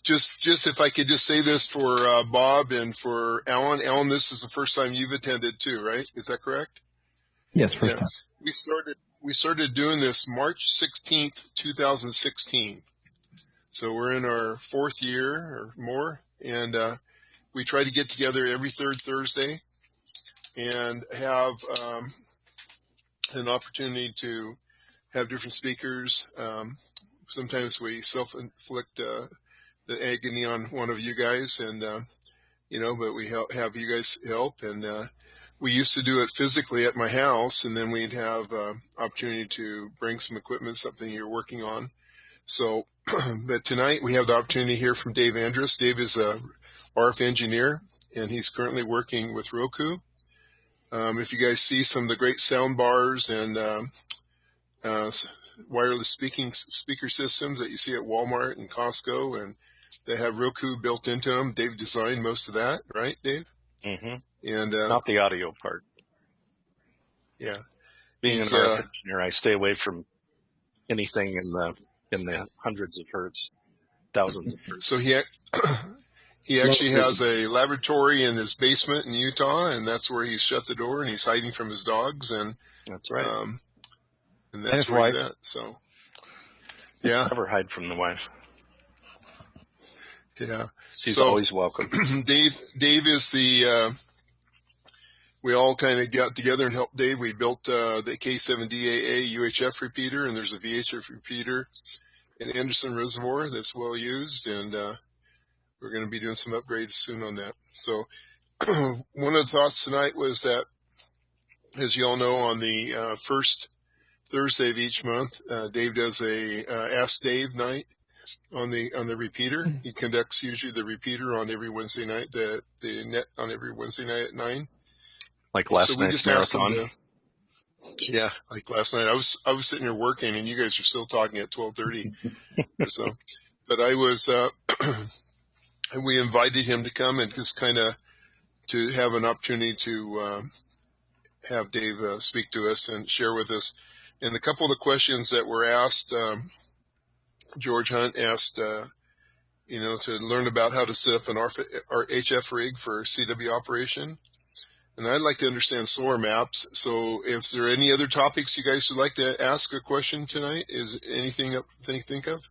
just if I could just say this for Bob and for Alan. Alan, this is the first time you've attended too, right? Is that correct? Yes, first time. We started doing this March 16th, 2016. So we're in our fourth year or more, and we try to get together every third Thursday and have an opportunity to have different speakers. Sometimes we self-inflict the agony on one of you guys, and but we have you guys help. And we used to do it physically at my house, and then we'd have opportunity to bring some equipment, something you're working on. So, but tonight we have the opportunity to hear from Dave Andrus. Dave is a RF engineer, and he's currently working with Roku. If you guys see some of the great sound bars and wireless speaker systems that you see at Walmart and Costco, and they have Roku built into them, Dave designed most of that, right, Dave? Mm-hmm. And not the audio part. Yeah. Being an RF engineer, I stay away from anything in the hundreds of hertz, thousands of hertz. So he actually has a laboratory in his basement in Utah, and that's where he's shut the door and he's hiding from his dogs. And that's right. And that's where he's at. So, yeah. Never hide from the wife. Yeah. She's always welcome. Dave is we all kind of got together and helped Dave. We built the K7DAA UHF repeater, and there's a VHF repeater in Anderson Reservoir that's well used, and we're going to be doing some upgrades soon on that. So one of the thoughts tonight was that, as you all know, on the first Thursday of each month, Dave does a Ask Dave night on the repeater. He conducts usually the repeater on every Wednesday night, the net on every Wednesday night at 9. Like last night's marathon. Yeah, like last night. I was sitting here working, and you guys are still talking at 12:30 or so. But I was, and we invited him to come and just kind of to have an opportunity to have Dave speak to us and share with us. And a couple of the questions that were asked, George Hunt asked, to learn about how to set up an HF rig for CW operation. And I'd like to understand solar maps. So if there are any other topics you guys would like to ask a question tonight, is anything up to think of?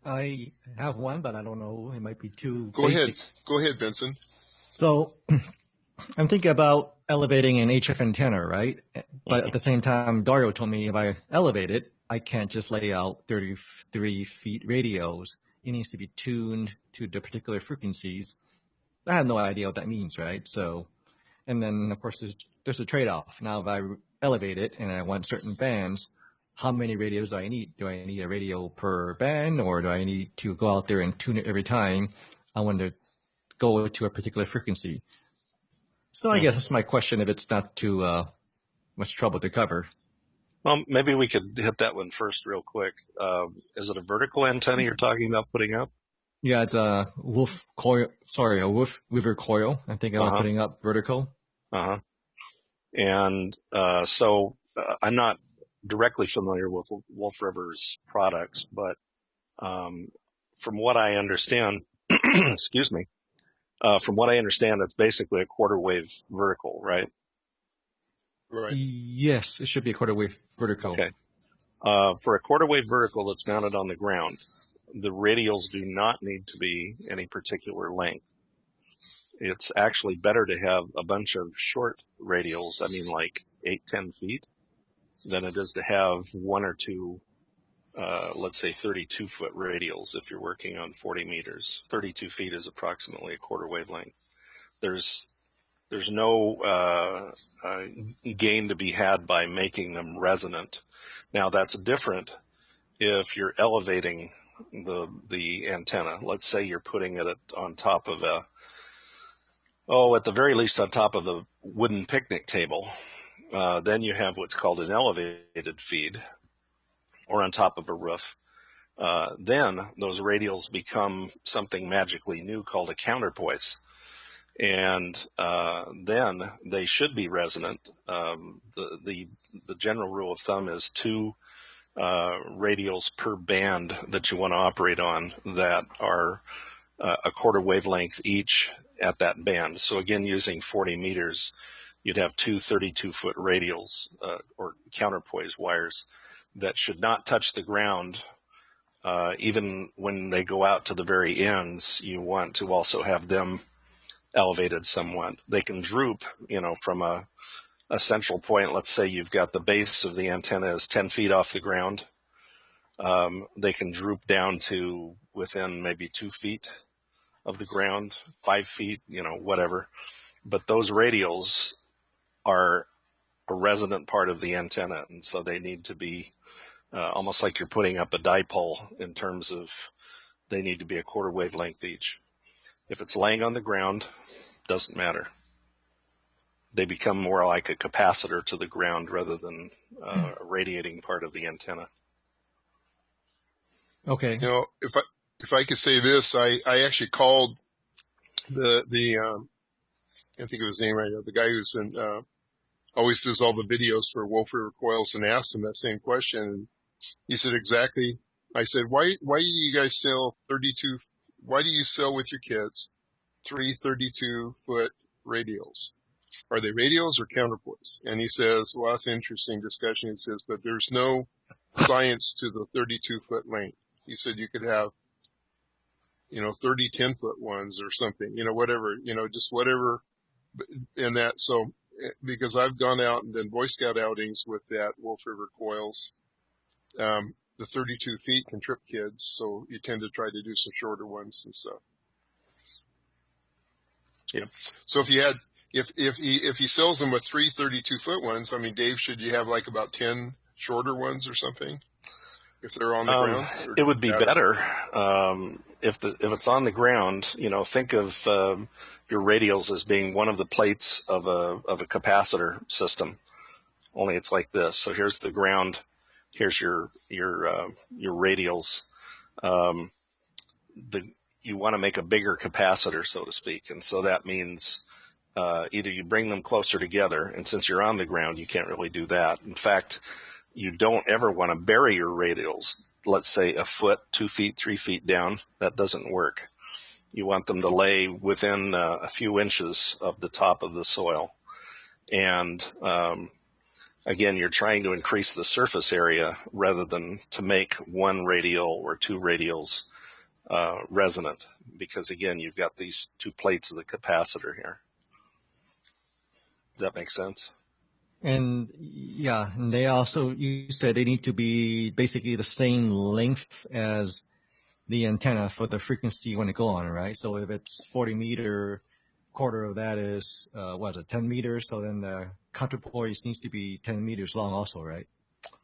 I have one, but I don't know. It might be too Go basic. Go ahead, Benson. So I'm thinking about elevating an HF antenna, right? But at the same time, Dario told me if I elevate it, I can't just lay out 33 feet radios. It needs to be tuned to the particular frequencies. I have no idea what that means, right? So, and then of course there's a trade-off. Now if I elevate it and I want certain bands, how many radios do I need? Do I need a radio per band, or do I need to go out there and tune it every time I want to go to a particular frequency? So I guess that's my question, if it's not too much trouble to cover. Well, maybe we could hit that one first real quick. Is it a vertical antenna you're talking about putting up? Yeah, it's a woof river coil. I think I'm putting up vertical. And so I'm not directly familiar with Wolf River's products, but from what I understand, excuse me, from what I understand, it's basically a quarter wave vertical, right? Right. Yes, it should be a quarter wave vertical. Okay. For a quarter wave vertical that's mounted on the ground, the radials do not need to be any particular length. It's actually better to have a bunch of short radials, I mean like 8-10 feet, than it is to have one or two, let's say 32-foot radials if you're working on 40 meters. 32 feet is approximately a quarter wavelength. There's no gain to be had by making them resonant. Now that's different if you're elevating the antenna. Let's say you're putting it on top of at the very least on top of a wooden picnic table. Then you have what's called an elevated feed, or on top of a roof. Then those radials become something magically new called a counterpoise. And then they should be resonant. The general rule of thumb is 2 radials per band that you want to operate on that are a quarter wavelength each at that band. So again, using 40 meters, you'd have two 32-foot radials or counterpoise wires that should not touch the ground. Even when they go out to the very ends, you want to also have them elevated somewhat. They can droop, from a central point. Let's say you've got the base of the antenna is 10 feet off the ground. They can droop down to within maybe 2 feet of the ground, 5 feet, whatever. But those radials are a resonant part of the antenna, and so they need to be almost like you're putting up a dipole in terms of they need to be a quarter wavelength each. If it's laying on the ground, doesn't matter. They become more like a capacitor to the ground rather than a radiating part of the antenna. Okay. If I could say this, I actually called the I can't think of his name right now, the guy who's always does all the videos for Wolf River Coils, and asked him that same question. And he said exactly. I said, why do you guys sell 32? Why do you sell with your kids 3 32-foot radials? Are they radials or counterpoise? And he says, well, that's an interesting discussion. He says, but there's no science to the 32-foot length. He said you could have, 30 10-foot ones or something, whatever, just whatever. And that, so, because I've gone out and done Boy Scout outings with that Wolf River Coils, the 32 feet can trip kids. So you tend to try to do some shorter ones and stuff. Yep. So if he sells them with 3 32-foot ones, I mean, Dave, should you have like about 10 shorter ones or something if they're on the ground? It would be better if it's on the ground. Think of your radials as being one of the plates of a capacitor system. Only it's like this. So here's the ground. Here's your radials. You want to make a bigger capacitor, so to speak, and so that means either you bring them closer together, and since you're on the ground, you can't really do that. In fact, you don't ever want to bury your radials, let's say a foot, 2 feet, 3 feet down. That doesn't work. You want them to lay within a few inches of the top of the soil. And again, you're trying to increase the surface area rather than to make one radial or two radials resonant, because again, you've got these two plates of the capacitor here. Does that make sense? And yeah, and they also, you said they need to be basically the same length as the antenna for the frequency you want to go on, right? So if it's 40 meter, quarter of that is, 10 meters? So then the counterpoise needs to be 10 meters long also, right?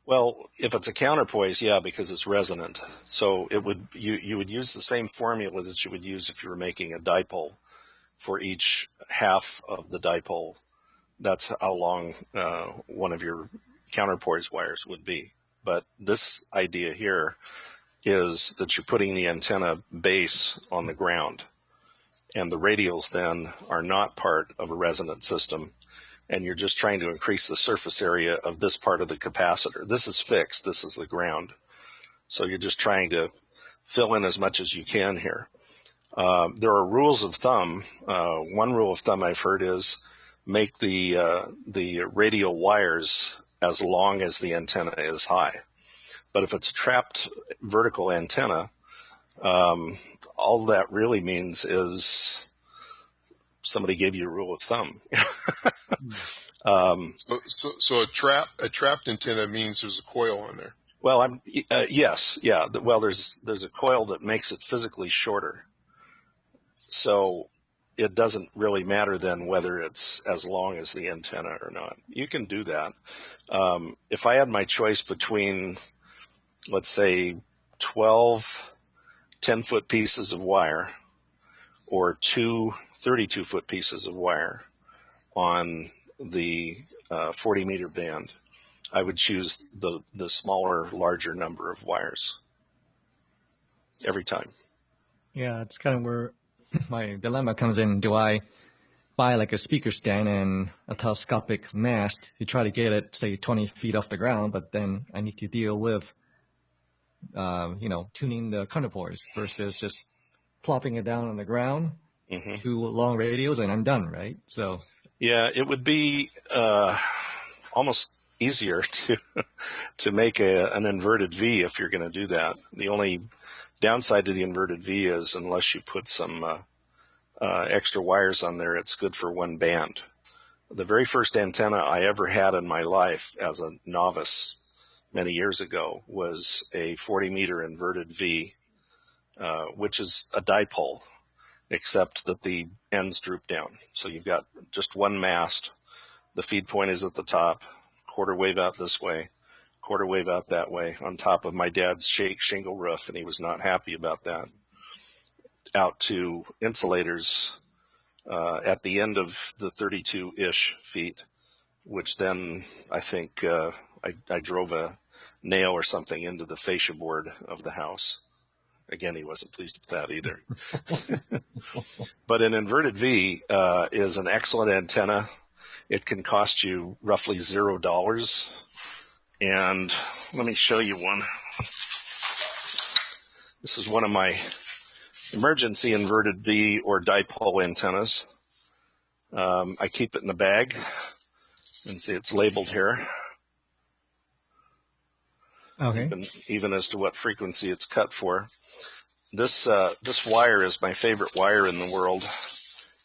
Well, if it's a counterpoise, yeah, because it's resonant. So you would use the same formula that you would use if you were making a dipole. For each half of the dipole, that's how long one of your counterpoise wires would be. But this idea here is that you're putting the antenna base on the ground, and the radials then are not part of a resonant system, and you're just trying to increase the surface area of this part of the capacitor. This is fixed. This is the ground. So you're just trying to fill in as much as you can here. There are rules of thumb. One rule of thumb I've heard is make the radial wires as long as the antenna is high. But if it's a trapped vertical antenna, all that really means is somebody gave you a rule of thumb. So a trapped antenna means there's a coil on there. Well, yes, yeah. Well, there's a coil that makes it physically shorter. So it doesn't really matter then whether it's as long as the antenna or not. You can do that. If I had my choice between, let's say, 12 10-foot pieces of wire or two 32-foot pieces of wire on the 40-meter band, I would choose the smaller, larger number of wires every time. Yeah, it's kind of where my dilemma comes in. Do I buy like a speaker stand and a telescopic mast to try to get it, say, 20 feet off the ground, but then I need to deal with tuning the contours versus just plopping it down on the ground, Mm-hmm. 2 long radios, and I'm done, right? So Yeah, it would be almost easier to make an inverted V if you're going to do that. The only downside to the inverted V is unless you put some extra wires on there, it's good for one band. The very first antenna I ever had in my life as a novice many years ago was a 40-meter inverted V, which is a dipole, except that the ends droop down. So you've got just one mast. The feed point is at the top, quarter wave out this way, quarter wave out that way, on top of my dad's shingle roof, and he was not happy about that. Out to insulators at the end of the 32-ish feet, which then I think I drove a nail or something into the fascia board of the house. Again, he wasn't pleased with that either. But an inverted V is an excellent antenna. It can cost you roughly $0. And let me show you one. This is one of my emergency inverted V or dipole antennas. I keep it in the bag. And see, it's labeled here. okay. Even as to what frequency it's cut for. This wire is my favorite wire in the world.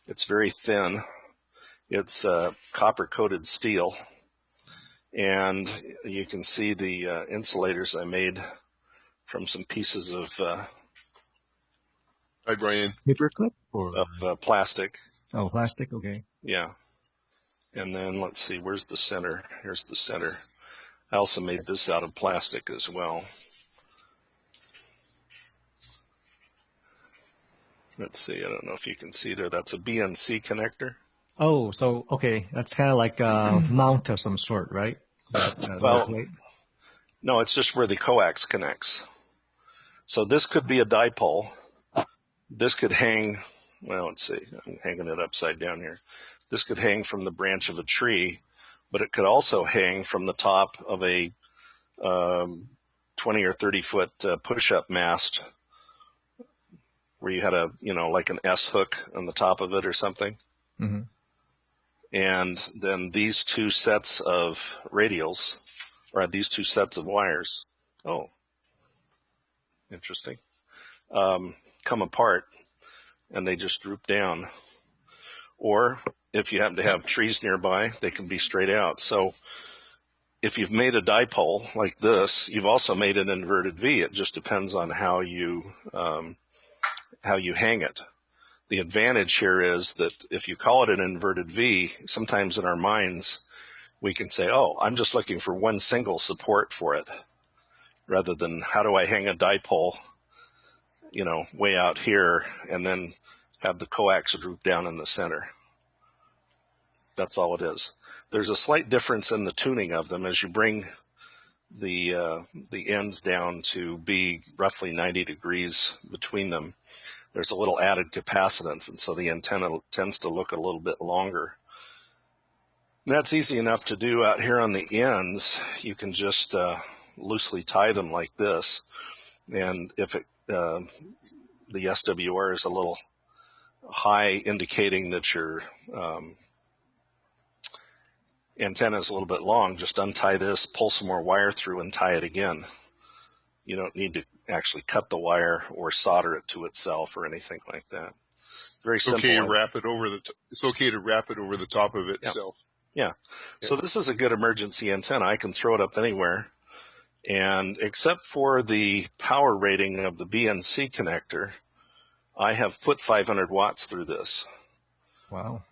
It's very thin. It's copper-coated steel. And you can see the insulators I made from some pieces of Hi, Brian. Paperclip or plastic. oh, plastic? Okay. Yeah. And then let's see, where's the center? Here's the center. I also made this out of plastic as well. Let's see, I don't know if you can see there. That's a BNC connector. Oh, so okay, that's kind of like a mount of some sort, right? Well, no, it's just where the coax connects. So this could be a dipole. This could hang, well, let's see, I'm hanging it upside down here. This could hang from the branch of a tree, but it could also hang from the top of a 20 or 30 foot push-up mast where you had like an S hook on the top of it or something. Mm-hmm. And then these two sets of radials, or these two sets of wires, interesting, come apart and they just droop down. Or if you happen to have trees nearby, they can be straight out. So if you've made a dipole like this, you've also made an inverted V. It just depends on how you hang it. The advantage here is that if you call it an inverted V, sometimes in our minds we can say, oh, I'm just looking for one single support for it, rather than how do I hang a dipole, way out here and then have the coax droop down in the center. That's all it is. There's a slight difference in the tuning of them as you bring the ends down to be roughly 90 degrees between them. There's a little added capacitance, and so the antenna tends to look a little bit longer. And that's easy enough to do out here on the ends. You can just loosely tie them like this, and if the SWR is a little high, indicating that your antenna is a little bit long, just untie this, pull some more wire through, and tie it again. You don't need to actually cut the wire or solder it to itself or anything like that. Very simple. It's okay to wrap it over the top of itself. Yeah. So this is a good emergency antenna. I can throw it up anywhere. And except for the power rating of the BNC connector, I have put 500 watts through this. Wow.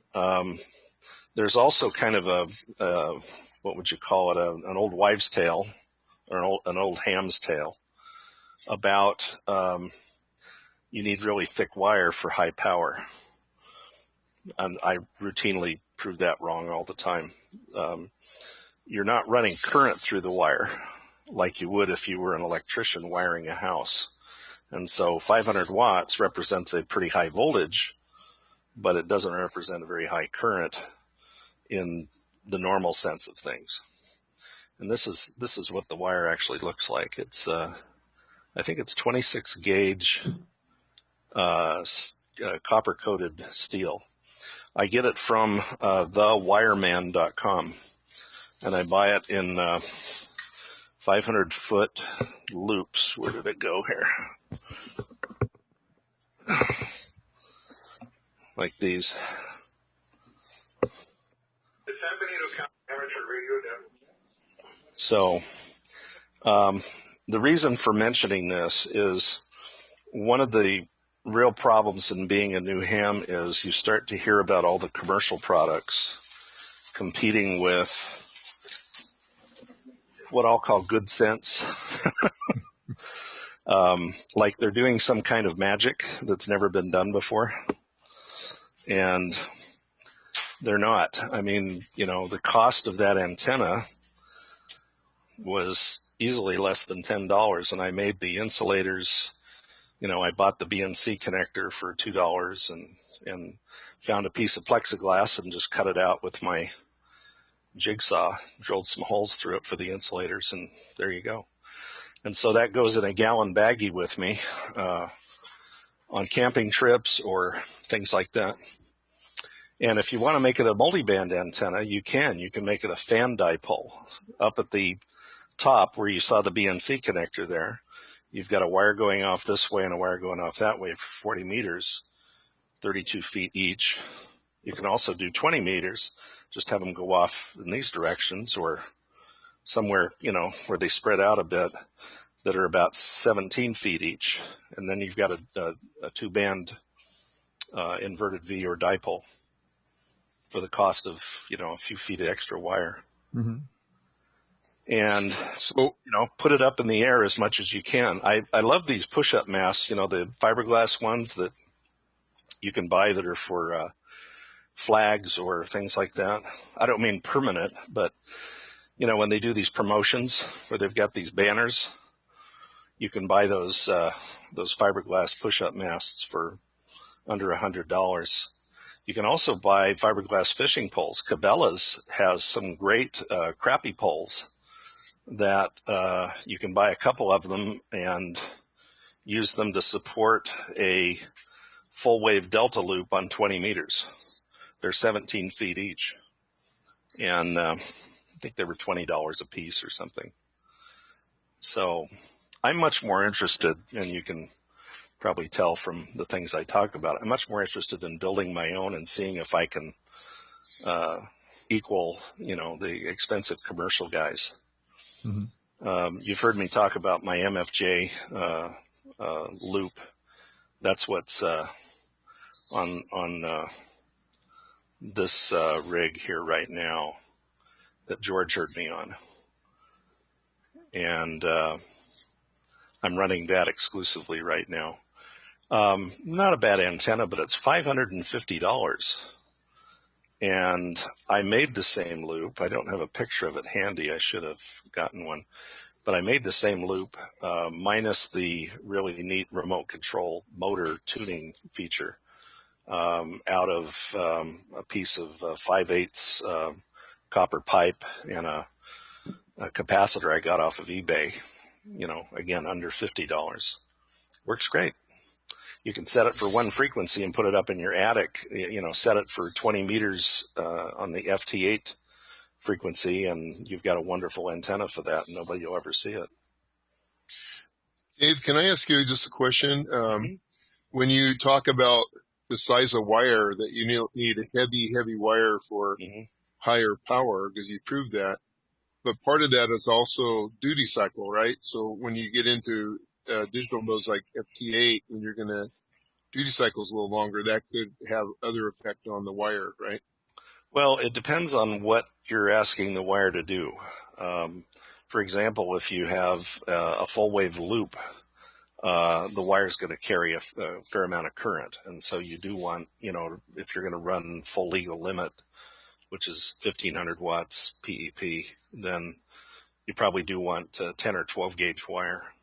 There's also kind of a what would you call it, an old wives' tale, or an old ham's tale about you need really thick wire for high power. And I routinely prove that wrong all the time. You're not running current through the wire like you would if you were an electrician wiring a house. And so 500 watts represents a pretty high voltage, but it doesn't represent a very high current in the normal sense of things. And this is what the wire actually looks like. It's I think it's 26 gauge copper-coated steel. I get it from thewireman.com, and I buy it in 500-foot loops. Where did it go here? Like these. So the reason for mentioning this is one of the real problems in being a new ham is you start to hear about all the commercial products competing with what I'll call good sense. Like they're doing some kind of magic that's never been done before. And they're not. I mean, you know, the cost of that antenna was easily less than $10, and I made the insulators. You know, I bought the BNC connector for $2 and found a piece of plexiglass and just cut it out with my jigsaw, drilled some holes through it for the insulators, and there you go. And so that goes in a gallon baggie with me on camping trips or things like that. And if you want to make it a multi-band antenna, you can. You can make it a fan dipole. Up at the top where you saw the BNC connector there, you've got a wire going off this way and a wire going off that way for 40 meters, 32 feet each. You can also do 20 meters, just have them go off in these directions or somewhere, you know, where they spread out a bit, that are about 17 feet each. And then you've got a two-band inverted V or dipole for the cost of, you know, a few feet of extra wire. Mm-hmm. And so, you know, put it up in the air as much as you can. I love these push-up masks, you know, the fiberglass ones that you can buy that are for flags or things like that. I don't mean permanent, but, you know, when they do these promotions where they've got these banners, you can buy those fiberglass push-up masks for under $100. You can also buy fiberglass fishing poles. Cabela's has some great crappie poles that you can buy a couple of them and use them to support a full wave delta loop on 20 meters. They're 17 feet each. And I think they were $20 a piece or something. So I'm much more interested, and you can probably tell from the things I talk about, I'm much more interested in building my own and seeing if I can equal, you know, the expensive commercial guys. Mm-hmm. You've heard me talk about my MFJ loop. That's what's on this rig here right now that George heard me on. And I'm running that exclusively right now. Not a bad antenna, but it's $550. And I made the same loop. I don't have a picture of it handy. I should have gotten one. But I made the same loop minus the really neat remote control motor tuning feature out of a piece of 5/8 copper pipe and a capacitor I got off of eBay. You know, again, under $50. Works great. You can set it for one frequency and put it up in your attic, you know, set it for 20 meters on the FT8 frequency, and you've got a wonderful antenna for that. Nobody will ever see it. Dave, can I ask you just a question? When you talk about the size of wire, that you need a heavy wire for higher power, because you proved that. But part of that is also duty cycle, right? So when you get into digital modes like FT8, when you're going to duty cycles a little longer, that could have other effect on the wire, right? Well, it depends on what you're asking the wire to do. For example, if you have a full wave loop, the wire is going to carry a fair amount of current. And so you do want, you know, if you're going to run full legal limit, which is 1500 watts PEP, then you probably do want 10 or 12 gauge wire.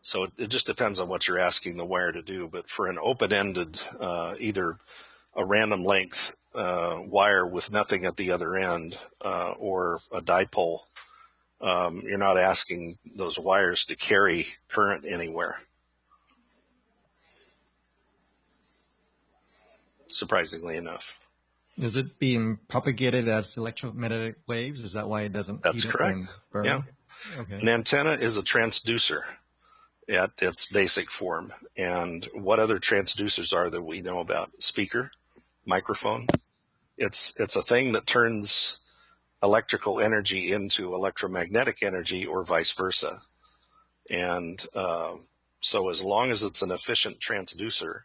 So it just depends on what you're asking the wire to do. But for an open-ended, either a random length wire with nothing at the other end or a dipole You're not asking those wires to carry current anywhere. Surprisingly enough. Is it being propagated as electromagnetic waves? Is that why it doesn't That's heat up correct. and burn? Yeah. Okay. An antenna is a transducer at its basic form. And what other transducers are that we know about? Speaker, microphone. It's a thing that turns electrical energy into electromagnetic energy or vice versa. And so as long as it's an efficient transducer,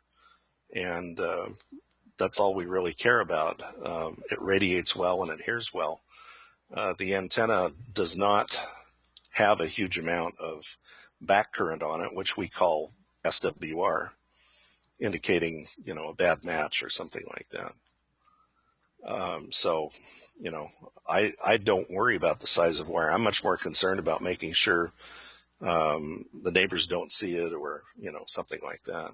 and that's all we really care about, it radiates well and it hears well. The antenna does not have a huge amount of back current on it, which we call SWR, indicating, a bad match or something like that. So, I don't worry about the size of wire. I'm much more concerned about making sure the neighbors don't see it or, something like that.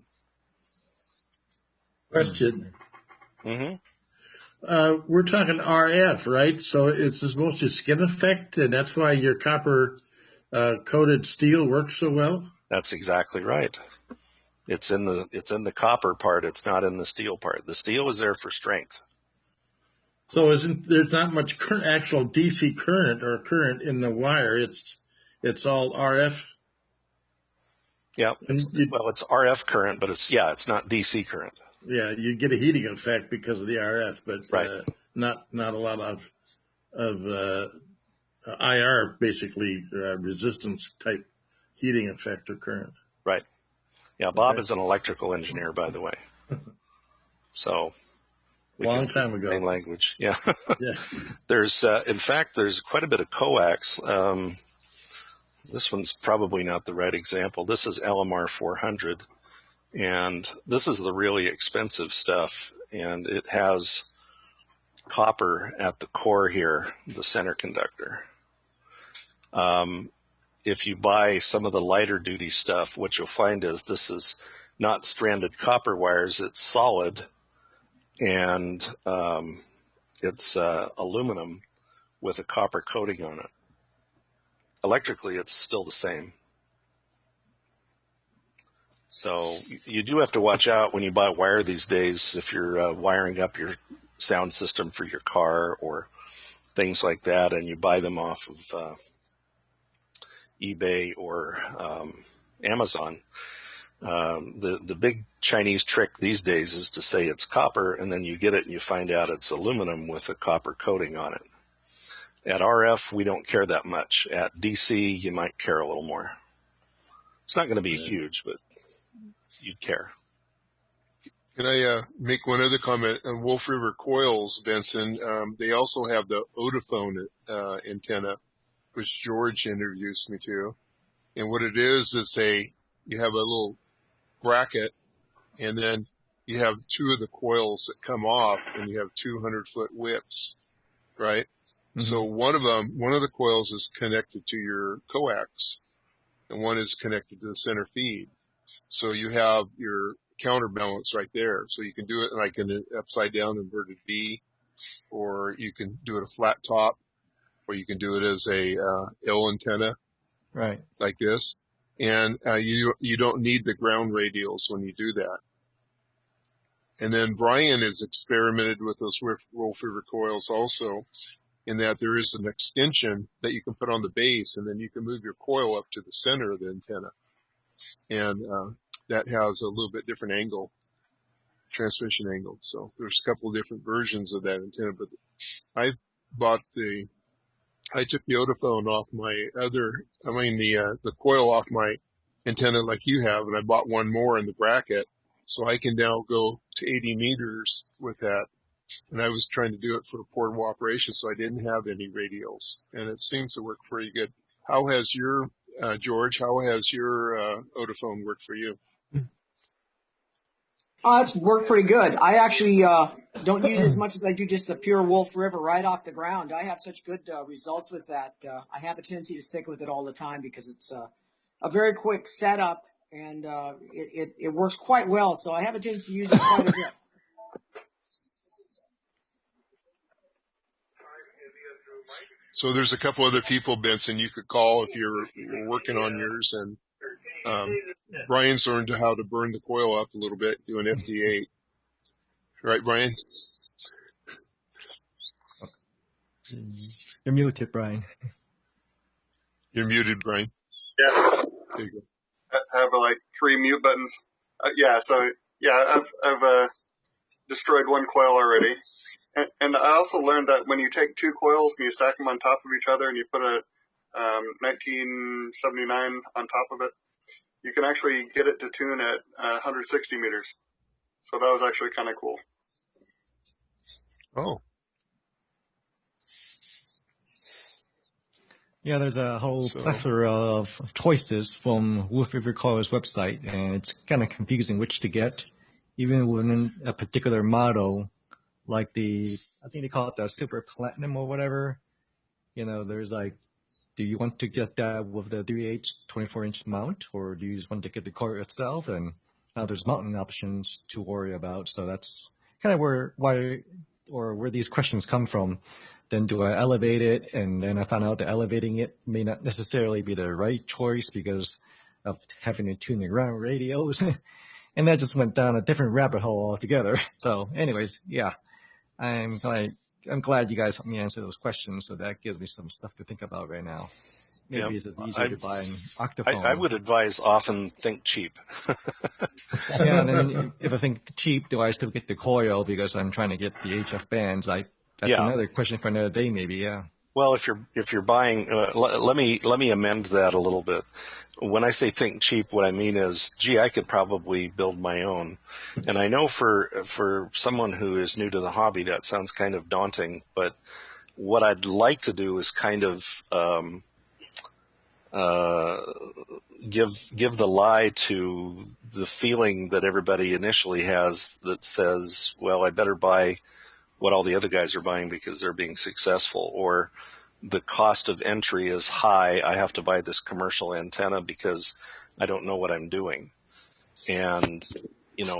Question. Mm-hmm. We're talking RF, right? So it's supposed to skin effect, and that's why your copper coated steel works so well? That's exactly right. It's in the copper part. It's not in the steel part. The steel is there for strength. So there's not much actual DC current or current in the wire. It's all RF. Yeah. It's RF current, but it's not DC current. Yeah, you get a heating effect because of the RF, but right. Not a lot of IR, basically resistance type heating effect or current. Right. Yeah, Bob is an electrical engineer, by the way. So long time ago. Same language. Yeah. Yeah. There's quite a bit of coax. This one's probably not the right example. This is LMR 400, and this is the really expensive stuff, and it has copper at the core here, the center conductor. If you buy some of the lighter duty stuff, what you'll find is this is not stranded copper wires, it's solid, and it's aluminum with a copper coating on it. Electrically, it's still the same. So you do have to watch out when you buy wire these days if you're wiring up your sound system for your car or things like that, and you buy them off of eBay or Amazon. The big Chinese trick these days is to say it's copper, and then you get it and you find out it's aluminum with a copper coating on it. At RF, we don't care that much. At DC, you might care a little more. It's not going to be huge, but you'd care. Can I make one other comment? On Wolf River Coils, Benson, they also have the Odaphone antenna, which George introduced me to. And what it is you have a little bracket, and then you have two of the coils that come off, and you have 200-foot whips, right? Mm-hmm. So one of the coils is connected to your coax, and one is connected to the center feed. So you have your counterbalance right there. So you can do it like an upside down inverted V, or you can do it a flat top, or you can do it as a L antenna, right, like this. And you don't need the ground radials when you do that. And then Brian has experimented with those Wolf River coils also, in that there is an extension that you can put on the base, and then you can move your coil up to the center of the antenna. And that has a little bit different angle, transmission angle. So there's a couple of different versions of that antenna, but I took the Odaphone off the coil off my antenna like you have, and I bought one more in the bracket, so I can now go to 80 meters with that. And I was trying to do it for a portable operation, so I didn't have any radials, and it seems to work pretty good. How has your, George, Odaphone worked for you? It's worked pretty good. I actually don't use it as much as I do just the pure Wolf River right off the ground. I have such good results with that. I have a tendency to stick with it all the time because it's a very quick setup, and it works quite well. So I have a tendency to use it quite a bit. So there's a couple other people, Benson, you could call if you're working on yours. And Brian's learned how to burn the coil up a little bit doing FD8. Right, Brian? You're muted, Brian. You're muted, Brian. Yeah. There you go. I have like 3 mute buttons. I've destroyed 1 coil already. And I also learned that when you take 2 coils and you stack them on top of each other and you put a 1979 on top of it, you can actually get it to tune at 160 meters. So that was actually kind of cool. Oh. Yeah, there's a whole plethora of choices from Wolf River Coil's website, and it's kind of confusing which to get, even within a particular model, like I think they call it the Super Platinum or whatever. You know, there's like, do you want to get that with the 3/8 24-inch mount, or do you just want to get the coil itself? And now there's mounting options to worry about, so that's kind of where these questions come from. Then do I elevate it? And then I found out that elevating it may not necessarily be the right choice because of having to tune the ground radios. And that just went down a different rabbit hole altogether. So anyways, yeah, I'm glad you guys helped me answer those questions. So that gives me some stuff to think about right now. Maybe it's easier to buy an octophone. I would advise often think cheap. Yeah, and then if I think cheap, do I still get the coil because I'm trying to get the HF bands? That's another question for another day, maybe. Yeah. Well, if you're buying, let me amend that a little bit. When I say think cheap, what I mean is, I could probably build my own. And I know for someone who is new to the hobby, that sounds kind of daunting. But what I'd like to do is kind of give the lie to the feeling that everybody initially has that says, well, I better buy what all the other guys are buying because they're being successful, or the cost of entry is high. I have to buy this commercial antenna because I don't know what I'm doing. And,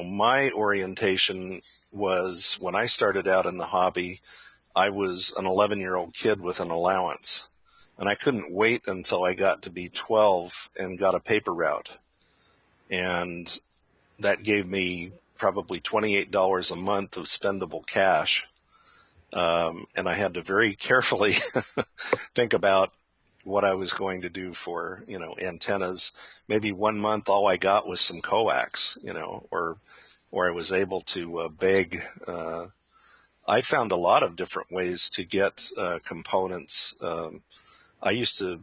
my orientation was when I started out in the hobby, I was an 11-year-old kid with an allowance, and I couldn't wait until I got to be 12 and got a paper route. And that gave me probably $28 a month of spendable cash. And I had to very carefully think about what I was going to do for, antennas. Maybe 1 month, all I got was some coax, or I was able to beg. I found a lot of different ways to get components. I used to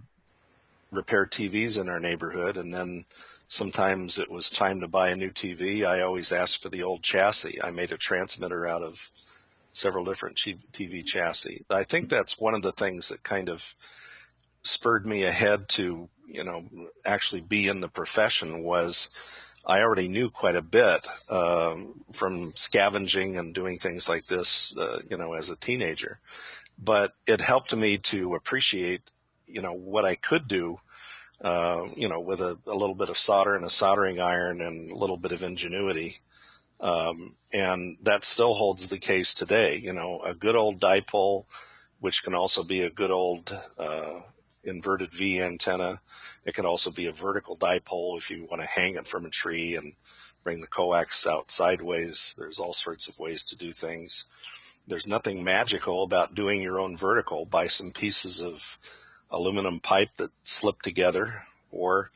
repair TVs in our neighborhood, and then sometimes it was time to buy a new TV. I always asked for the old chassis. I made a transmitter out of several different TV chassis. I think that's one of the things that kind of spurred me ahead to, actually be in the profession. Was I already knew quite a bit from scavenging and doing things like this, as a teenager. But it helped me to appreciate, what I could do, with a little bit of solder and a soldering iron and a little bit of ingenuity. And that still holds the case today. A good old dipole, which can also be a good old inverted V antenna. It can also be a vertical dipole if you want to hang it from a tree and bring the coax out sideways. There's all sorts of ways to do things. There's nothing magical about doing your own vertical. Buy some pieces of aluminum pipe that slip together, or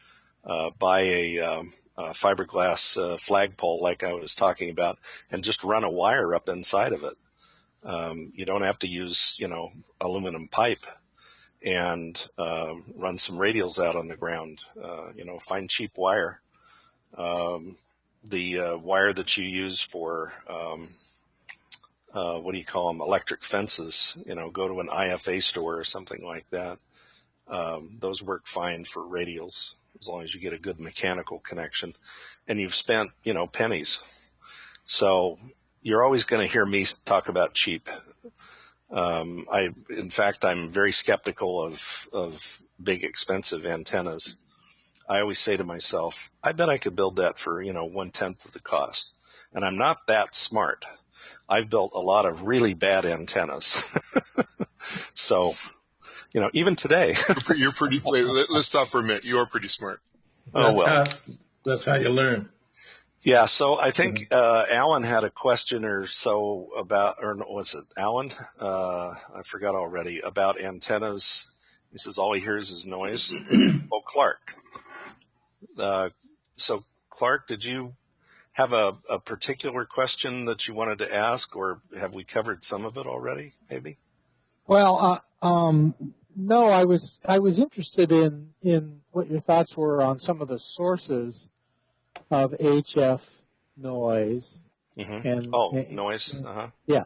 buy a fiberglass flagpole like I was talking about, and just run a wire up inside of it. You don't have to use, aluminum pipe, and run some radials out on the ground. Find cheap wire. The wire that you use for, what do you call them, electric fences, go to an IFA store or something like that. Those work fine for radials, as long as you get a good mechanical connection, and you've spent, pennies. So you're always going to hear me talk about cheap. In fact, I'm very skeptical of big expensive antennas. I always say to myself, I bet I could build that for, 1/10 of the cost. And I'm not that smart. I've built a lot of really bad antennas. So even today. You're pretty. Wait, let's stop for a minute. You are pretty smart. That's how you learn. Yeah, so I think Alan had a question or so about, or was it Alan? I forgot already, about antennas. He says all he hears is noise. Oh, Clark. So Clark, did you have a particular question that you wanted to ask, or have we covered some of it already, maybe? Well, no, I was interested in what your thoughts were on some of the sources of HF noise. Mm-hmm. And noise. Yeah.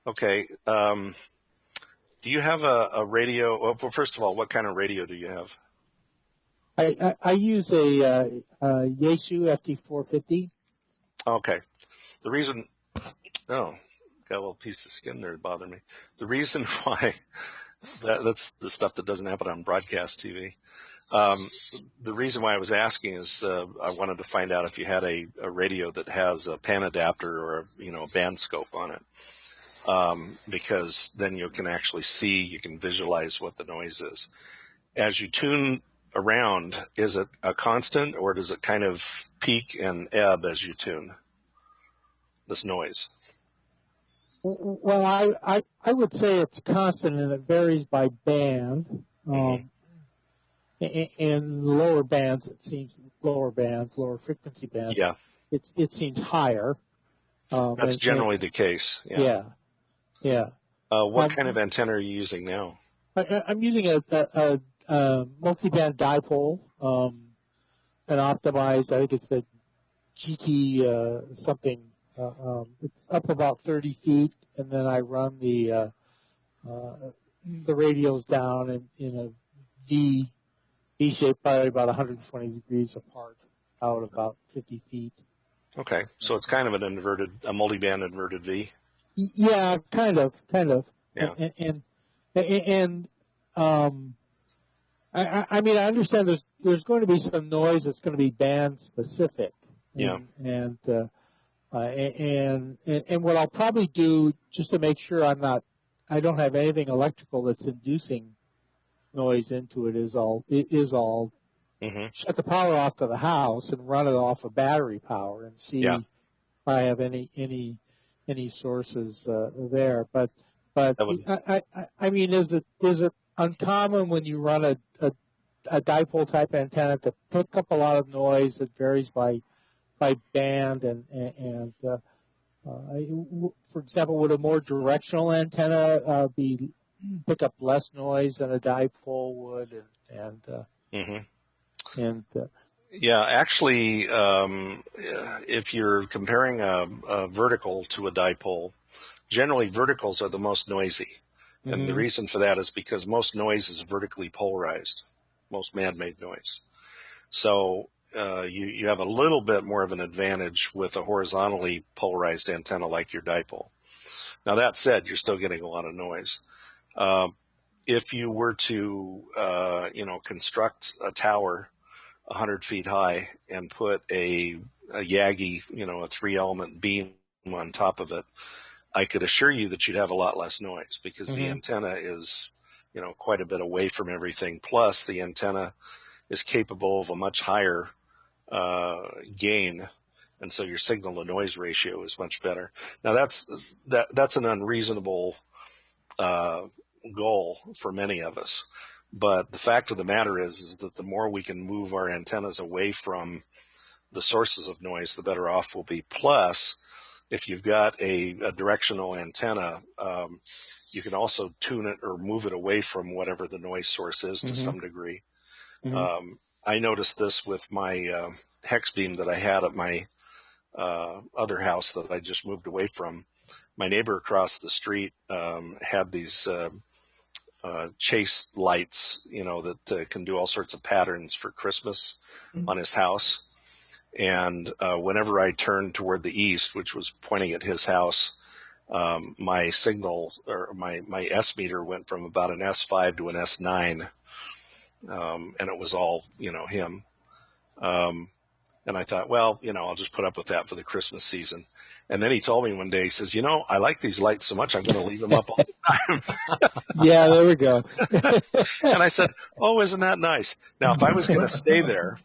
Okay. Do you have a radio? Well, first of all, what kind of radio do you have? I use a Yaesu FT450. Okay. The reason, got a little piece of skin there to bother me. The reason why, that's the stuff that doesn't happen on broadcast TV. The reason why I was asking is I wanted to find out if you had a radio that has a pan adapter or a band scope on it, because then you can actually see, you can visualize what the noise is. As you tune around, is it a constant, or does it kind of peak and ebb as you tune this noise? Well, I would say it's constant, and it varies by band. In lower bands, it seems lower frequency bands. Yeah, it seems higher. That's generally the case. Yeah. What kind of antenna are you using now? I'm using a multi-band dipole, and optimized. I think it's the GT something. It's up about 30 feet, and then I run the radios down in a V shape, probably about 120 degrees apart, out about 50 feet. Okay, so it's kind of a multi-band inverted V. Yeah, kind of. Yeah. And I mean, I understand there's going to be some noise that's going to be band specific. Yeah. And what I'll probably do, just to make sure I don't have anything electrical that's inducing noise into it, is I'll shut the power off to the house and run it off of battery power and see if I have any sources there. But I mean, is it uncommon when you run a dipole type antenna to pick up a lot of noise that varies by band and for example, would a more directional antenna pick up less noise than a dipole would? Yeah, actually, if you're comparing a vertical to a dipole, generally verticals are the most noisy. And the reason for that is because most noise is vertically polarized, most man-made noise. So you have a little bit more of an advantage with a horizontally polarized antenna like your dipole. Now, that said, you're still getting a lot of noise. If you were to, construct a tower 100 feet high and put a Yagi, a 3-element beam on top of it, I could assure you that you'd have a lot less noise because the antenna is, quite a bit away from everything. Plus, the antenna is capable of a much higher gain, and so your signal to noise ratio is much better. Now, that's an unreasonable goal for many of us. But the fact of the matter is that the more we can move our antennas away from the sources of noise, the better off we'll be. Plus, if you've got a directional antenna, you can also tune it or move it away from whatever the noise source is to some degree. I noticed this with my hex beam that I had at my other house that I just moved away from. My neighbor across the street had these chase lights, that can do all sorts of patterns for Christmas on his house. And whenever I turned toward the east, which was pointing at his house, my signal or my S meter went from about an S5 to an S9, and it was all him. And I thought, well, I'll just put up with that for the Christmas season. And then he told me one day, he says, I like these lights so much, I'm going to leave them up all Yeah, there we go. And I said, "Oh, isn't that nice?" Now, if I was going to stay there,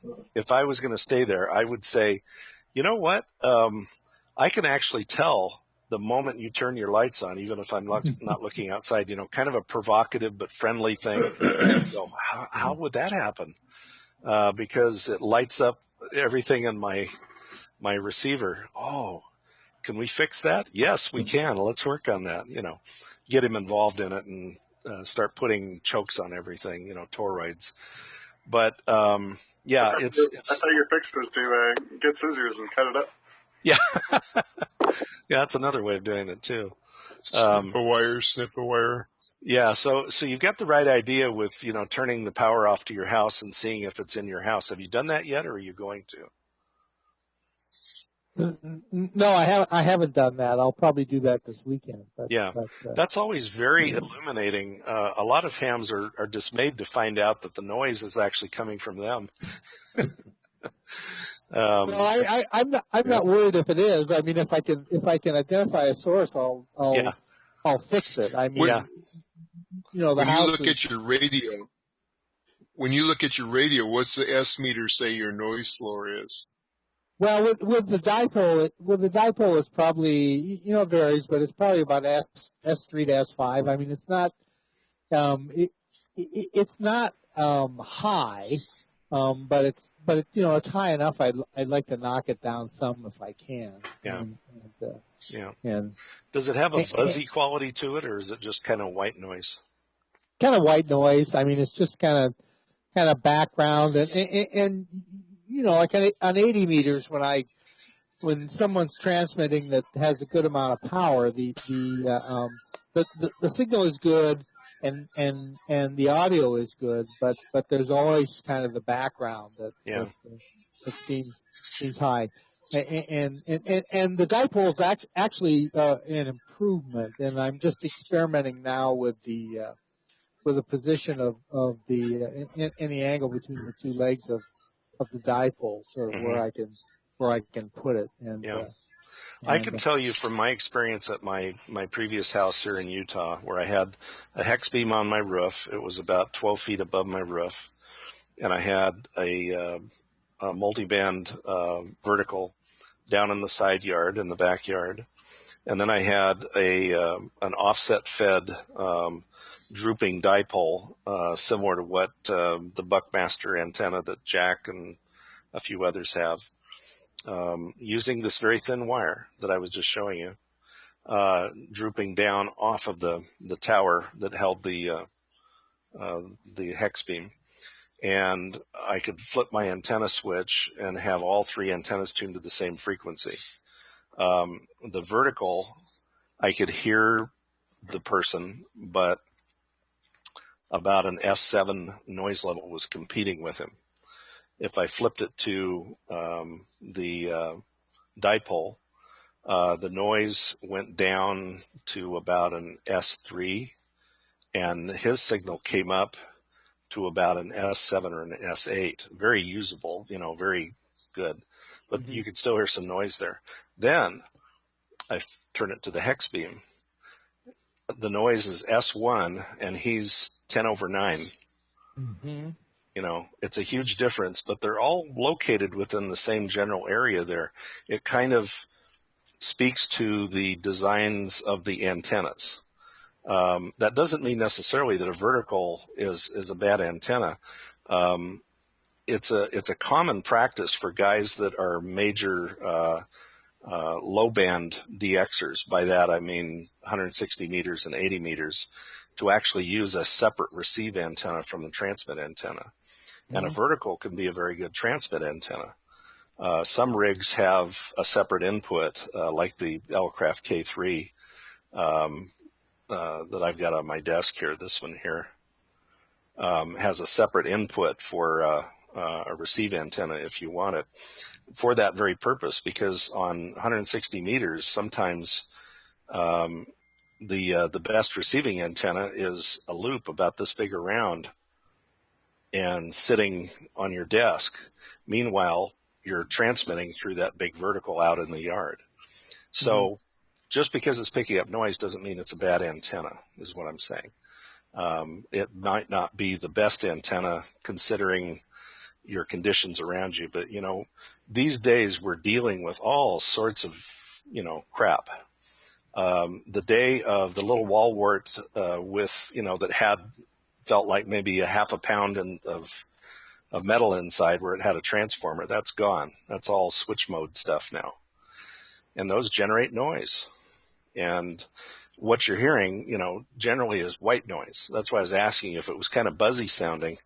I would say, you know what? I can actually tell the moment you turn your lights on, even if I'm not looking outside, kind of a provocative but friendly thing. So how would that happen? Because it lights up everything in my receiver. Oh, can we fix that? Yes, we can. Let's work on that. Get him involved in it and start putting chokes on everything, toroids. But yeah, I thought your fix was to get scissors and cut it up. Yeah. Yeah, that's another way of doing it too. Snip a wire. Yeah, so you've got the right idea with, turning the power off to your house and seeing if it's in your house. Have you done that yet, or are you going to? No, I haven't done that. I'll probably do that this weekend. That's always very illuminating. A lot of hams are dismayed to find out that the noise is actually coming from them. Well, I'm not worried if it is. I mean, if I can identify a source, I'll fix it. I mean, when you look at your radio, what's the S meter say your noise floor is? Well, with the dipole, it's probably, it varies, but it's probably about S3 to S5. I mean, it's not, it's not high, but it's high enough. I'd like to knock it down some if I can. Yeah. And does it have a buzzy quality to it, or is it just kind of white noise? Kind of white noise. I mean, it's just kind of background and like on 80 meters when someone's transmitting that has a good amount of power, the signal is good and the audio is good, but there's always kind of the background that seems high. And the dipole is actually an improvement, and I'm just experimenting now with the position of the in the angle between the two legs of the dipole, sort of where I can put it. And I can tell you from my experience at my previous house here in Utah, where I had a hex beam on my roof. It was about 12 feet above my roof, and I had a multiband vertical down in the side yard, in the backyard, and then I had an offset fed drooping dipole, similar to what the Buckmaster antenna that Jack and a few others have, using this very thin wire that I was just showing you, drooping down off of the tower that held the hex beam. And I could flip my antenna switch and have all three antennas tuned to the same frequency. The vertical, I could hear the person, but about an S7 noise level was competing with him. If I flipped it to the dipole, the noise went down to about an S3, and his signal came up to about an S7 or an S8. Very usable, very good. But you could still hear some noise there. Then I turn it to the hex beam. The noise is S1, and he's 10 over 9. Mm-hmm. It's a huge difference, but they're all located within the same general area there. It kind of speaks to the designs of the antennas. That doesn't mean necessarily that a vertical is a bad antenna. It's a common practice for guys that are major low band DXers. By that I mean 160 meters and 80 meters, to actually use a separate receive antenna from the transmit antenna. And a vertical can be a very good transmit antenna. Some rigs have a separate input, like the Elecraft K3 that I've got on my desk here. This one here has a separate input for a receive antenna if you want it, for that very purpose, because on 160 meters, sometimes the best receiving antenna is a loop about this big around and sitting on your desk. Meanwhile, you're transmitting through that big vertical out in the yard. So just because it's picking up noise doesn't mean it's a bad antenna, is what I'm saying. It might not be the best antenna considering your conditions around you, but these days we're dealing with all sorts of crap. The day of the little wall wart with that had felt like maybe a half a pound of metal inside where it had a transformer, that's gone. That's all switch mode stuff now, and those generate noise. And what you're hearing, generally is white noise. That's why I was asking you if it was kind of buzzy sounding.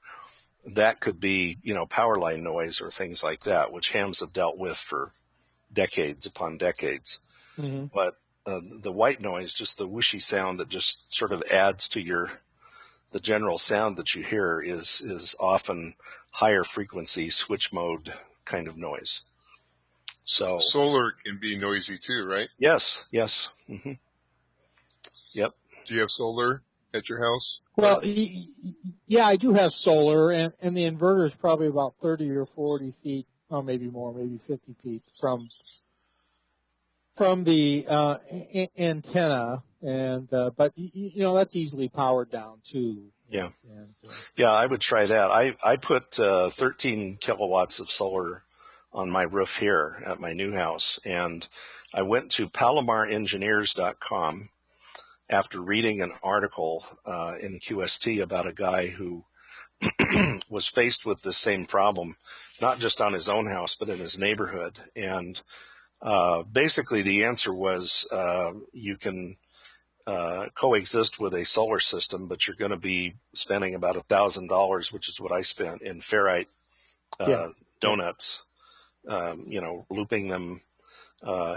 That could be, power line noise or things like that, which hams have dealt with for decades upon decades. Mm-hmm. But the white noise, just the whooshy sound that just sort of adds to the general sound that you hear is often higher frequency switch mode kind of noise. So solar can be noisy too, right? Yes. Mm-hmm. Yep. Do you have solar at your house? Well, yeah, I do have solar, and the inverter is probably about 30 or 40 feet, or maybe more, maybe 50 feet from the antenna, and but that's easily powered down too. Yeah. And, yeah, I would try that. I put 13 kilowatts of solar on my roof here at my new house, and I went to PalomarEngineers.com after reading an article in QST about a guy who was faced with the same problem, not just on his own house, but in his neighborhood. And basically the answer was you can coexist with a solar system, but you're going to be spending about $1,000, which is what I spent in ferrite donuts, looping them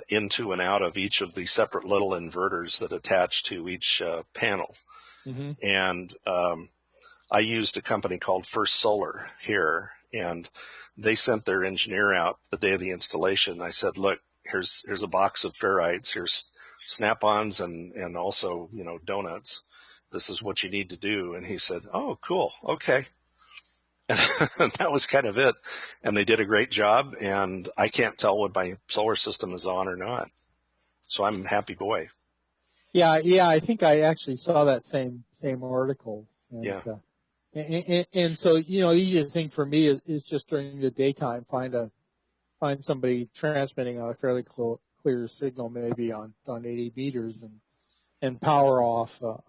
into and out of each of the separate little inverters that attach to each panel. Mm-hmm. And I used a company called First Solar here, and they sent their engineer out the day of the installation. I said, look, here's a box of ferrites, here's snap-ons and also, donuts. This is what you need to do. And he said, oh, cool. Okay. And that was kind of it. And they did a great job, and I can't tell when my solar system is on or not. So I'm a happy boy. Yeah, I think I actually saw that same article. And, yeah. And so, the easiest thing for me is just during the daytime, find somebody transmitting on a fairly clear signal, maybe on 80 meters, and power off the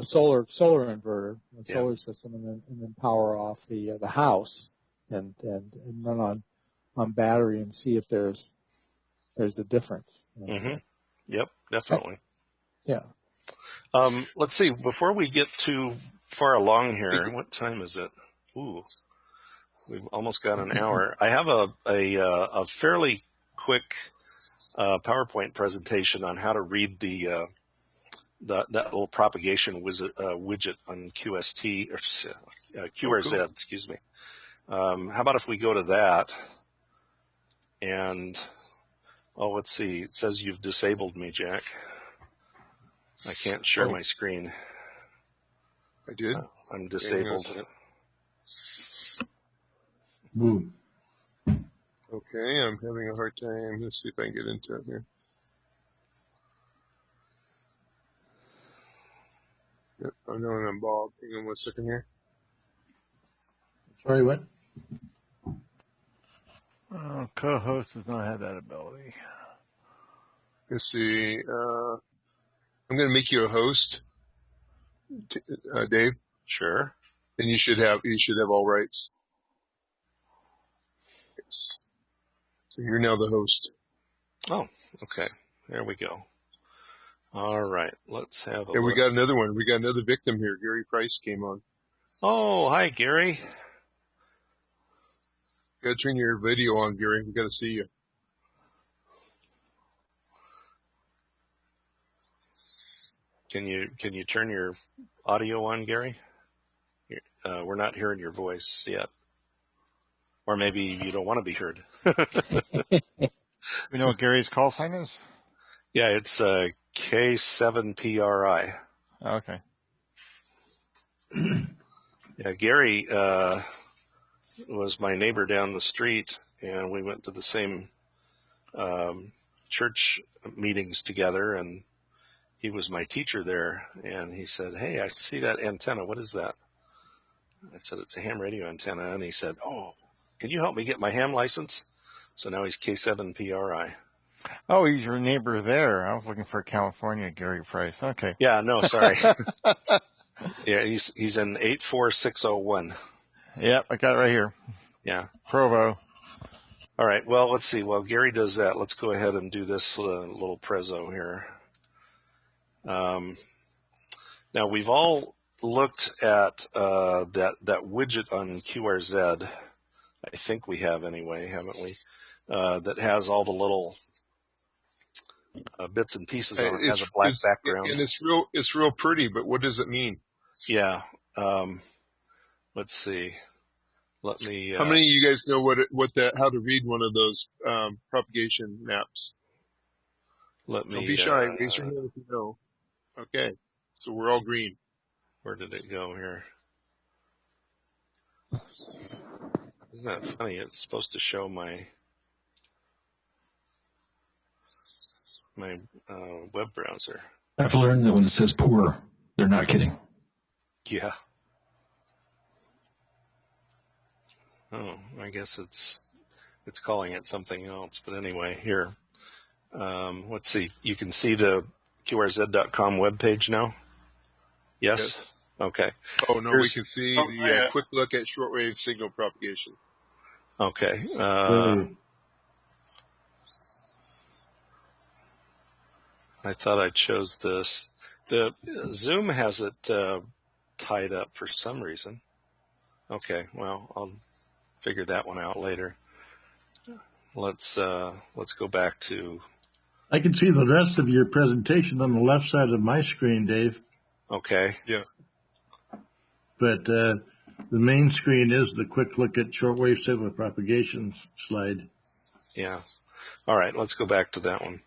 solar inverter, the solar system, and then power off the house, and run on battery and see if there's a difference. Mm-hmm. Yep, definitely. Yeah. Let's see. Before we get too far along here, what time is it? Ooh, we've almost got an hour. I have a fairly quick PowerPoint presentation on how to read that little propagation widget on QST or QRZ. cool. Excuse me. How about if we go to that? And let's see. It says you've disabled me, Jack. I can't share my screen. I did. I'm disabled. Boom. Okay, I'm having a hard time. Let's see if I can get into it here. Yep, I know I'm Bob. Hang on 1 second here. Sorry, what? Co-host does not have that ability. Let's see. I'm going to make you a host, Dave. Sure. And you should have all rights. Yes. So you're now the host. Oh, okay. There we go. All right. Let's have a And look. we got another one. We got another victim here. Gary Price came on. Oh, hi, Gary. Got to turn your video on, Gary. We got to see you. Can you turn your audio on, Gary? We're not hearing your voice yet. Or maybe you don't want to be heard. We know what Gary's call sign is? Yeah, it's K7PRI. Okay. Yeah, Gary was my neighbor down the street, and we went to the same church meetings together, and he was my teacher there, and he said, "Hey, I see that antenna. What is that?" I said, "It's a ham radio antenna." And he said, "Oh, can you help me get my ham license?" So now he's K7PRI. Oh, he's your neighbor there. I was looking for California, Gary Price. Okay. Yeah, no, sorry. Yeah, he's in 84601. Yep, I got it right here. Yeah. Provo. All right, well, let's see. While Gary does that, let's go ahead and do this little prezzo here. Now, we've all looked at that widget on QRZ. I think we have anyway, haven't we? That has all the little bits and pieces on it. It has a black background. And it's real pretty, but what does it mean? Yeah. Let's see. Let me. How many of you guys know how to read one of those propagation maps? Don't be shy. Raise your hand if you know. Okay, so we're all green. Where did it go here? Isn't that funny? It's supposed to show my web browser. I've learned that when it says poor, they're not kidding. Yeah. Oh, I guess it's calling it something else. But anyway, here. Let's see. You can see the QRZ.com webpage now? Yes? Okay. Oh, no, we can see the quick look at shortwave signal propagation. Okay. I thought I chose this. The Zoom has it tied up for some reason. Okay, well, I'll figure that one out later. Let's go back to. I can see the rest of your presentation on the left side of my screen, Dave. Okay. Yeah. But the main screen is the quick look at shortwave signal propagation slide. Yeah. All right, let's go back to that one.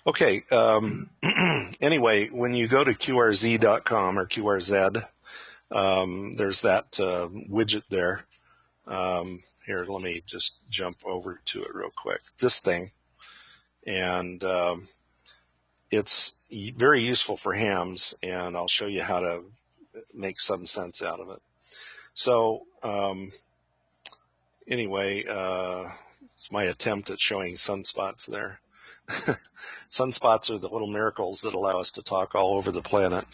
Okay. Anyway, when you go to QRZ.com or QRZ, there's that widget there. Here, let me just jump over to it real quick. This thing. And it's very useful for hams, and I'll show you how to make some sense out of it. So anyway, it's my attempt at showing sunspots there. Sunspots are the little miracles that allow us to talk all over the planet.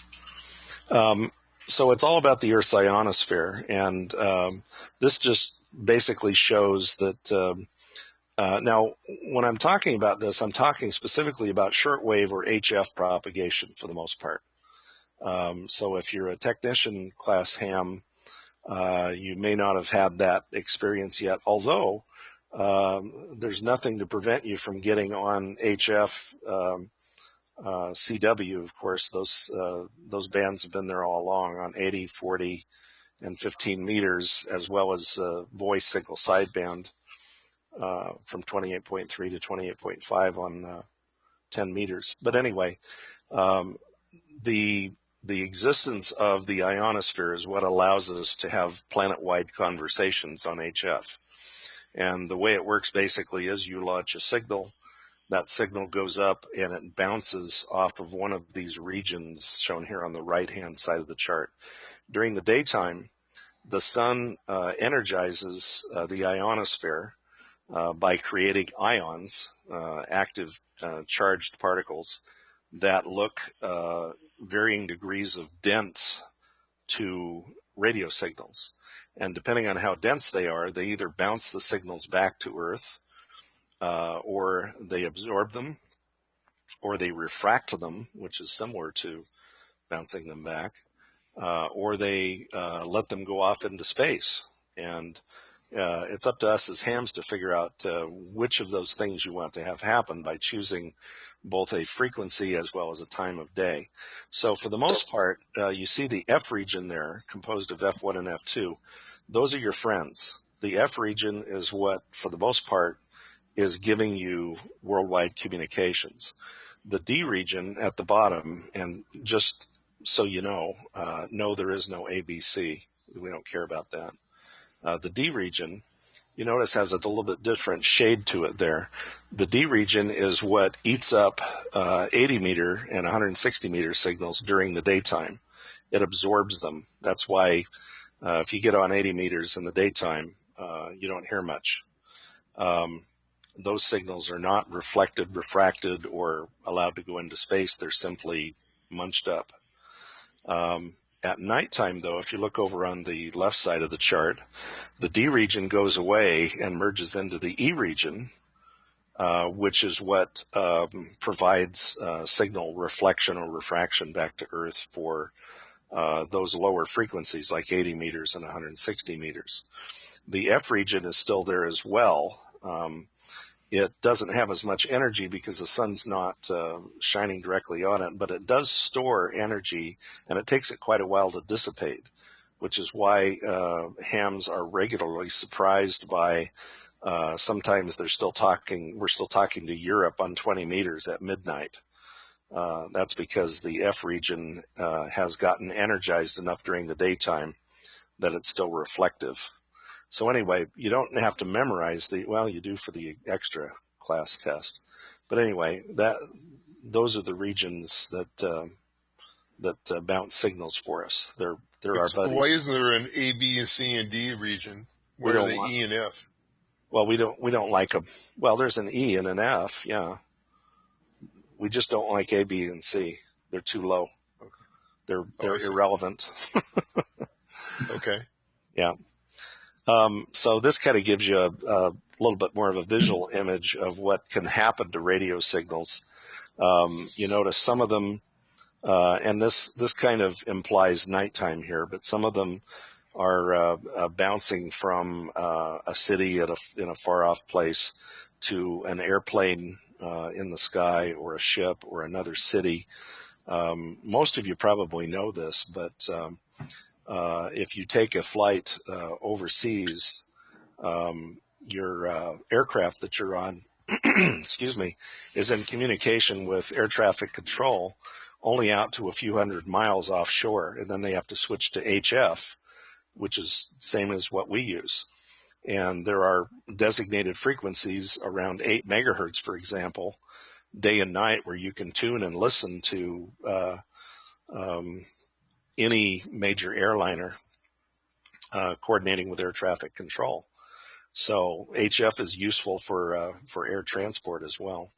So it's all about the Earth's ionosphere, and this just basically shows that now, when I'm talking about this, I'm talking specifically about shortwave or HF propagation for the most part. So if you're a technician class ham, you may not have had that experience yet, although there's nothing to prevent you from getting on HF CW. Of course, those bands have been there all along on 80, 40, and 15 meters, as well as voice single sideband from 28.3 to 28.5 on 10 meters. But anyway, the existence of the ionosphere is what allows us to have planet-wide conversations on HF. And the way it works basically is you launch a signal, that signal goes up and it bounces off of one of these regions shown here on the right-hand side of the chart. During the daytime, the sun energizes the ionosphere by creating ions, active charged particles that look varying degrees of dense to radio signals. And depending on how dense they are, they either bounce the signals back to Earth, or they absorb them, or they refract them, which is similar to bouncing them back, or they let them go off into space. And it's up to us as hams to figure out which of those things you want to have happen by choosing both a frequency as well as a time of day. So for the most part, you see the F region there composed of F1 and F2. Those are your friends. The F region is what, for the most part, is giving you worldwide communications. The D region at the bottom, and just so you know, no, there is no ABC. We don't care about that. The D region you notice has a little bit different shade to it there. The D region is what eats up 80 meter and 160 meter signals during the daytime. It absorbs them. That's why if you get on 80 meters in the daytime, you don't hear much. Those signals are not reflected, refracted, or allowed to go into space. They're simply munched up. At nighttime, though, if you look over on the left side of the chart, the D region goes away and merges into the E region, which is what provides signal reflection or refraction back to Earth for those lower frequencies like 80 meters and 160 meters. The F region is still there as well. It doesn't have as much energy because the sun's not shining directly on it, but it does store energy, and it takes it quite a while to dissipate, which is why hams are regularly surprised by sometimes we're still talking to Europe on 20 meters at midnight. That's because the F region has gotten energized enough during the daytime that it's still reflective. So anyway, you don't have to memorize well, you do for the extra class test. But anyway, those are the regions that bounce signals for us. They're our buddies. Why isn't there an A, B, C, and D region? Where are the E and F? Well, we don't like them. Well, there's an E and an F, yeah. We just don't like A, B, and C. They're too low. Okay. They're irrelevant. Okay. Yeah. So this kind of gives you a little bit more of a visual image of what can happen to radio signals. You notice some of them, and this kind of implies nighttime here, but some of them are bouncing from a city in a far off place to an airplane in the sky, or a ship, or another city. Most of you probably know this, but if you take a flight overseas, your aircraft that you're on, excuse me, is in communication with air traffic control only out to a few hundred miles offshore, and then they have to switch to HF, which is same as what we use. And there are designated frequencies around 8 megahertz, for example, day and night, where you can tune and listen to any major airliner coordinating with air traffic control. So HF is useful for air transport as well.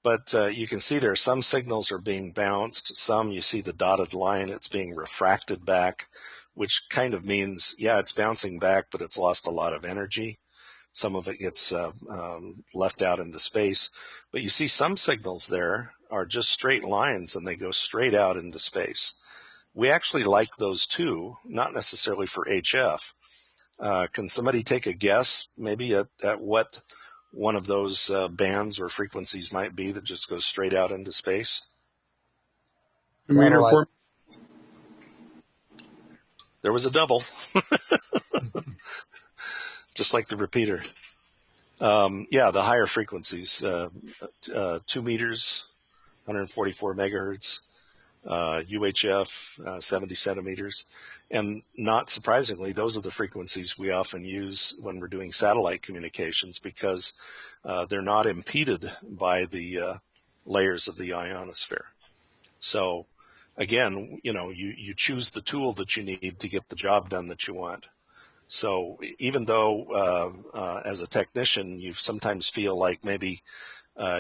But you can see there some signals are being bounced. Some, you see the dotted line, it's being refracted back, which kind of means, yeah, it's bouncing back, but it's lost a lot of energy. Some of it gets left out into space. But you see some signals there are just straight lines, and they go straight out into space. We actually like those too, not necessarily for HF. Can somebody take a guess maybe at what one of those bands or frequencies might be that just goes straight out into space? Satellite. There was a double. Just like the repeater. Yeah, the higher frequencies, 2 meters, 144 megahertz, UHF, 70 centimeters. And not surprisingly, those are the frequencies we often use when we're doing satellite communications, because they're not impeded by the layers of the ionosphere. So again, you choose the tool that you need to get the job done that you want. So even though as a technician, you sometimes feel like maybe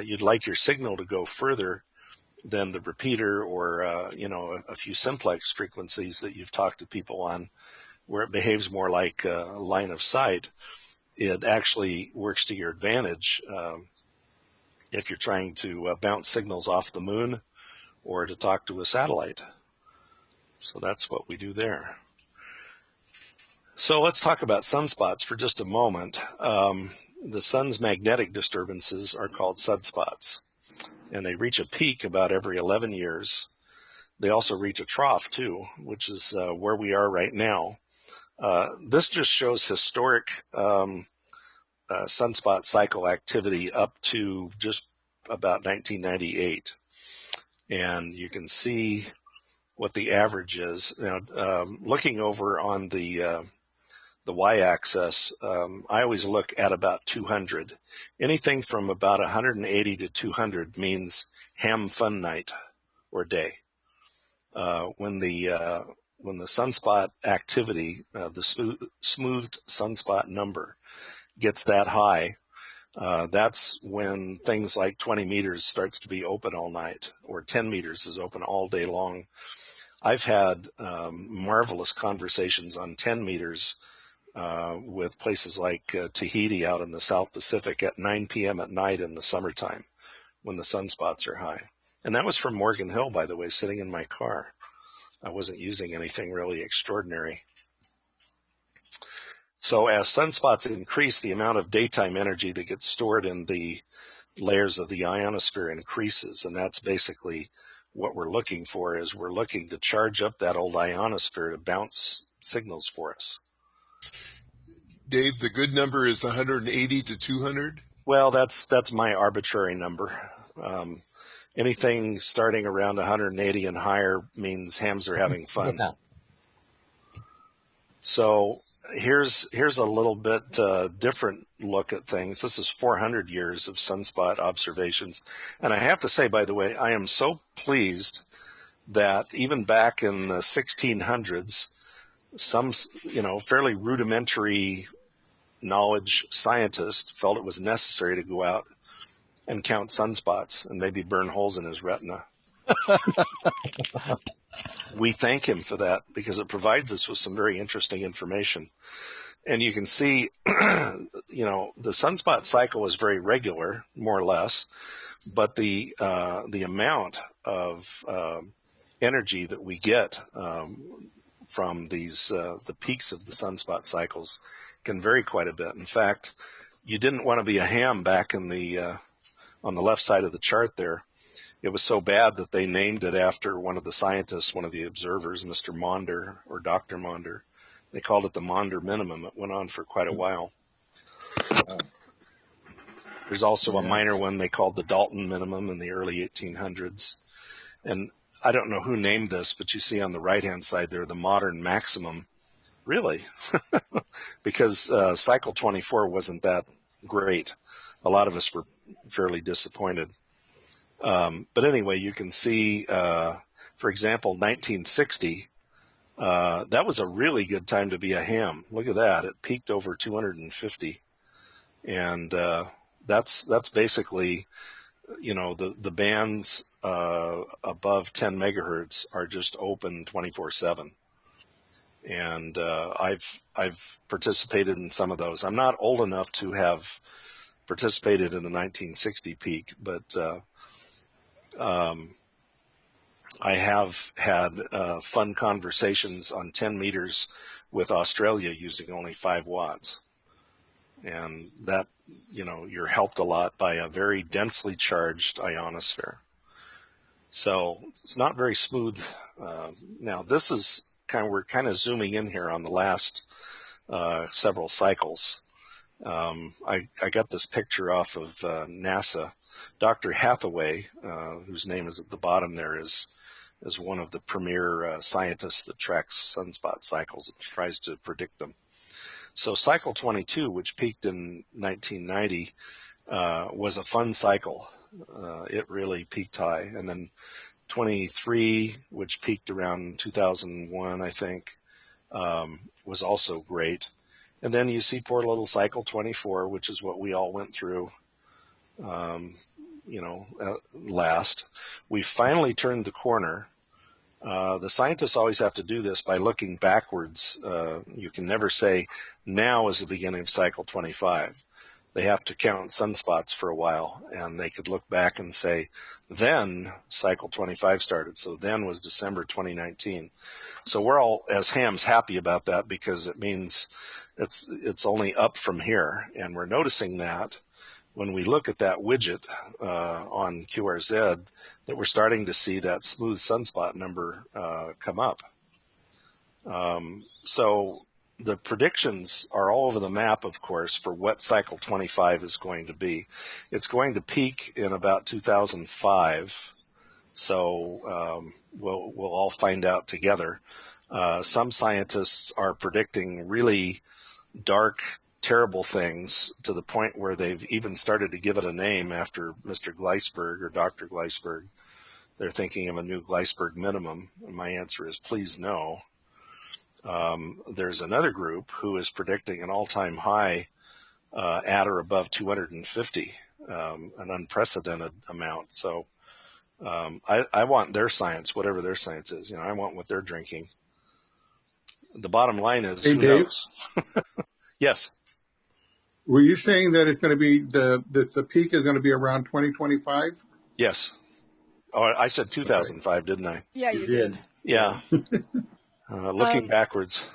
you'd like your signal to go further than the repeater or, a few simplex frequencies that you've talked to people on, where it behaves more like a line of sight, it actually works to your advantage if you're trying to bounce signals off the moon or to talk to a satellite. So that's what we do there. So let's talk about sunspots for just a moment. The sun's magnetic disturbances are called sunspots, and they reach a peak about every 11 years. They also reach a trough too, which is where we are right now. This just shows historic sunspot cycle activity up to just about 1998. And you can see what the average is. Now, looking over on the the y-axis, I always look at about 200. Anything from about 180 to 200 means HamFun night or day. When the sunspot activity, the smoothed sunspot number gets that high, that's when things like 20 meters starts to be open all night, or 10 meters is open all day long. I've had marvelous conversations on 10 meters with places like Tahiti out in the South Pacific at 9 p.m. at night in the summertime when the sunspots are high. And that was from Morgan Hill, by the way, sitting in my car. I wasn't using anything really extraordinary. So as sunspots increase, the amount of daytime energy that gets stored in the layers of the ionosphere increases. And that's basically what we're looking for, is we're looking to charge up that old ionosphere to bounce signals for us. Dave, the good number is 180 to 200? Well, that's my arbitrary number. Anything starting around 180 and higher means hams are having fun. Yeah. So here's a little bit different look at things. This is 400 years of sunspot observations. And I have to say, by the way, I am so pleased that even back in the 1600s, some, fairly rudimentary knowledge scientist felt it was necessary to go out and count sunspots and maybe burn holes in his retina. We thank him for that because it provides us with some very interesting information. And you can see, the sunspot cycle is very regular, more or less, but the amount of energy that we get from these the peaks of the sunspot cycles can vary quite a bit. In fact, you didn't want to be a ham back in the on the left side of the chart there. It was so bad that they named it after one of the scientists, one of the observers, Mr. Maunder or Dr. Maunder. They called it the Maunder minimum. It went on for quite a while. There's also a minor one they called the Dalton minimum in the early 1800s. And I don't know who named this, but you see on the right-hand side there, the modern maximum. Really? Because cycle 24 wasn't that great. A lot of us were fairly disappointed. But anyway, you can see, for example, 1960, that was a really good time to be a ham. Look at that. It peaked over 250. And that's basically, the bands above 10 megahertz are just open 24/7. And I've participated in some of those. I'm not old enough to have participated in the 1960 peak, but I have had fun conversations on 10 meters with Australia using only 5 watts. And that, you're helped a lot by a very densely charged ionosphere. So it's not very smooth. Now this is we're kind of zooming in here on the last several cycles. I got this picture off of NASA. Dr. Hathaway, whose name is at the bottom there, is one of the premier scientists that tracks sunspot cycles and tries to predict them. So cycle 22, which peaked in 1990, was a fun cycle. It really peaked high. And then 23, which peaked around 2001, I think, was also great. And then you see poor little cycle 24, which is what we all went through, last. We finally turned the corner. The scientists always have to do this by looking backwards. You can never say now is the beginning of cycle 25. They have to count sunspots for a while, and they could look back and say, then cycle 25 started. So then was December 2019. So we're all, as hams, happy about that because it means it's only up from here. And we're noticing that when we look at that widget on QRZ, that we're starting to see that smooth sunspot number come up. So the predictions are all over the map, of course, for what cycle 25 is going to be. It's going to peak in about 2005. So we'll all find out together. Some scientists are predicting really dark, terrible things to the point where they've even started to give it a name after Mr. Gleisberg or Dr. Gleisberg. They're thinking of a new Gleisberg minimum. And my answer is please no. There's another group who is predicting an all-time high at or above 250, an unprecedented amount. So I want their science, whatever their science is. I want what they're drinking. The bottom line is, hey, who Dave? knows? Yes. Were you saying that it's going to be the peak is going to be around 2025? Yes. Oh, I said 2005, didn't I? Yeah, you did. Yeah. Looking backwards.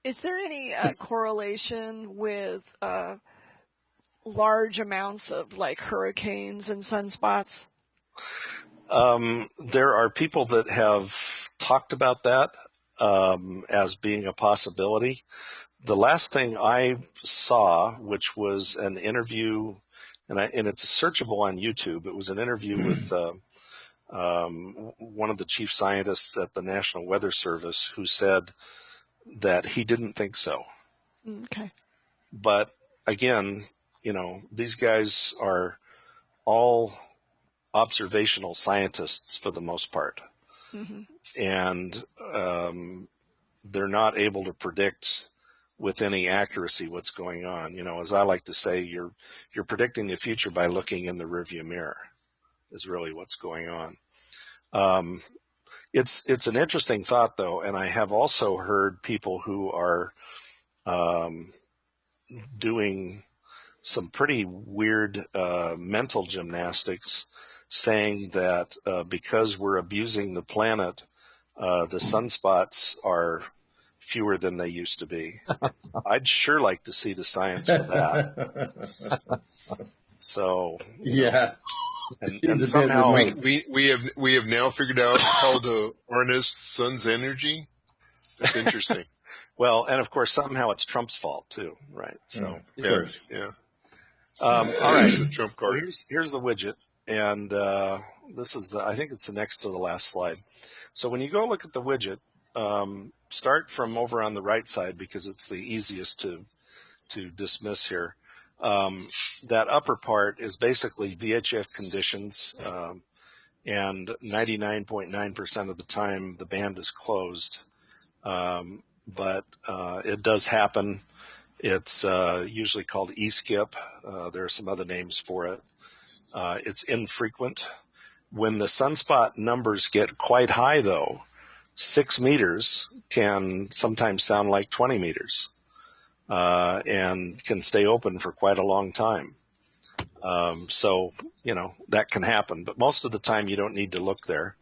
Is there any correlation with large amounts of like hurricanes and sunspots? There are people that have talked about that as being a possibility. The last thing I saw, which was an interview, and it's searchable on YouTube. It was an interview with one of the chief scientists at the National Weather Service who said that he didn't think so. Okay. But again, these guys are all observational scientists for the most part. Mm-hmm. And they're not able to predict with any accuracy what's going on. As I like to say, you're predicting the future by looking in the rearview mirror is really what's going on. It's an interesting thought, though, and I have also heard people who are doing some pretty weird mental gymnastics, saying that because we're abusing the planet, the sunspots are fewer than they used to be. I'd sure like to see the science for that. So yeah. And somehow we have now figured out how to harness sun's energy. That's interesting. Well, and of course somehow it's Trump's fault too, right? So yeah. All right, the Trump card. Here's the widget, and this is I think it's the next to the last slide. So when you go look at the widget, start from over on the right side because it's the easiest to dismiss here. That upper part is basically VHF conditions, and 99.9% of the time the band is closed. But it does happen. It's usually called E-skip. There are some other names for it. It's infrequent. When the sunspot numbers get quite high, though, 6 meters can sometimes sound like 20 meters. And can stay open for quite a long time. So, that can happen. But most of the time you don't need to look there.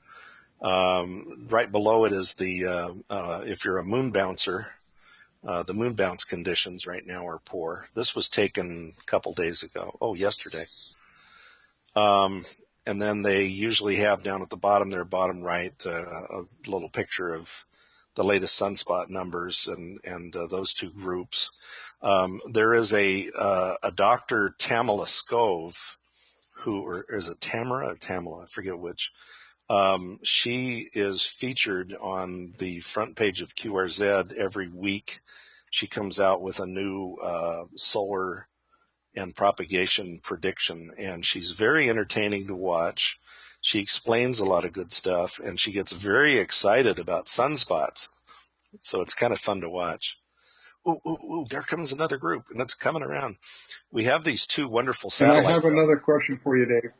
Right below it is if you're a moon bouncer, the moon bounce conditions right now are poor. This was taken a couple days ago. Yesterday. And then they usually have down at the bottom, their bottom right, a little picture of the latest sunspot numbers and those two groups. There is a Dr. Tamala Scove, or is it Tamara or Tamala? I forget which. She is featured on the front page of QRZ every week. She comes out with a new solar and propagation prediction, and she's very entertaining to watch. She explains a lot of good stuff, and she gets very excited about sunspots. So it's kind of fun to watch. Ooh, there comes another group, and it's coming around. We have these two wonderful satellites. And I have another question for you, Dave.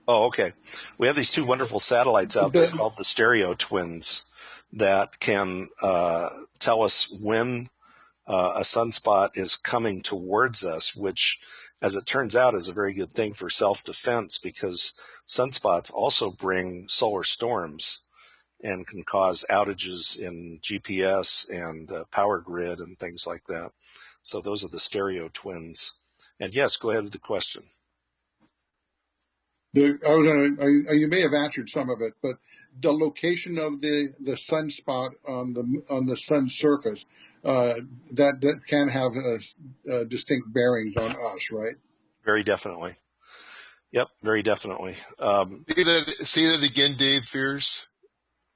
Oh, okay. We have these two wonderful satellites out there called the stereo twins that can tell us when a sunspot is coming towards us, which, as it turns out, is a very good thing for self-defense because sunspots also bring solar storms and can cause outages in GPS and power grid and things like that. So those are the stereo twins. And yes, go ahead with the question. You may have answered some of it, but the location of the sunspot on the sun's surface, that can have distinct bearings on us, right? Very definitely. Yep, very definitely. Say that again, Dave Fears.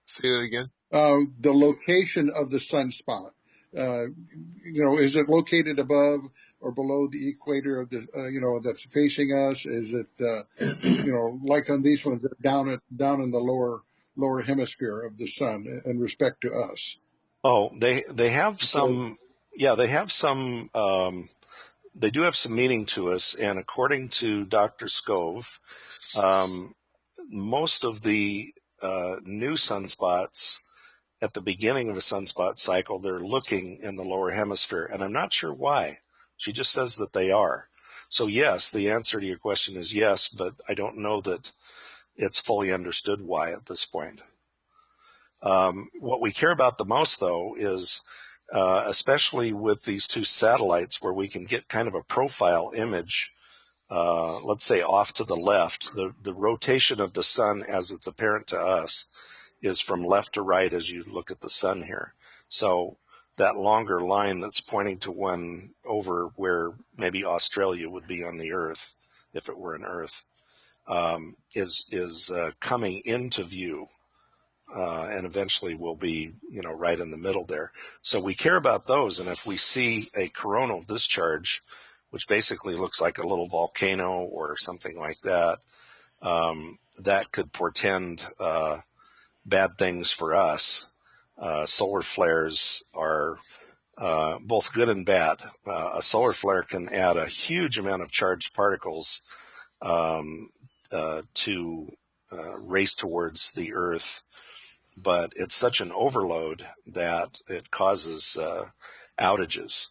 Say that again. The location of the sunspot. Is it located above or below the equator of the, that's facing us? Is it, like on these ones, down in the lower hemisphere of the sun in respect to us? Oh, they have some, they do have some meaning to us. And according to Dr. Scove, most of the new sunspots at the beginning of a sunspot cycle, they're looking in the lower hemisphere. And I'm not sure why. She just says that they are. So yes, the answer to your question is yes, but I don't know that it's fully understood why at this point. What we care about the most, though, is especially with these two satellites where we can get kind of a profile image, let's say off to the left, the rotation of the sun as it's apparent to us is from left to right as you look at the sun here. So that longer line that's pointing to one over where maybe Australia would be on the Earth, if it were an Earth, is coming into view. And eventually will be, right in the middle there. So we care about those. And if we see a coronal discharge, which basically looks like a little volcano or something like that, that could portend bad things for us. Solar flares are both good and bad. A solar flare can add a huge amount of charged particles to race towards the Earth. But it's such an overload that it causes outages.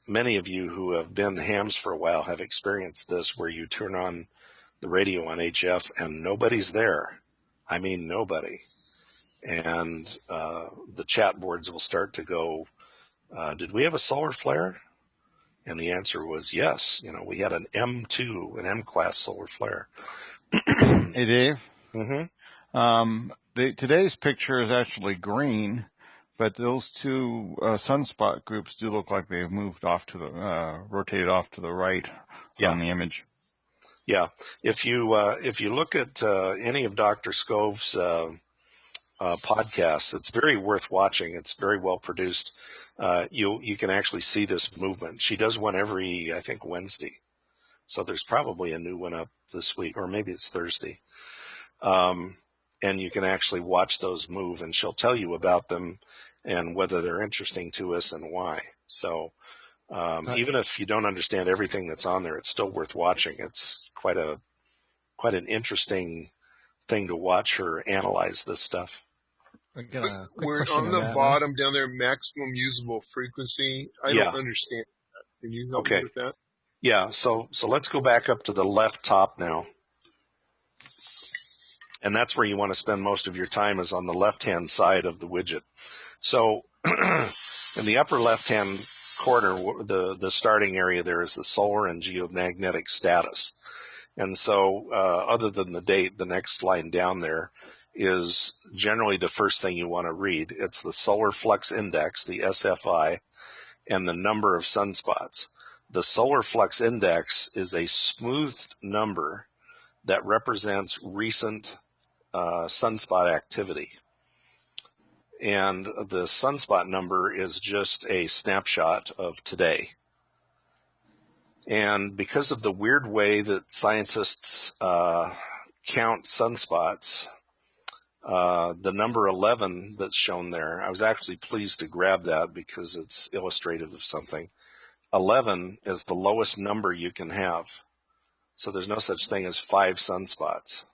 Many of you who have been hams for a while have experienced this, where you turn on the radio on HF and nobody's there. I mean, nobody. And the chat boards will start to go, did we have a solar flare? And the answer was yes. We had an M2, an M-class solar flare. Hey, Dave. Mm-hmm. Today's picture is actually green, but those two sunspot groups do look like they've moved off to the rotated off to the right from the image. Yeah, if you look at any of Dr. Scove's podcasts, it's very worth watching. It's very well produced. You can actually see this movement. She does one every, I think, Wednesday. So there's probably a new one up this week, or maybe it's Thursday. And you can actually watch those move, and she'll tell you about them and whether they're interesting to us and why. So even if you don't understand everything that's on there, it's still worth watching. It's quite an interesting thing to watch her analyze this stuff. We're on the bottom down there, maximum usable frequency. I don't understand that. Can you help me with that? Yeah, so let's go back up to the left top now. And that's where you want to spend most of your time, is on the left-hand side of the widget. So in the upper left-hand corner, the starting area there is the solar and geomagnetic status. And so other than the date, the next line down there is generally the first thing you want to read. It's the solar flux index, the SFI, and the number of sunspots. The solar flux index is a smoothed number that represents recent sunspot activity. And the sunspot number is just a snapshot of today. And because of the weird way that scientists count sunspots, the number 11 that's shown there, I was actually pleased to grab that because it's illustrative of something. 11 is the lowest number you can have. So there's no such thing as 5 sunspots.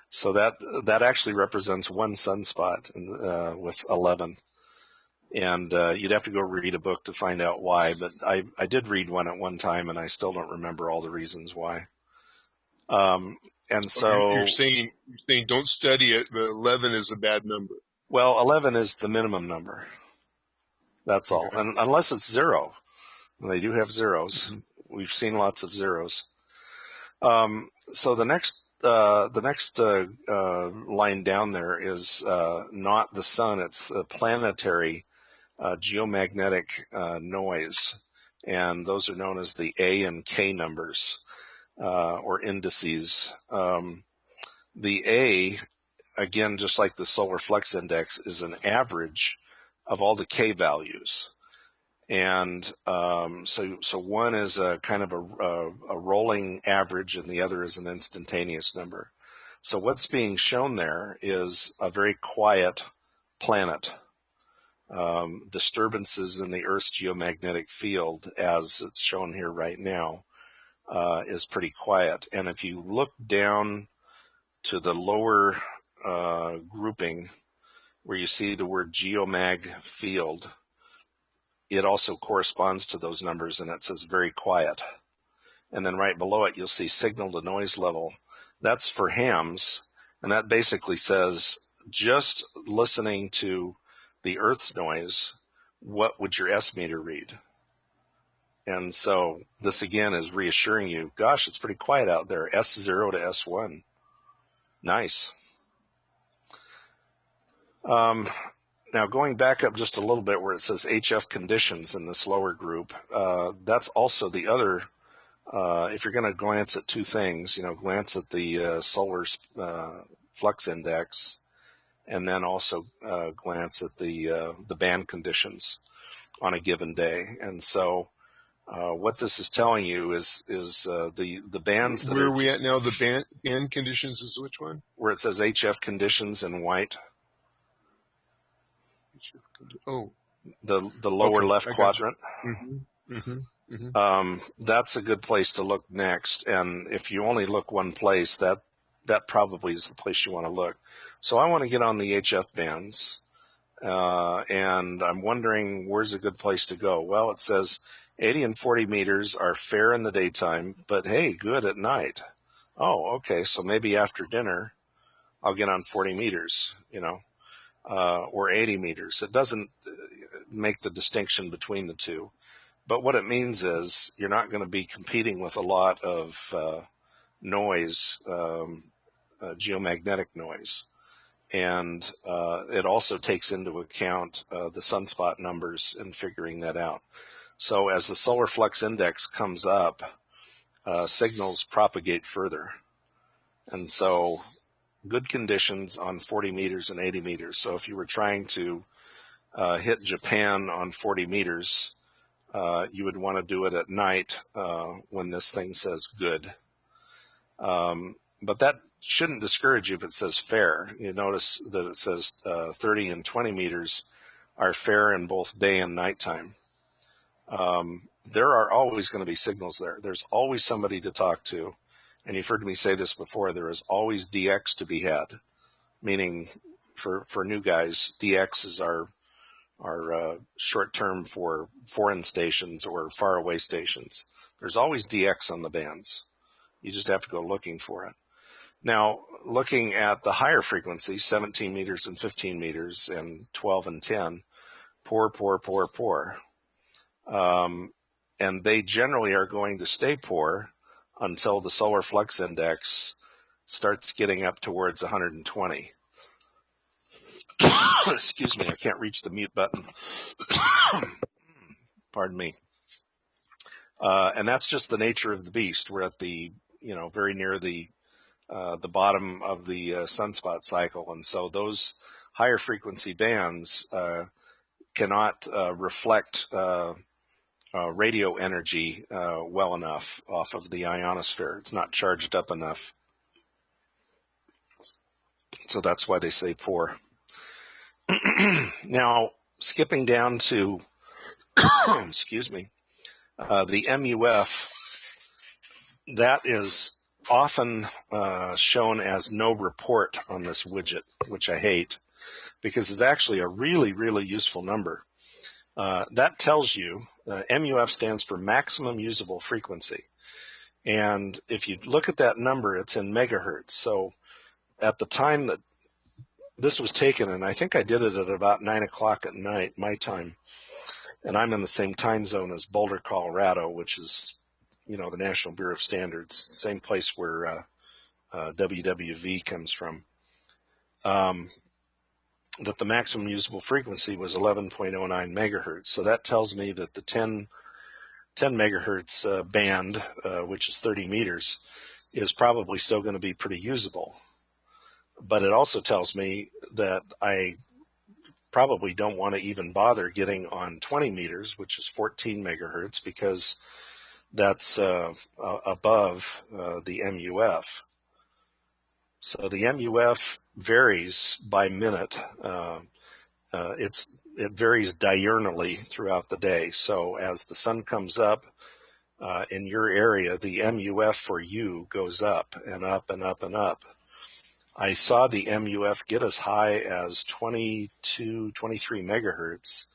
So that actually represents one sunspot with 11. And you'd have to go read a book to find out why, but I did read one at one time, and I still don't remember all the reasons why. And so you're saying don't study it, but 11 is a bad number. Well, 11 is the minimum number. That's all, and unless it's 0. They do have zeros. We've seen lots of zeros. So the next line down there is not the sun; it's the planetary geomagnetic noise, and those are known as the A and K numbers or indices. The A again, just like the solar flux index, is an average of all the K values. And so one is a kind of a rolling average, and the other is an instantaneous number. So what's being shown there is a very quiet planet. Disturbances in the Earth's geomagnetic field, as it's shown here right now, is pretty quiet. And if you look down to the lower grouping where you see the word geomag field, it also corresponds to those numbers, and it says very quiet. And then right below it, you'll see signal to noise level. That's for hams, and that basically says just listening to the Earth's noise, what would your S meter read? And so this again is reassuring you, gosh, it's pretty quiet out there, S0 to S1. Nice. Now going back up just a little bit where it says HF conditions in this lower group, that's also the other, if you're going to glance at two things, glance at the solar flux index, and then also glance at the band conditions on a given day. And so what this is telling you is the bands that where are we at now? The band conditions is which one? Where it says HF conditions in white. Oh, the lower left quadrant. That's a good place to look next. And if you only look one place, that probably is the place you want to look. So I want to get on the HF bands, and I'm wondering where's a good place to go. Well, it says 80 and 40 meters are fair in the daytime, but hey, good at night. Oh, okay, so maybe after dinner I'll get on 40 meters, or 80 meters. It doesn't make the distinction between the two. But what it means is you're not going to be competing with a lot of noise, geomagnetic noise. And it also takes into account the sunspot numbers in figuring that out. So as the solar flux index comes up, signals propagate further. And so good conditions on 40 meters and 80 meters. So if you were trying to hit Japan on 40 meters, you would want to do it at night when this thing says good. But that shouldn't discourage you if it says fair. You notice that it says 30 and 20 meters are fair in both day and nighttime. There are always going to be signals there. There's always somebody to talk to. And you've heard me say this before, there is always DX to be had, meaning for new guys, DX is our short term for foreign stations or faraway stations. There's always DX on the bands. You just have to go looking for it. Now, looking at the higher frequencies, 17 meters and 15 meters and 12 and 10, poor. And they generally are going to stay poor until the solar flux index starts getting up towards 120. Excuse me, I can't reach the mute button. Pardon me. And that's just the nature of the beast. We're at the, very near the bottom of the sunspot cycle. And so those higher frequency bands cannot reflect radio energy well enough off of the ionosphere. It's not charged up enough. So that's why they say poor. Now, skipping down to, excuse me, the MUF, that is often shown as no report on this widget, which I hate, because it's actually a really, really useful number. That tells you, MUF stands for maximum usable frequency. And if you look at that number, it's in megahertz. So at the time that this was taken, and I think I did it at about 9 o'clock at night, my time, and I'm in the same time zone as Boulder, Colorado, which is, the National Bureau of Standards, same place where WWV comes from, that the maximum usable frequency was 11.09 megahertz. So that tells me that the 10 megahertz band, which is 30 meters, is probably still going to be pretty usable. but it also tells me that I probably don't want to even bother getting on 20 meters, which is 14 megahertz, because that's above the MUF. So the MUF varies by minute. It varies diurnally throughout the day. So as the sun comes up in your area, the MUF for you goes up and up and up and up. I saw the MUF get as high as 22, 23 megahertz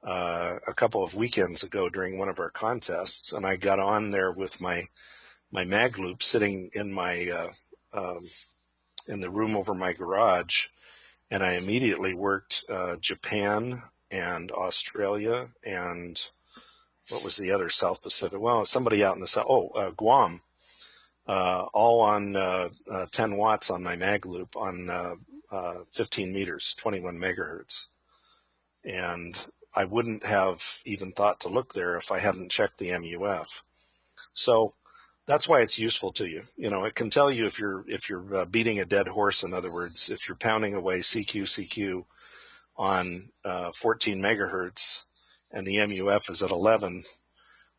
a couple of weekends ago during one of our contests, and I got on there with my mag loop sitting in my in the room over my garage, and I immediately worked Japan and Australia and what was the other South Pacific? Well, somebody out in the South. Guam. All on 10 watts on my mag loop on 15 meters, 21 megahertz. And I wouldn't have even thought to look there if I hadn't checked the MUF. So that's why it's useful to you. You know, it can tell you if you're beating a dead horse. In other words, if you're pounding away CQ on 14 megahertz and the MUF is at 11,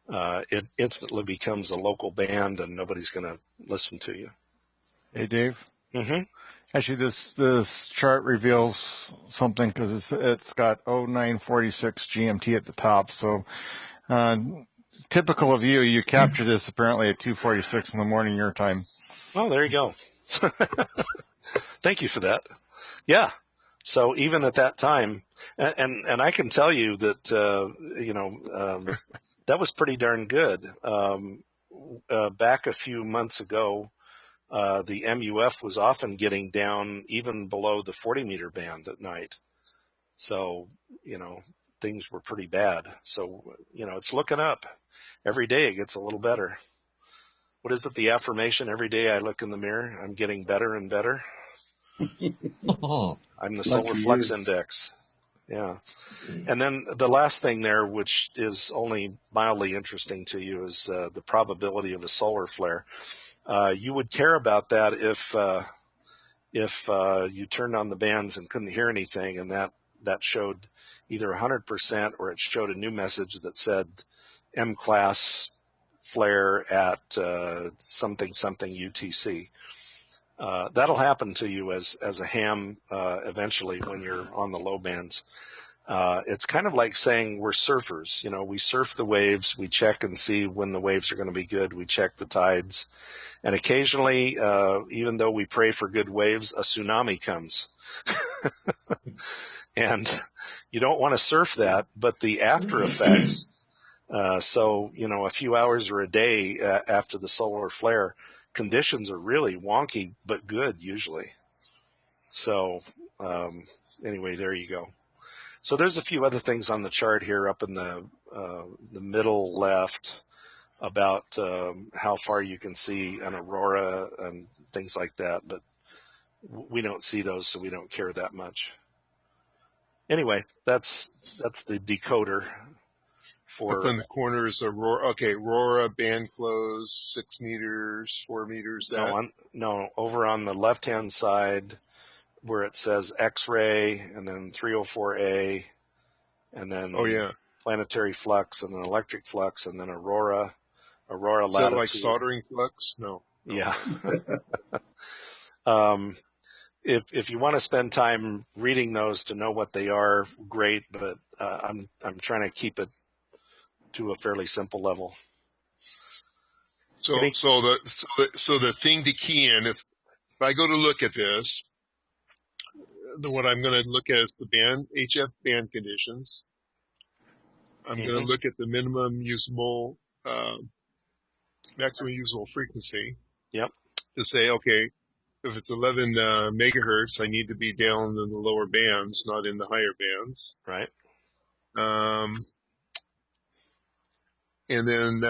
it instantly becomes a local band and nobody's going to listen to you. Hey, Dave. Mm-hmm. Actually, this chart reveals something because it's got 0946 GMT at the top. So typical of you, you capture this apparently at 2:46 in the morning your time. Oh, there you go. Thank you for that. Yeah. So even at that time, and I can tell you that that was pretty darn good. Back a few months ago, the MUF was often getting down even below the 40-meter band at night. So, things were pretty bad. So, it's looking up. Every day it gets a little better. What is it, the affirmation? Every day I look in the mirror, I'm getting better and better. I'm the solar flux index. Yeah. And then the last thing there, which is only mildly interesting to you, is the probability of a solar flare. You would care about that if you turned on the bands and couldn't hear anything, and that showed either 100% or it showed a new message that said M-class flare at something UTC. That'll happen to you as a ham eventually when you're on the low bands. It's kind of like saying we're surfers. We surf the waves. We check and see when the waves are going to be good. We check the tides. And occasionally, even though we pray for good waves, a tsunami comes. And you don't want to surf that, but the after effects, so, a few hours or a day after the solar flare, conditions are really wonky, but good usually. So anyway, there you go. So there's a few other things on the chart here up in the middle left about how far you can see an aurora and things like that, but we don't see those, so we don't care that much. Anyway, that's the decoder. Up in the corner is Aurora. Okay, Aurora, band close, 6 meters, 4 meters. No, over on the left-hand side where it says X-ray and then 304A and then planetary flux and then electric flux and then Aurora latitude. Is that like soldering flux? No. Yeah. If you want to spend time reading those to know what they are, great. But I'm trying to keep it to a fairly simple level. So the thing to key in, if I go to look at this, what I'm going to look at is the band HF band conditions. I'm going to look at the maximum usable frequency. Yep. To say, okay, if it's 11 megahertz, I need to be down in the lower bands, not in the higher bands. Right. And then,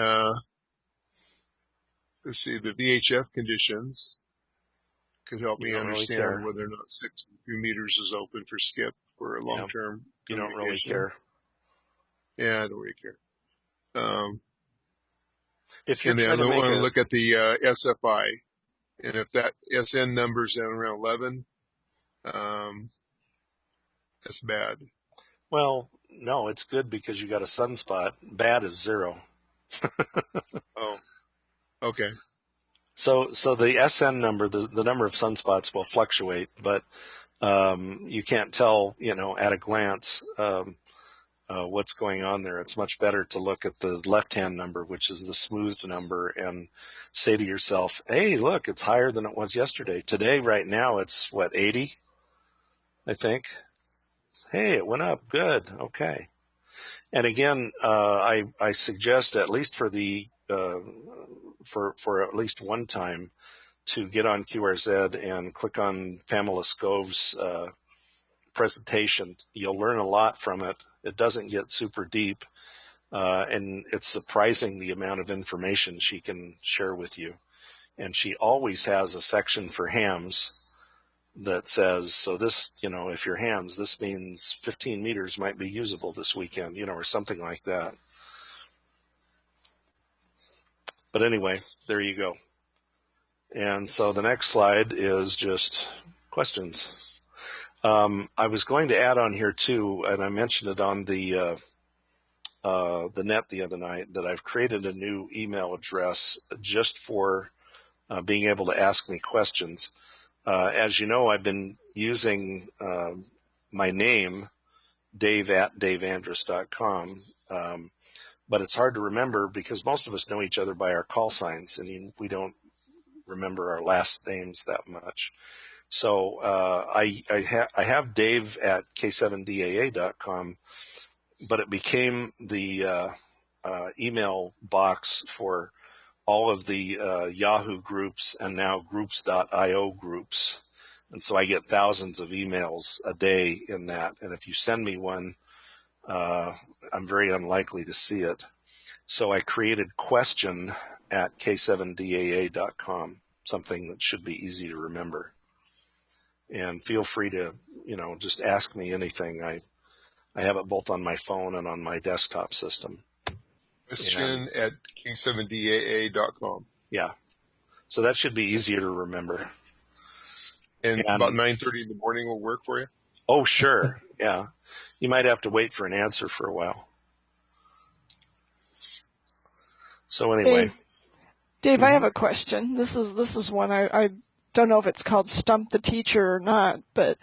let's see, the VHF conditions could help me understand whether or not 62 meters is open for skip for a long-term. You don't really care. Yeah, I don't really care. If you're and then I want to look at the SFI. And if that SN number's down around 11, that's bad. Well, no, it's good because you got a sunspot. Bad is 0. Oh, okay. So the SN number, the number of sunspots will fluctuate, but you can't tell, at a glance what's going on there. It's much better to look at the left-hand number, which is the smoothed number, and say to yourself, hey, look, it's higher than it was yesterday. Today, right now, it's, 80, I think. Hey, it went up. Good. Okay. And again, I suggest, at least for the for at least one time, to get on QRZ and click on Pamela Scove's presentation. You'll learn a lot from it. It doesn't get super deep, and it's surprising the amount of information she can share with you. And she always has a section for hams that says, so this, if you're hams, this means 15 meters might be usable this weekend, or something like that. But anyway, there you go. And so the next slide is just questions. I was going to add on here too, and I mentioned it on the net the other night, that I've created a new email address just for being able to ask me questions. As you know, I've been using my name, dave@daveandrus.com, but it's hard to remember because most of us know each other by our call signs, and we don't remember our last names that much. So I have dave@k7daa.com, but it became the email box for all of the Yahoo groups and now groups.io groups. And so I get thousands of emails a day in that. And if you send me one, I'm very unlikely to see it. So I created question@k7daa.com, something that should be easy to remember. And feel free to, just ask me anything. I have it both on my phone and on my desktop system. Question@k7daa.com. Yeah. So that should be easier to remember. And about 9:30 in the morning will work for you? Oh, sure. Yeah. You might have to wait for an answer for a while. So anyway. Dave, I have a question. This is one I don't know if it's called Stump the Teacher or not, but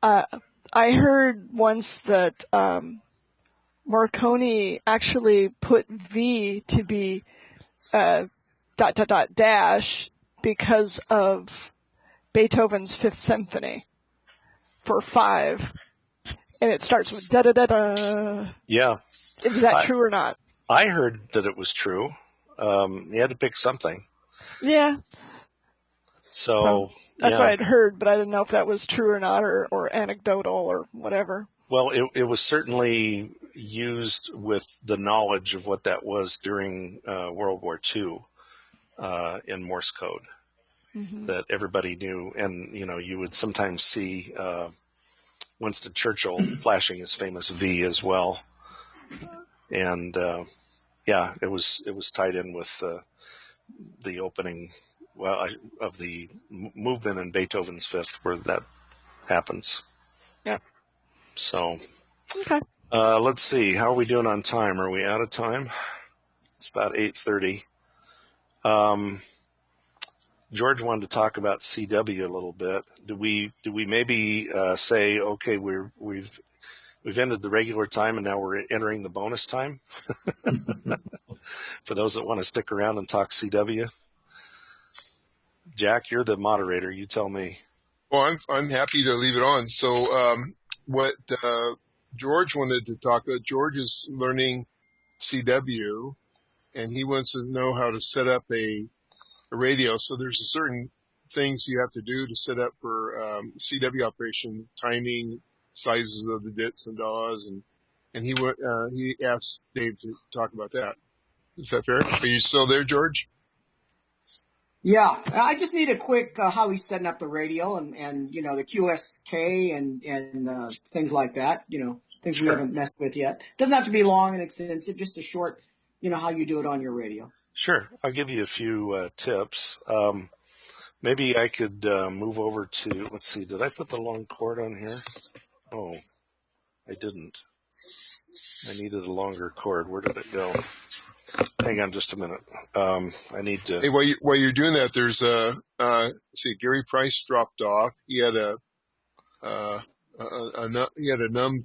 I heard once that Marconi actually put V to be ... because of Beethoven's Fifth Symphony for 5, and it starts with da-da-da-da. Yeah. Is that true or not? I heard that it was true. You had to pick something. Yeah. So that's what I'd heard, but I didn't know if that was true or not, or anecdotal or whatever. Well, it was certainly used with the knowledge of what that was during World War II in Morse code, that everybody knew. And, you would sometimes see Winston Churchill flashing his famous V as well. And, it was tied in with the opening of the movement in Beethoven's Fifth, where that happens. Yeah. So, okay. Let's see. How are we doing on time? Are we out of time? It's about 8:30. George wanted to talk about CW a little bit. Do we maybe say, okay, we've ended the regular time and now we're entering the bonus time? For those that want to stick around and talk CW. Jack, you're the moderator. You tell me. Well, I'm happy to leave it on. So what George wanted to talk about, George is learning CW, and he wants to know how to set up a radio. So there's a certain things you have to do to set up for CW operation, timing, sizes of the dits and DAWs, and he asked Dave to talk about that. Is that fair? Are you still there, George? Yeah, I just need a quick how he's setting up the radio and the QSK and things like that. Things we haven't messed with yet. Doesn't have to be long and extensive. Just a short, how you do it on your radio. Sure. I'll give you a few tips. Maybe I could move over to, let's see, did I put the long cord on here? Oh, I didn't. I needed a longer cord. Where did it go? Hang on just a minute. I need to. Hey, while you're doing that, there's see, Gary Price dropped off. He had a numb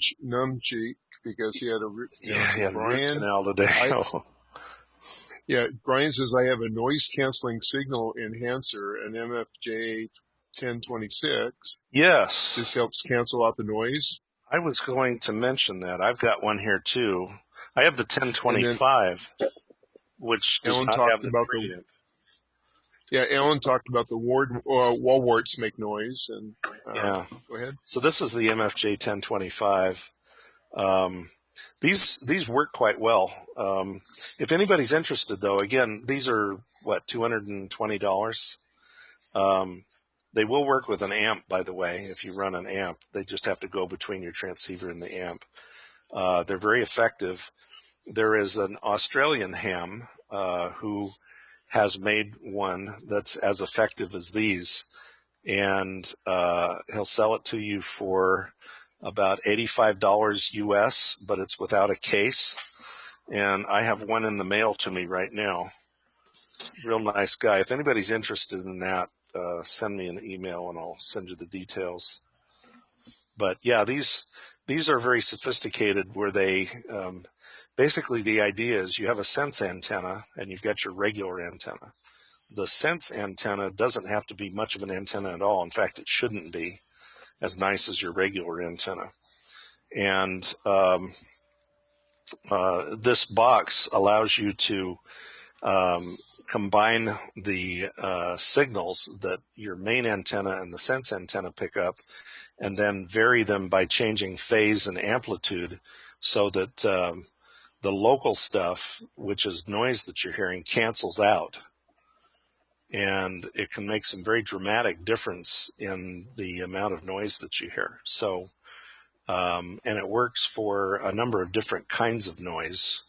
cheek because he had He had a root Brian. canal today. Brian says I have a noise canceling signal enhancer, an MFJ 1026. Yes. This helps cancel out the noise. I was going to mention that. I've got one here too. I have the 1025, which does not have the preamp. Alan talked about the wall warts make noise. And yeah. Go ahead. So this is the MFJ 1025. These work quite well. If anybody's interested, though, again, these are $220. They will work with an amp, by the way. If you run an amp, they just have to go between your transceiver and the amp. They're very effective. There is an Australian ham who has made one that's as effective as these, and he'll sell it to you for about $85 US, but it's without a case. And I have one in the mail to me right now. Real nice guy. If anybody's interested in that, send me an email and I'll send you the details. But yeah, these are very sophisticated where they, basically the idea is you have a sense antenna and you've got your regular antenna. The sense antenna doesn't have to be much of an antenna at all. In fact, it shouldn't be as nice as your regular antenna. And this box allows you to combine the signals that your main antenna and the sense antenna pick up, and then vary them by changing phase and amplitude so that the local stuff, which is noise that you're hearing, cancels out. And it can make some very dramatic difference in the amount of noise that you hear. So, and it works for a number of different kinds of noise.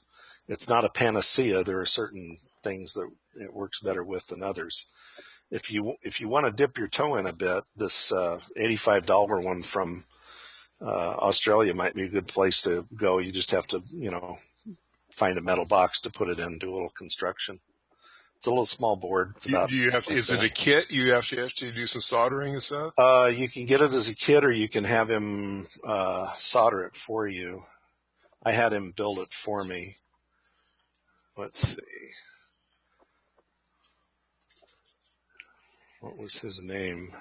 It's not a panacea. There are certain things that it works better with than others. If you want to dip your toe in a bit, this $85 one from Australia might be a good place to go. You just have to, find a metal box to put it in, do a little construction. It's a little small board. It's about, is it a kit? You have to do some soldering and stuff? You can get it as a kit, or you can have him solder it for you. I had him build it for me. Let's see. What was his name?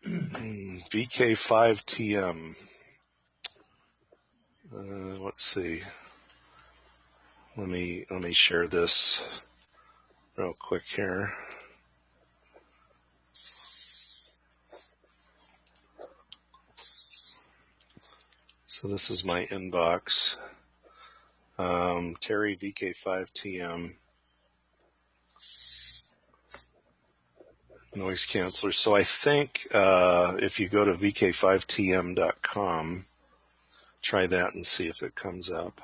VK5TM. Let's see. Let me share this real quick here. So this is my inbox. Terry VK5TM. Noise canceller. So I think if you go to vk5tm.com, try that and see if it comes up.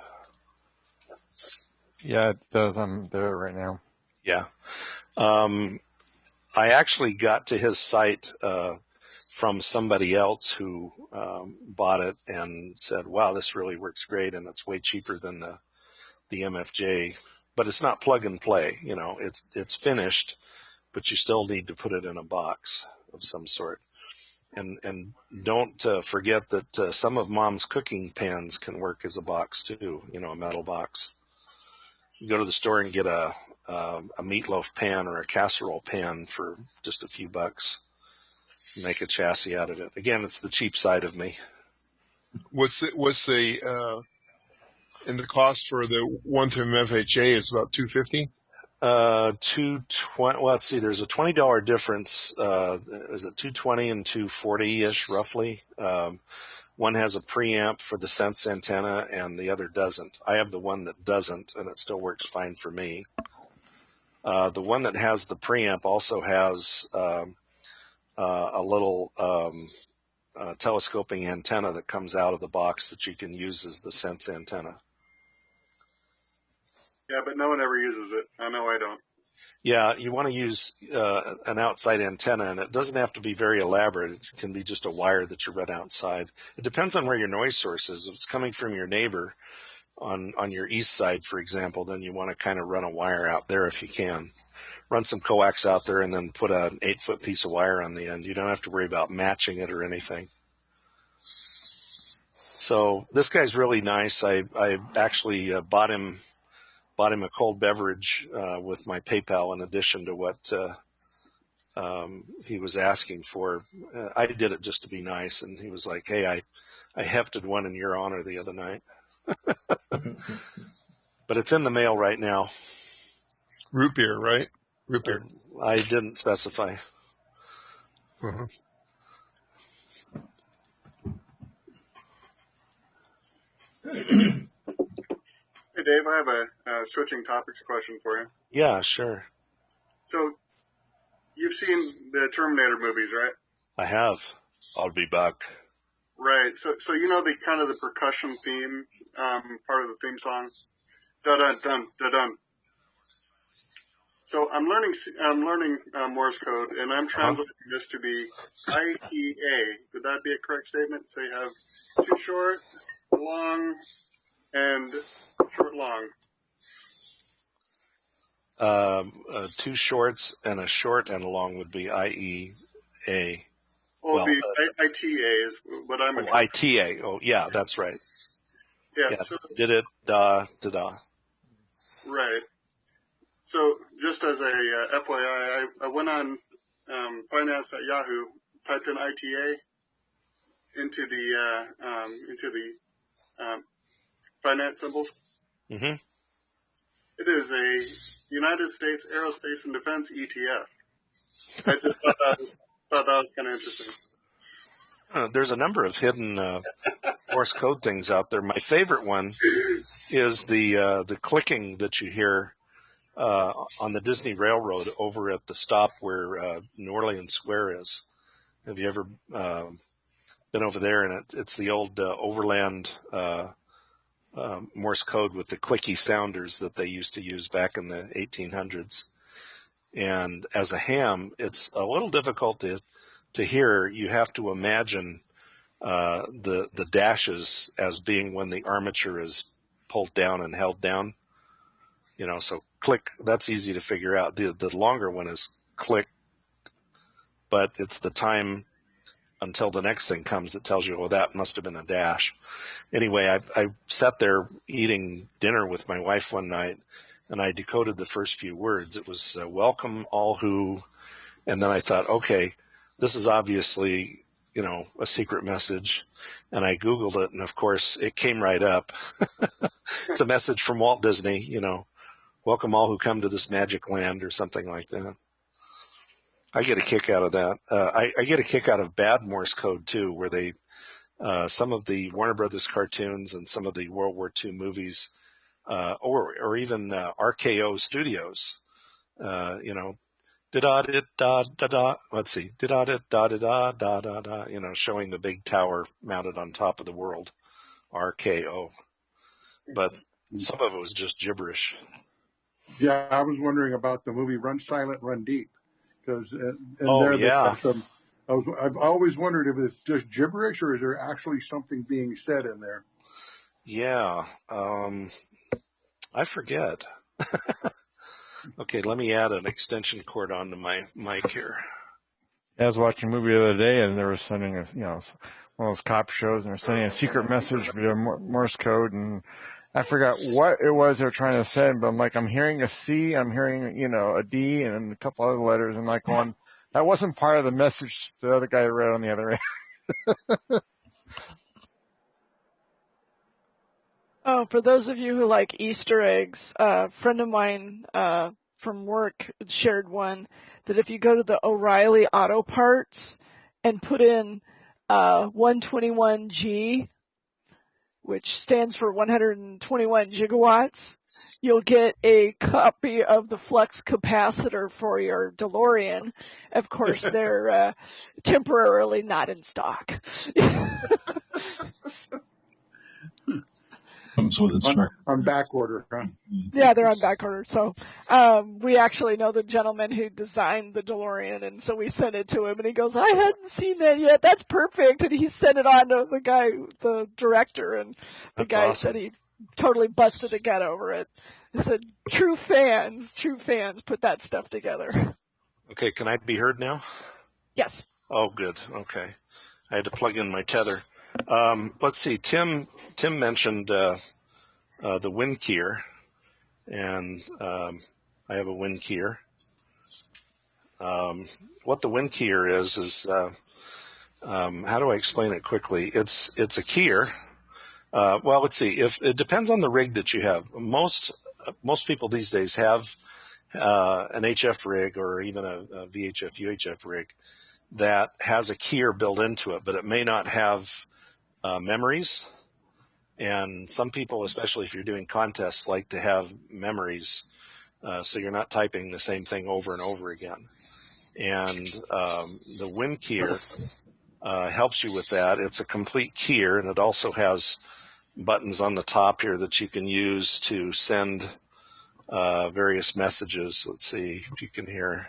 Yeah, it does. I'm there right now. Yeah. I actually got to his site from somebody else who bought it and said, wow, this really works great, and it's way cheaper than the MFJ. But it's not plug and play. It's finished, but you still need to put it in a box of some sort. And don't forget that some of Mom's cooking pans can work as a box too, a metal box. You go to the store and get a meatloaf pan or a casserole pan for just a few bucks. Make a chassis out of it. Again, it's the cheap side of me. What's the and the cost for the one from FHA is about $250? $220. Well, let's see. There's a $20 difference. Is it $220 and $240-ish roughly? One has a preamp for the sense antenna and the other doesn't. I have the one that doesn't, and it still works fine for me. The one that has the preamp also has a little telescoping antenna that comes out of the box that you can use as the sense antenna. Yeah, but no one ever uses it. I know I don't. Yeah, you want to use an outside antenna, and it doesn't have to be very elaborate. It can be just a wire that you run outside. It depends on where your noise source is. If it's coming from your neighbor on your east side, for example, then you want to kind of run a wire out there if you can. Run some coax out there and then put an 8-foot piece of wire on the end. You don't have to worry about matching it or anything. So this guy's really nice. I actually bought him a cold beverage with my PayPal in addition to what he was asking for. I did it just to be nice, and he was like, "Hey, I hefted one in your honor the other night." But it's in the mail right now. Root beer, right? Root beer. I didn't specify. Uh-huh. Hey, Dave, I have a switching topics question for you. Yeah, sure. So, you've seen the Terminator movies, right? I have. I'll be back. Right. So you know the kind of the percussion theme, part of the theme song, da da dun da dun. So I'm learning Morse code, and I'm translating this to be ITA. Would that be a correct statement? So you have too short, long, and short long. Two shorts and a short and a long would be IEA. Well, the ITA is what I'm. ITA. Oh, yeah, that's right. Yeah. So, did it, da. Right. So just as a FYI, I went on finance at Yahoo, typed in ITA into the finance symbols. Mm-hmm. It is a United States Aerospace and Defense ETF. I just thought that was kind of interesting. There's a number of hidden Morse code things out there. My favorite one is the clicking that you hear on the Disney Railroad over at the stop where New Orleans Square is. Have you ever been over there? And it's the old overland Morse code with the clicky sounders that they used to use back in the 1800s. And as a ham, it's a little difficult to hear. You have to imagine the dashes as being when the armature is pulled down and held down. So click, that's easy to figure out. The longer one is click, but it's the time until the next thing comes that tells you, that must have been a dash. Anyway, I sat there eating dinner with my wife one night, and I decoded the first few words. It was welcome all who, and then I thought, okay, this is obviously, a secret message. And I Googled it, and of course, it came right up. It's a message from Walt Disney, welcome all who come to this magic land or something like that. I get a kick out of that. I get a kick out of bad Morse code, too, where they some of the Warner Brothers cartoons and some of the World War II movies, or even RKO Studios, da-da-da-da-da-da, let's see, da-da-da-da-da-da-da, showing the big tower mounted on top of the world, RKO. But some of it was just gibberish. Yeah, I was wondering about the movie Run Silent, Run Deep. Because I've always wondered if it's just gibberish or is there actually something being said in there? Yeah, I forget. Okay, let me add an extension cord onto my mic here. I was watching a movie the other day, and they were sending us, one of those cop shows, and they're sending a secret message via Morse code, and I forgot what it was they were trying to say, but I'm hearing a C, I'm hearing, a D, and a couple other letters, and going, that wasn't part of the message the other guy read on the other end. Oh, for those of you who like Easter eggs, a friend of mine from work shared one that if you go to the O'Reilly Auto Parts and put in 121G, which stands for 121 gigawatts, you'll get a copy of the flux capacitor for your DeLorean. Of course, they're temporarily not in stock. Comes with instructions. On back order, huh? Yeah, they're on back order. So we actually know the gentleman who designed the DeLorean, and so we sent it to him, and he goes, I hadn't seen that yet. That's perfect. And he sent it on to the guy, the director, and the That's guy awesome. said he totally busted a gut over it. He said, true fans put that stuff together. Okay, can I be heard now? Yes. Oh, good. Okay. I had to plug in my tether. Let's see. Tim mentioned the wind keyer, and I have a wind keyer. What the wind keyer is how do I explain it quickly? It's a keyer. Well, let's see. If it depends on the rig that you have. Most people these days have an HF rig or even a VHF UHF rig that has a keyer built into it, but it may not have memories. And some people, especially if you're doing contests, like to have memories, so you're not typing the same thing over and over again. And the wind keyer helps you with that. It's a complete keyer, and it also has buttons on the top here that you can use to send various messages. Let's see if you can hear.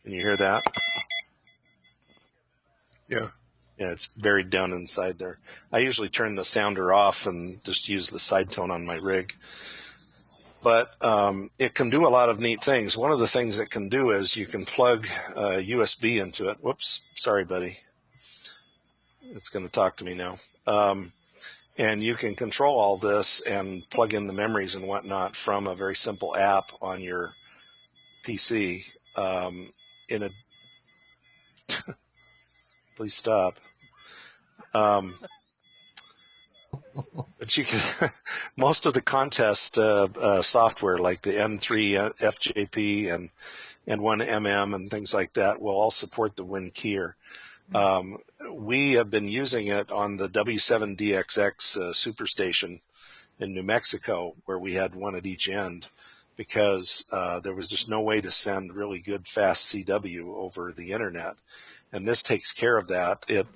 Can you hear that? Yeah. Yeah, it's buried down inside there. I usually turn the sounder off and just use the side tone on my rig. But it can do a lot of neat things. One of the things it can do is you can plug USB into it. Whoops, sorry, buddy. It's going to talk to me now. And you can control all this and plug in the memories and whatnot from a very simple app on your PC. Please stop. But you can, most of the contest software like the M3 FJP and 1MM and things like that will all support the wind keyer. We have been using it on the W7DXX superstation in New Mexico, where we had one at each end, because there was just no way to send really good fast CW over the internet. And this takes care of that. It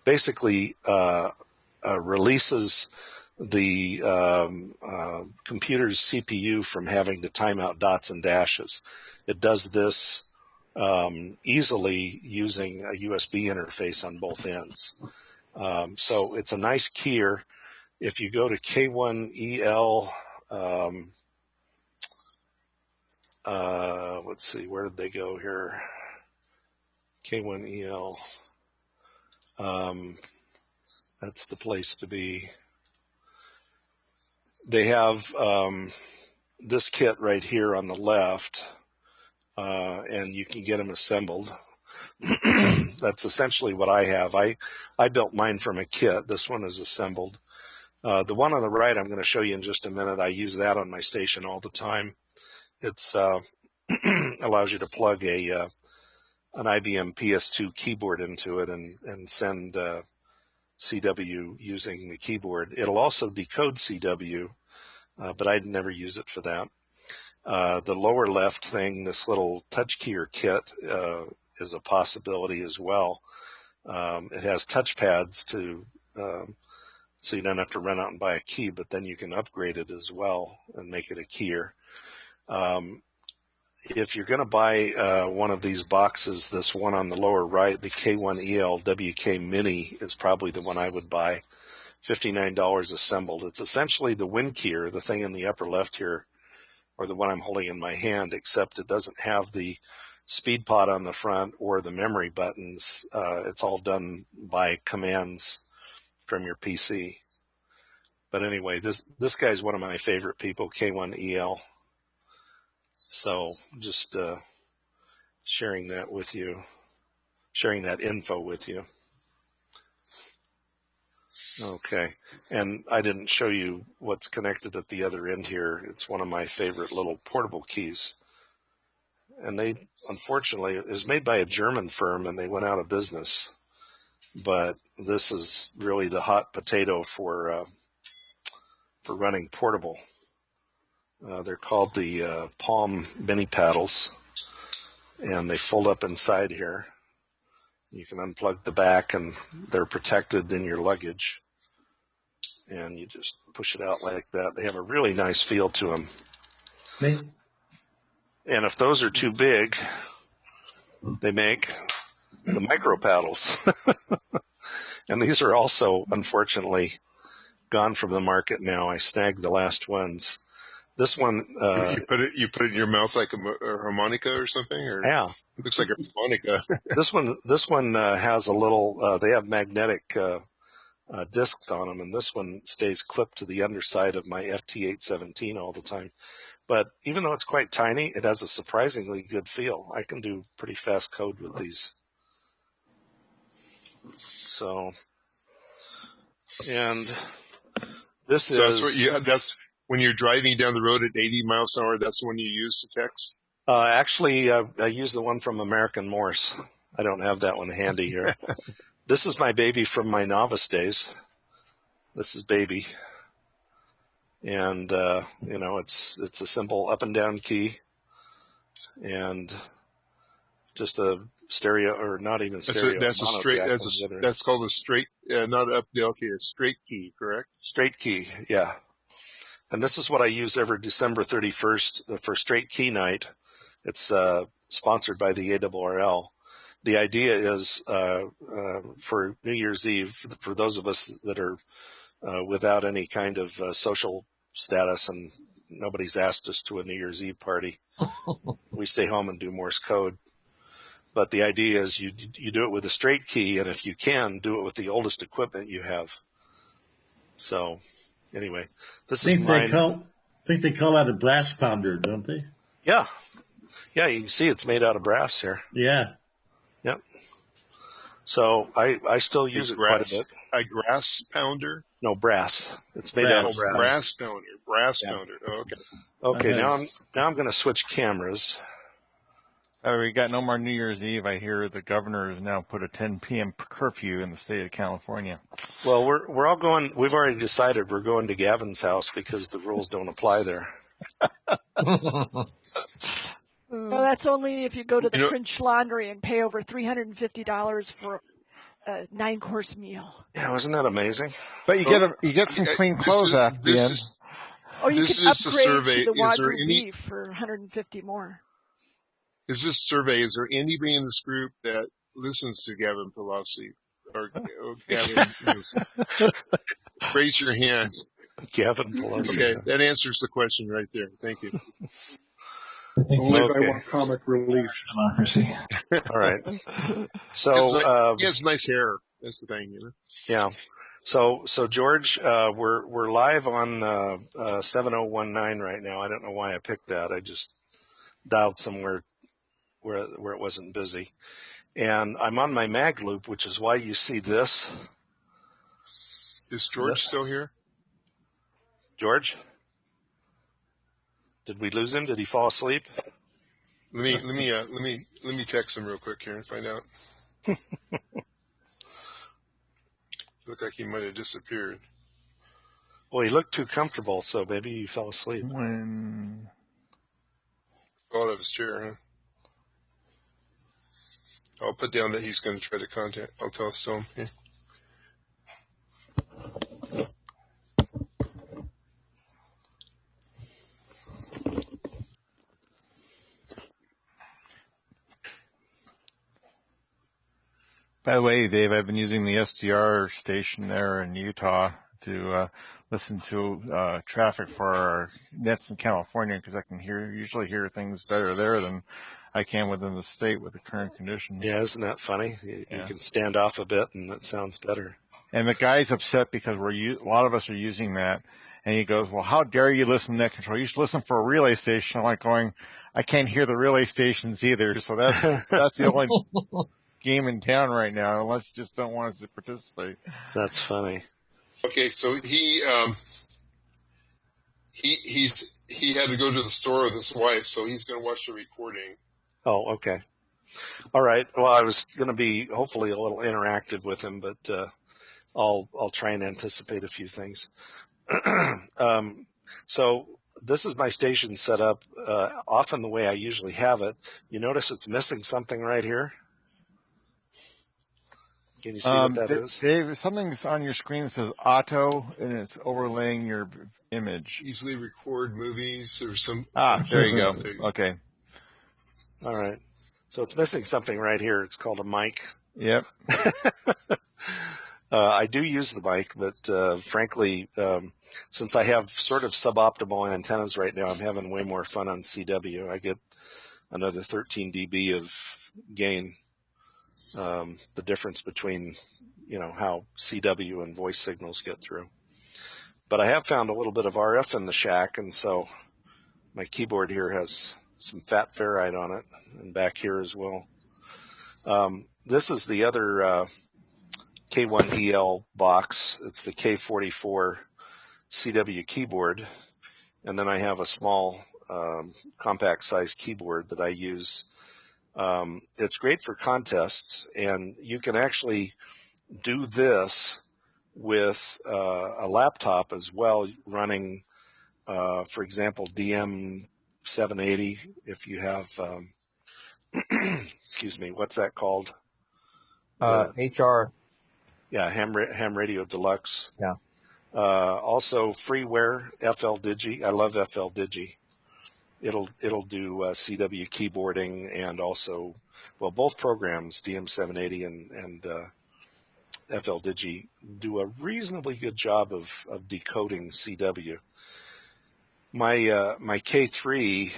basically releases the computer's CPU from having to time out dots and dashes. It does this easily using a USB interface on both ends. So it's a nice keyer. If you go to K1EL, let's see, where did they go here? K1EL, that's the place to be. They have this kit right here on the left, and you can get them assembled. That's essentially what I have. I built mine from a kit. This one is assembled. The one on the right I'm going to show you in just a minute. I use that on my station all the time. It's allows you to plug an IBM PS2 keyboard into it and send CW using the keyboard. It'll also decode CW, but I'd never use it for that. The lower left thing, this little touch keyer kit, is a possibility as well. It has touch pads to so you don't have to run out and buy a key, but then you can upgrade it as well and make it a keyer. If you're going to buy one of these boxes, this one on the lower right, the K1EL WK Mini is probably the one I would buy. $59 assembled. It's essentially the wind keyer, the thing in the upper left here, or the one I'm holding in my hand, except it doesn't have the speed pod on the front or the memory buttons. It's all done by commands from your PC. But anyway, this guy's one of my favorite people, K1EL. So just sharing that with you, sharing that info with you. Okay, and I didn't show you what's connected at the other end here. It's one of my favorite little portable keys. And they, unfortunately, it was made by a German firm and they went out of business. But this is really the hot potato for running portable. They're called the Palm Mini Paddles, and they fold up inside here. You can unplug the back, and they're protected in your luggage. And you just push it out like that. They have a really nice feel to them. Me? And if those are too big, they make the micro paddles. And these are also, unfortunately, gone from the market now. I snagged the last ones. This one, you put it in your mouth like a harmonica or something, or yeah, it looks like a harmonica. this one has a little. They have magnetic discs on them, and this one stays clipped to the underside of my FT817 all the time. But even though it's quite tiny, it has a surprisingly good feel. I can do pretty fast code with these. So, and this that's when you're driving down the road at 80 miles an hour. That's the one you use to text. Actually, I use the one from American Morse. I don't have that one handy here. This is my baby from my novice days. This is baby. And, it's a simple up and down key and just a stereo, or not even stereo. That's called a straight, not up down key, a straight key, correct? Straight key, yeah. And this is what I use every December 31st for straight key night. It's sponsored by the ARRL. The idea is for New Year's Eve, for those of us that are without any kind of social status and nobody's asked us to a New Year's Eve party, we stay home and do Morse code. But the idea is you do it with a straight key, and if you can, do it with the oldest equipment you have. So anyway, this is mine. I think they call that a brass pounder, don't they? Yeah. Yeah, you can see it's made out of brass here. Yeah. Yep. So I still use it quite a bit. A grass pounder? No, brass. It's made out of brass. Brass pounder. Brass pounder. Oh, okay. Okay, now I'm going to switch cameras. We got no more New Year's Eve. I hear the governor has now put a 10 p.m. curfew in the state of California. Well, we're all going. We've already decided we're going to Gavin's house because the rules don't apply there. No, that's only if you go to the French Laundry and pay over $350 for a 9-course meal. Yeah, wasn't that amazing? But you get some clean clothes after the end. Or you can upgrade to the Wagyu beef for $150 more. Is this survey? Is there anybody in this group that listens to Gavin Pelosi or Gavin? Raise your hand. Gavin Pelosi. Okay, that answers the question right there. Thank you. Only if I want comic relief. Democracy. All right. So he has nice hair. That's the thing, Yeah. So George, we're live on 7019 right now. I don't know why I picked that. I just dialed somewhere where it wasn't busy, and I'm on my mag loop, which is why you see this. Is George still here? George? Did we lose him? Did he fall asleep? Let me text him real quick here and find out. Looked like he might have disappeared. Well, he looked too comfortable, so maybe he fell asleep. When Fell out of his chair, huh? I'll put down that he's going to try to contact. I'll tell him. Yeah. By the way, Dave, I've been using the SDR station there in Utah to listen to traffic for our nets in California because I can usually hear things better there than I can within the state with the current conditions. Yeah, isn't that funny? You can stand off a bit and it sounds better. And the guy's upset because a lot of us are using that. And he goes, well, how dare you listen to net control? You should listen for a relay station. I'm like going, I can't hear the relay stations either. So that's the only game in town right now, unless you just don't want us to participate. That's funny. Okay, so he had to go to the store with his wife, so he's going to watch the recording. Oh, okay. All right. Well, I was going to be hopefully a little interactive with him, but I'll try and anticipate a few things. So this is my station set up often the way I usually have it. You notice it's missing something right here? Can you see what that is? Dave, something's on your screen that says auto, and it's overlaying your image. Easily record movies. There's some. There you go. Okay. All right. So it's missing something right here. It's called a mic. Yep. I do use the mic, but frankly, since I have sort of suboptimal antennas right now, I'm having way more fun on CW. I get another 13 dB of gain. The difference between, how CW and voice signals get through. But I have found a little bit of RF in the shack, and so my keyboard here has some fat ferrite on it, and back here as well. This is the other K1EL box. It's the K44 CW keyboard, and then I have a small compact size keyboard that I use. It's great for contests, and you can actually do this with a laptop as well, running, for example, DM780. If you have, excuse me, what's that called? HR. Yeah, Ham Radio Deluxe. Yeah. Also freeware, FL Digi. I love FL Digi. It'll do CW keyboarding, and also, well, both programs, DM780 and FL Digi, do a reasonably good job of decoding CW. My K3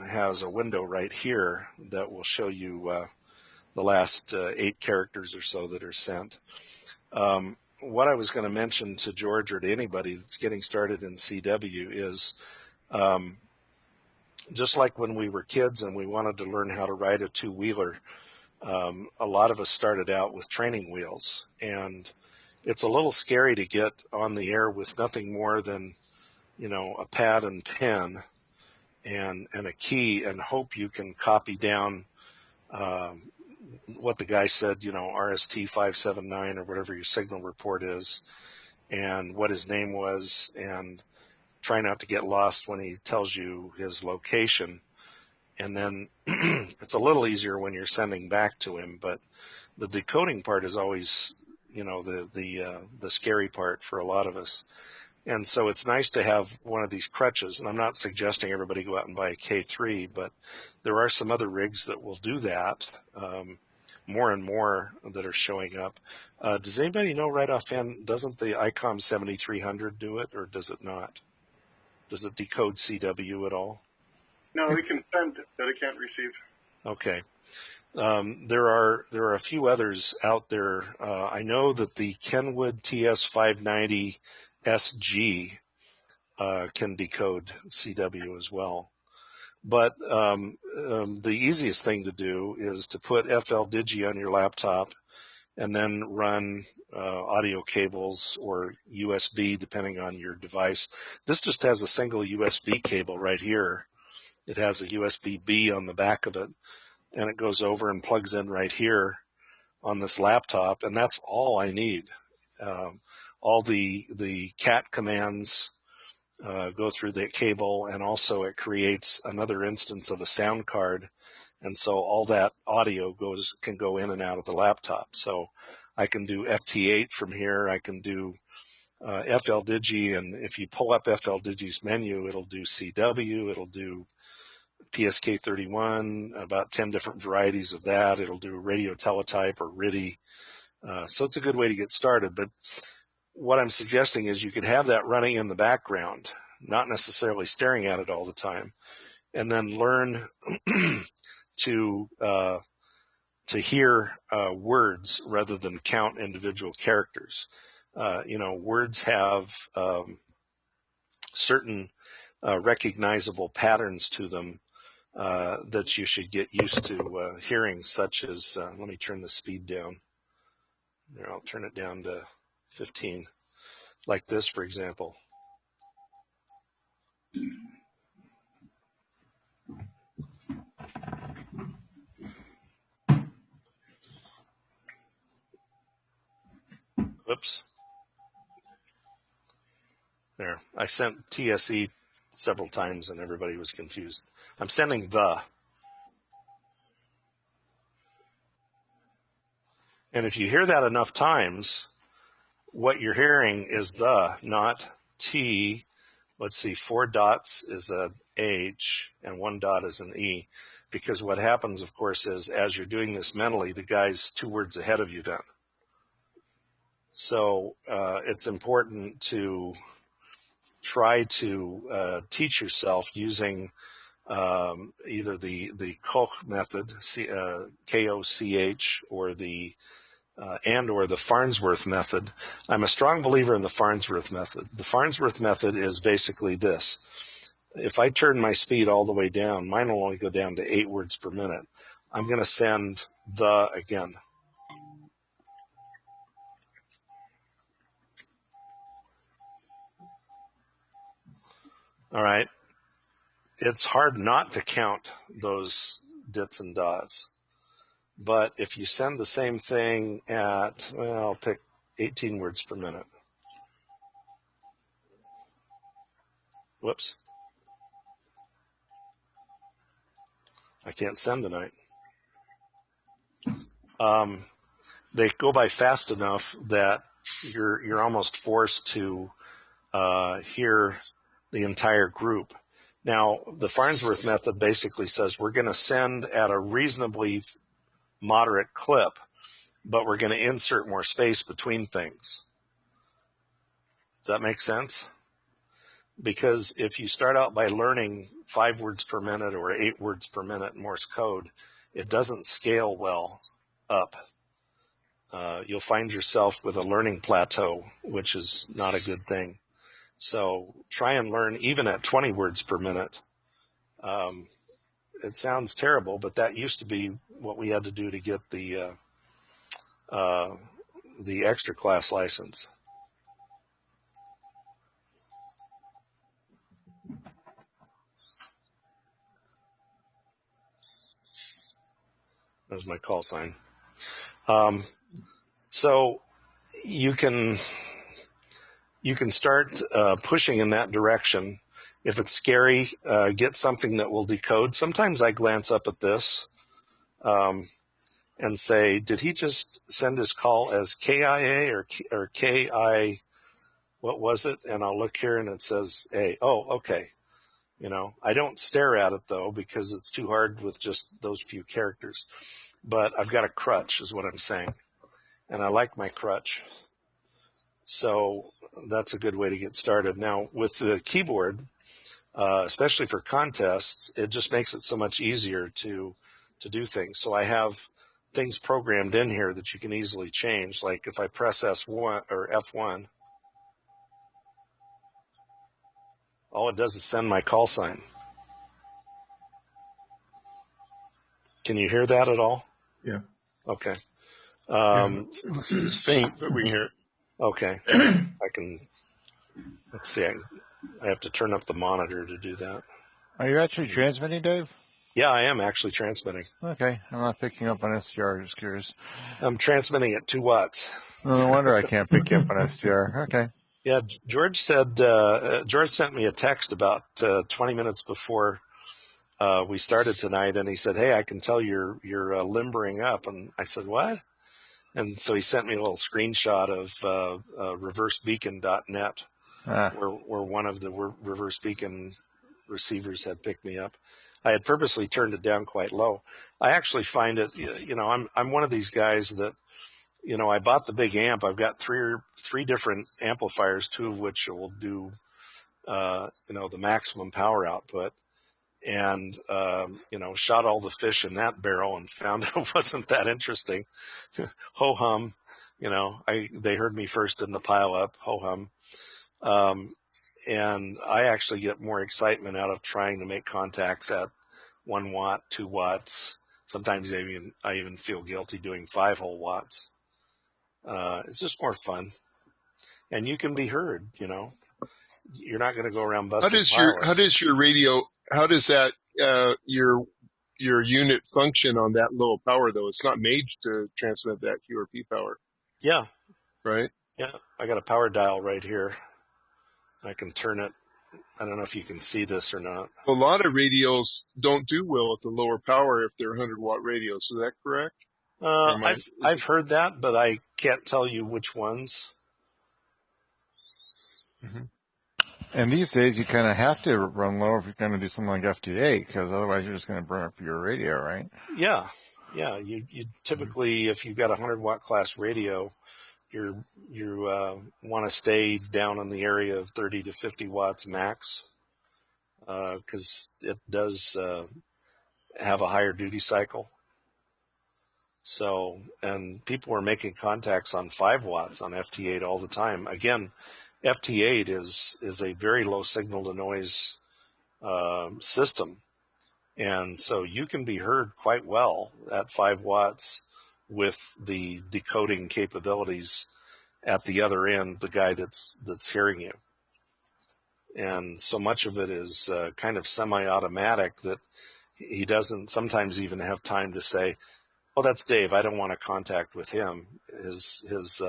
has a window right here that will show you the last 8 characters or so that are sent. What I was going to mention to George or to anybody that's getting started in CW is, just like when we were kids and we wanted to learn how to ride a two-wheeler, a lot of us started out with training wheels, and it's a little scary to get on the air with nothing more than, a pad and pen and a key, and hope you can copy down what the guy said, RST 579 or whatever your signal report is, and what his name was, and try not to get lost when he tells you his location. And then it's a little easier when you're sending back to him, but the decoding part is always, the scary part for a lot of us. And so it's nice to have one of these crutches. And I'm not suggesting everybody go out and buy a K3, but there are some other rigs that will do that, more and more that are showing up. Does anybody know right offhand, doesn't the ICOM 7300 do it, or does it not? Does it decode CW at all? No, it can send, but it can't receive. Okay. There are a few others out there. I know that the Kenwood TS590 SG can decode CW as well. But the easiest thing to do is to put FL Digi on your laptop and then run audio cables or USB, depending on your device. This just has a single USB cable right here. It has a USB-B on the back of it, and it goes over and plugs in right here on this laptop, and that's all I need. All the cat commands go through the cable, and also it creates another instance of a sound card, and so all that audio can go in and out of the laptop. So I can do FT8 from here. I can do FL Digi, and if you pull up FL Digi's menu, it'll do CW, it'll do PSK31, about 10 different varieties of that. It'll do radio teletype or RIDI. So it's a good way to get started. But what I'm suggesting is you could have that running in the background, not necessarily staring at it all the time, and then learn to hear words rather than count individual characters. Words have certain recognizable patterns to them that you should get used to hearing, such as, let me turn the speed down. There, I'll turn it down to 15, like this, for example. Whoops. There, I sent TSE several times and everybody was confused. I'm sending the. And if you hear that enough times, what you're hearing is the, not T. Let's see, 4 dots is a H and 1 dot is an E. Because what happens, of course, is as you're doing this mentally, the guy's 2 words ahead of you then. So it's important to try to teach yourself using either the Koch method, K-O-C-H, or the Farnsworth method. I'm a strong believer in the Farnsworth method. The Farnsworth method is basically this. If I turn my speed all the way down, mine will only go down to 8 words per minute. I'm going to send the again. All right. It's hard not to count those dits and das. But if you send the same thing at, well, I'll pick 18 words per minute. Whoops. I can't send tonight. They go by fast enough that you're almost forced to hear the entire group. Now, the Farnsworth method basically says we're going to send at a reasonably moderate clip, but we're going to insert more space between things. Does that make sense? Because if you start out by learning 5 words per minute or 8 words per minute Morse code, it doesn't scale well up. You'll find yourself with a learning plateau, which is not a good thing. So try and learn even at 20 words per minute. It sounds terrible, but that used to be what we had to do to get the extra class license. There's my call sign. So you can start pushing in that direction. If it's scary, get something that will decode. Sometimes I glance up at this and say, did he just send his call as KIA or KI, what was it? And I'll look here and it says A. Oh, okay. You know, I don't stare at it though because it's too hard with just those few characters. But I've got a crutch is what I'm saying. And I like my crutch. So that's a good way to get started. Now with the keyboard, especially for contests, it just makes it so much easier to do things. So I have things programmed in here that you can easily change. Like if I press S1 or F1, all it does is send my call sign. Can you hear that at all? Yeah. Okay. It's faint, but we can hear it. Okay. I can, let's see, I have to turn up the monitor to do that. Are you actually transmitting, Dave? Yeah, I am actually transmitting. Okay. I'm not picking up on STR, just curious. I'm transmitting at 2 watts. No wonder I can't pick you up on STR. Okay. Yeah, George said, George sent me a text about 20 minutes before we started tonight, and he said, hey, I can tell you're limbering up. And I said, what? And so he sent me a little screenshot of reversebeacon.net, where one of the reverse beacon receivers had picked me up. I had purposely turned it down quite low. I actually find it, you know, I'm one of these guys that, you know, I bought the big amp. I've got three different amplifiers, 2 of which will do, you know, the maximum power output. And, you know, shot all the fish in that barrel and found it wasn't that interesting. Ho hum, you know, they heard me first in the pile up, ho hum. And I actually get more excitement out of trying to make contacts at 1 watt, 2 watts. Sometimes I even feel guilty doing 5 whole watts. It's just more fun. And you can be heard, you know. You're not going to go around busting pilots. How does your radio, how does that, your unit function on that low power though? It's not made to transmit that QRP power. Yeah. Right? Yeah. I got a power dial right here. I can turn it. I don't know if you can see this or not. A lot of radios don't do well at the lower power if they're 100-watt radios. Is that correct? I've heard that, but I can't tell you which ones. Mm-hmm. And these days, you kind of have to run low if you're going to do something like FT8, because otherwise you're just going to burn up your radio, right? Yeah. You typically, if you've got a 100-watt class radio, you want to stay down in the area of 30 to 50 watts max, because it does have a higher duty cycle. So, and people are making contacts on 5 watts on FT8 all the time. Again, FT8 is a very low signal to noise system. And so you can be heard quite well at 5 watts with the decoding capabilities at the other end, the guy that's hearing you. And so much of it is kind of semi-automatic that he doesn't sometimes even have time to say, "Oh, that's Dave. I don't want to contact with him." His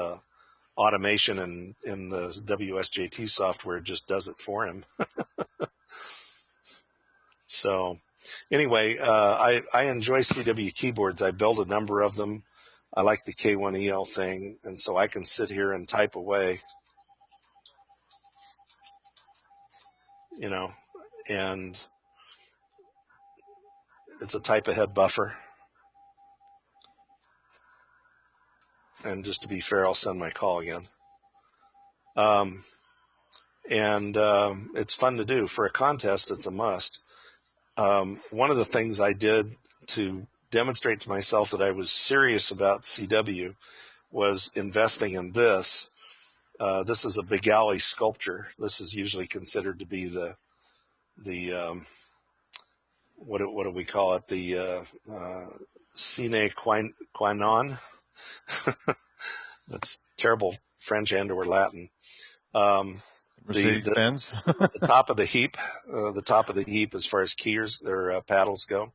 automation in the WSJT software just does it for him. So anyway, I enjoy CW keyboards. I build a number of them. I like the K1EL thing, and so I can sit here and type away, and it's a type ahead buffer. And just to be fair, I'll send my call again. It's fun to do. For a contest, it's a must. One of the things I did to demonstrate to myself that I was serious about CW was investing in this. This is a Big Alley sculpture. This is usually considered to be the what do we call it? The sine qua non. That's terrible French and or Latin. The top of the heap, as far as keyers or paddles go.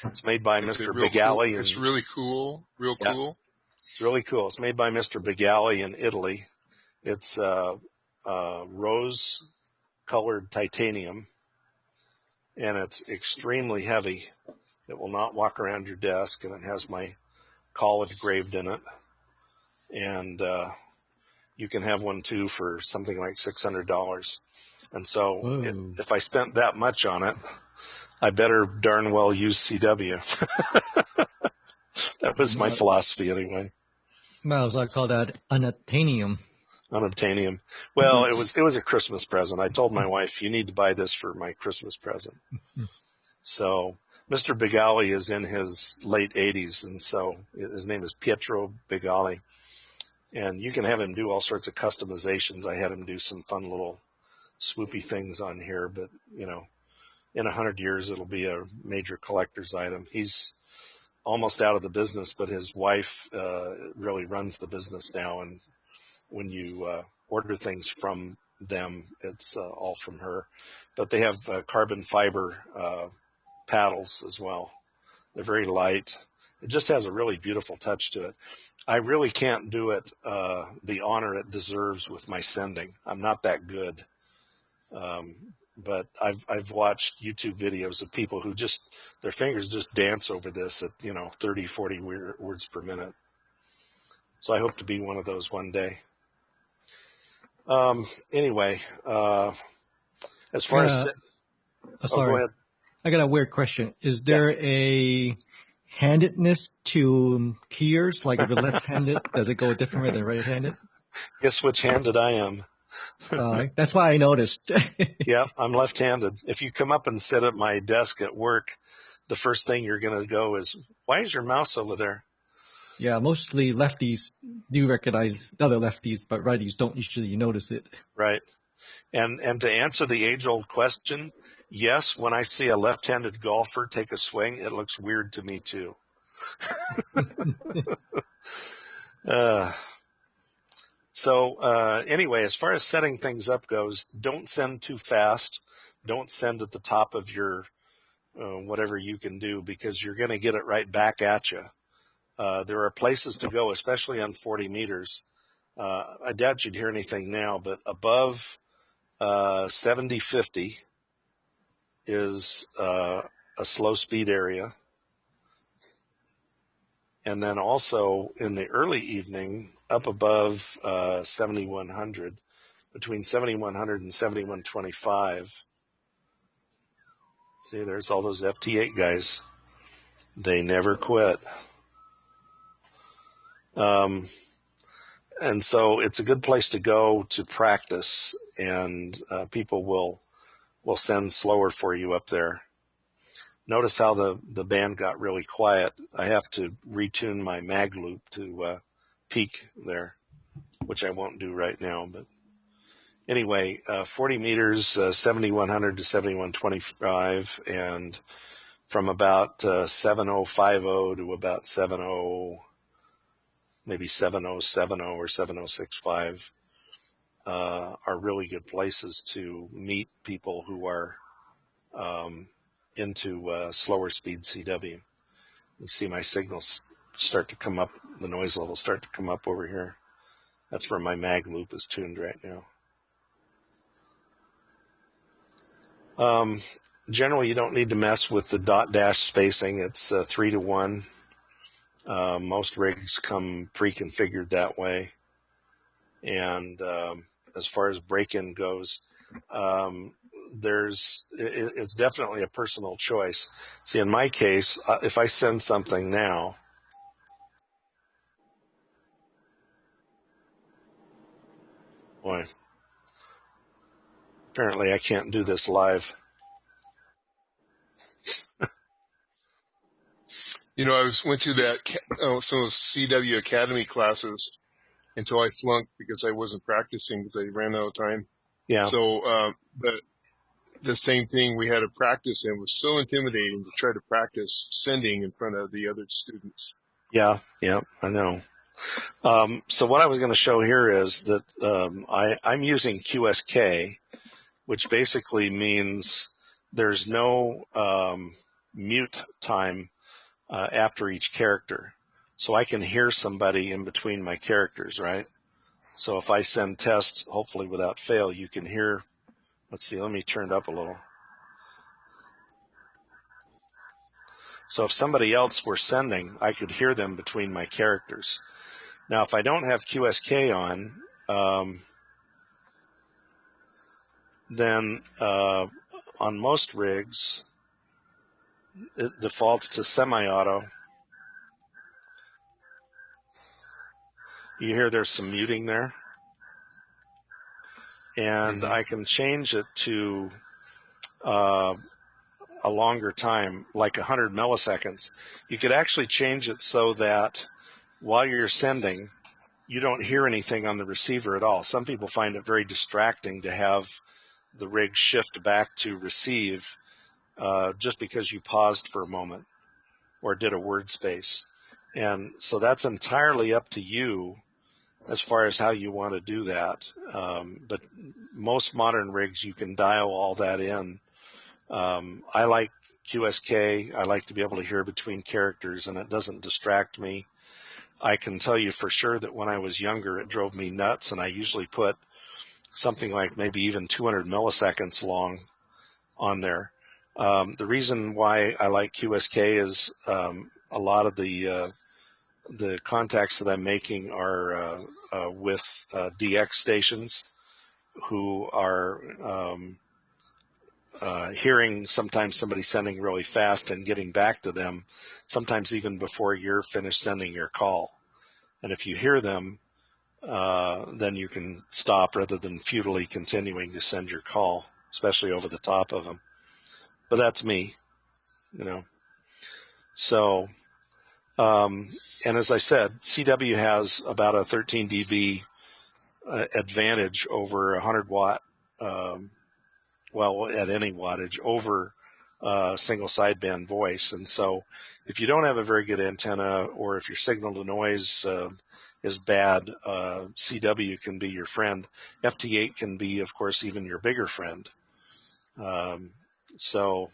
It's made by Mr. Big Alley. Cool. It's really cool. Cool. It's really cool. It's made by Mr. Big Alley in Italy. It's rose-colored titanium, and it's extremely heavy. It will not walk around your desk, and it has my call engraved in it. And you can have one too for something like $600. And so if I spent that much on it, I better darn well use CW. That was my philosophy anyway. Might as well call that unobtainium. Unobtainium. Well, it was a Christmas present. I told my wife, "You need to buy this for my Christmas present." So Mr. Bigali is in his late 80s, and so his name is Pietro Bigali. And you can have him do all sorts of customizations. I had him do some fun little swoopy things on here, but, in 100 years, it'll be a major collector's item. He's almost out of the business, but his wife really runs the business now. And when you order things from them, it's all from her. But they have carbon fiber paddles as well. They're very light. It just has a really beautiful touch to it. I really can't do it the honor it deserves with my sending. I'm not that good. But I've watched YouTube videos of people who their fingers just dance over this at 30, 40 words per minute. So I hope to be one of those one day. Anyway, as far as sorry, go ahead. I got a weird question. Is there a handedness to keyers? Like if you're left-handed, does it go a different way than right-handed? Guess which handed I am. That's why I noticed. Yeah, I'm left-handed. If you come up and sit at my desk at work, the first thing you're going to go is, "Why is your mouse over there?" Yeah, mostly lefties do recognize other lefties, but righties don't usually notice it. Right. And to answer the age-old question, yes, when I see a left-handed golfer take a swing, it looks weird to me too. Anyway, as far as setting things up goes, don't send too fast. Don't send at the top of your whatever you can do, because you're going to get it right back at you. There are places to go, especially on 40 meters. I doubt you'd hear anything now, but above 70-50 is a slow speed area. And then also in the early evening, up above 7100, between 7100 and 7125. See, there's all those FT8 guys. They never quit. And so it's a good place to go to practice, and people will send slower for you up there. Notice how the band got really quiet. I have to retune my mag loop to peak there, which I won't do right now. But anyway, 40 meters, 7100 to 7125, and from about 7050 to about 70, maybe 7070 or 7065 are really good places to meet people who are into slower speed CW. You see my signals start to come up, the noise levels start to come up over here. That's where my mag loop is tuned right now. Generally, you don't need to mess with the dot dash spacing. It's 3 to 1. Most rigs come pre-configured that way. And as far as break-in goes, it's definitely a personal choice. See, in my case, if I send something now, boy, apparently I can't do this live. You know, I went to some of those CW Academy classes until I flunked because I wasn't practicing because I ran out of time. Yeah. So, but the same thing we had to practice, and it was so intimidating to try to practice sending in front of the other students. Yeah, I know. So what I was going to show here is that I'm using QSK, which basically means there's no mute time after each character. So I can hear somebody in between my characters, right? So if I send tests, hopefully without fail, you can hear. Let's see, let me turn it up a little. So if somebody else were sending, I could hear them between my characters. Now, if I don't have QSK on, then on most rigs, it defaults to semi-auto. You hear there's some muting there. And I can change it to a longer time, like 100 milliseconds. You could actually change it so that while you're sending, you don't hear anything on the receiver at all. Some people find it very distracting to have the rig shift back to receive just because you paused for a moment or did a word space. And so that's entirely up to you as far as how you want to do that. But most modern rigs, you can dial all that in. I like QSK. I like to be able to hear between characters, and it doesn't distract me. I can tell you for sure that when I was younger, it drove me nuts, and I usually put something like maybe even 200 milliseconds long on there. The reason why I like QSK is a lot of the contacts that I'm making are with DX stations who are hearing sometimes somebody sending really fast and getting back to them, sometimes even before you're finished sending your call. And if you hear them, then you can stop rather than futilely continuing to send your call, especially over the top of them. But that's me, you know. So, and as I said, CW has about a 13 dB advantage over 100 watt, well, at any wattage over single sideband voice. And so if you don't have a very good antenna, or if your signal to noise is bad, CW can be your friend. FT8 can be, of course, even your bigger friend. So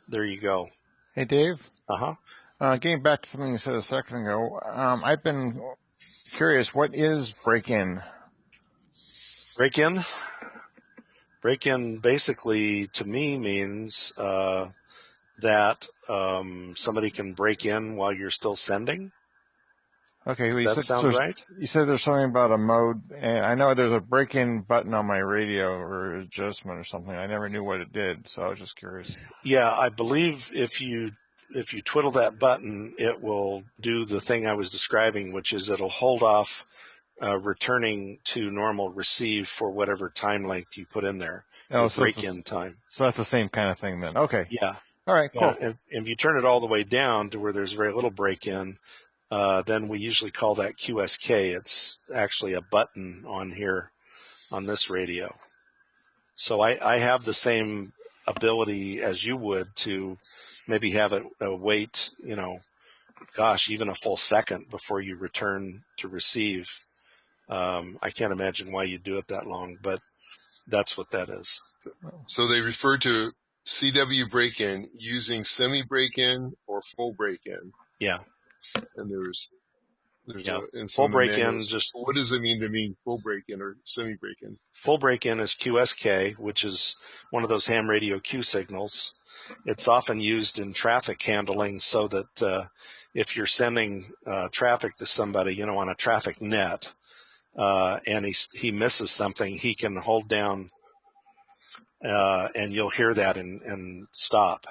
there you go. Hey, Dave. Uh-huh. Getting back to something you said a second ago, I've been curious, what is break-in? Break-in basically to me means that somebody can break in while you're still sending. Okay, Does that sound right? You said there's something about a mode, and I know there's a break-in button on my radio or adjustment or something. I never knew what it did, so I was just curious. Yeah, I believe if you twiddle that button, it will do the thing I was describing, which is it'll hold off returning to normal receive for whatever time length you put in there. Oh, so break-in time. So that's the same kind of thing then. Okay. Yeah. All right, cool. Yeah, if you turn it all the way down to where there's very little break-in, then we usually call that QSK. It's actually a button on here on this radio. So I have the same ability as you would to maybe have it wait, even a full second before you return to receive. I can't imagine why you do it that long, but that's what that is. So they refer to CW break-in using semi-break-in or full break-in. Yeah. And there's full break-in. Just what does it mean to mean full break-in or semi-break-in? Full break-in is QSK, which is one of those ham radio Q signals. It's often used in traffic handling so that if you're sending traffic to somebody, on a traffic net, and he misses something, he can hold down, and you'll hear that and stop.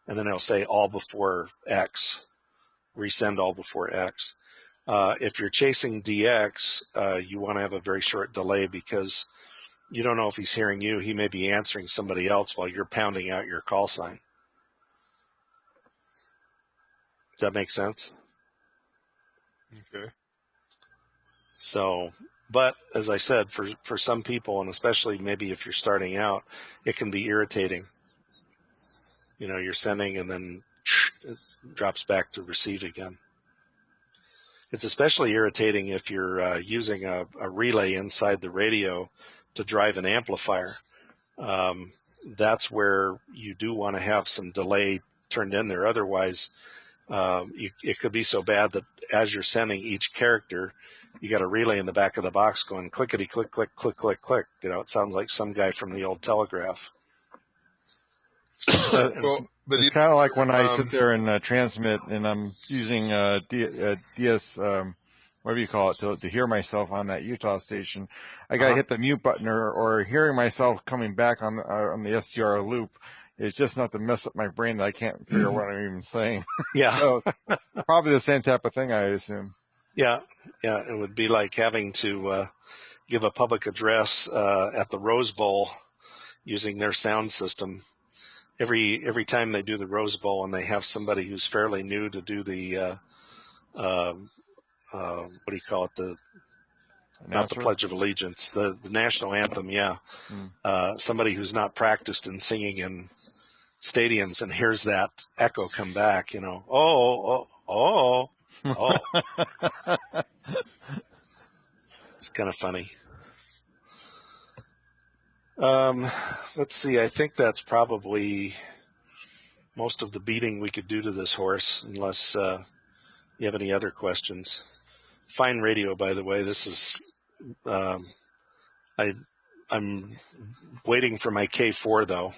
And then it'll say all before X, resend all before X. If you're chasing DX, you want to have a very short delay because you don't know if he's hearing you. He may be answering somebody else while you're pounding out your call sign. Does that make sense? Okay. So, but as I said, for some people, and especially maybe if you're starting out, it can be irritating. You're sending and then it drops back to receive again. It's especially irritating if you're using a relay inside the radio to drive an amplifier. That's where you do want to have some delay turned in there. Otherwise, it could be so bad that as you're sending each character, you got a relay in the back of the box going clickety click click click click click. It sounds like some guy from the old telegraph. But it's kind of like when I sit there and transmit, and I'm using DS, whatever you call it, to hear myself on that Utah station. I got to hit the mute button, or hearing myself coming back on the SDR loop. It's just not to mess up my brain that I can't figure out what I'm even saying. Yeah. So probably the same type of thing, I assume. Yeah. It would be like having to give a public address at the Rose Bowl using their sound system. Every time they do the Rose Bowl and they have somebody who's fairly new to do the what do you call it? Not the Pledge of Allegiance, the national anthem. Yeah. Somebody who's not practiced in singing in stadiums and hears that echo come back, oh. It's kind of funny. Let's see. I think that's probably most of the beating we could do to this horse, unless you have any other questions. Fine radio, by the way. This is I'm waiting for my K4 though.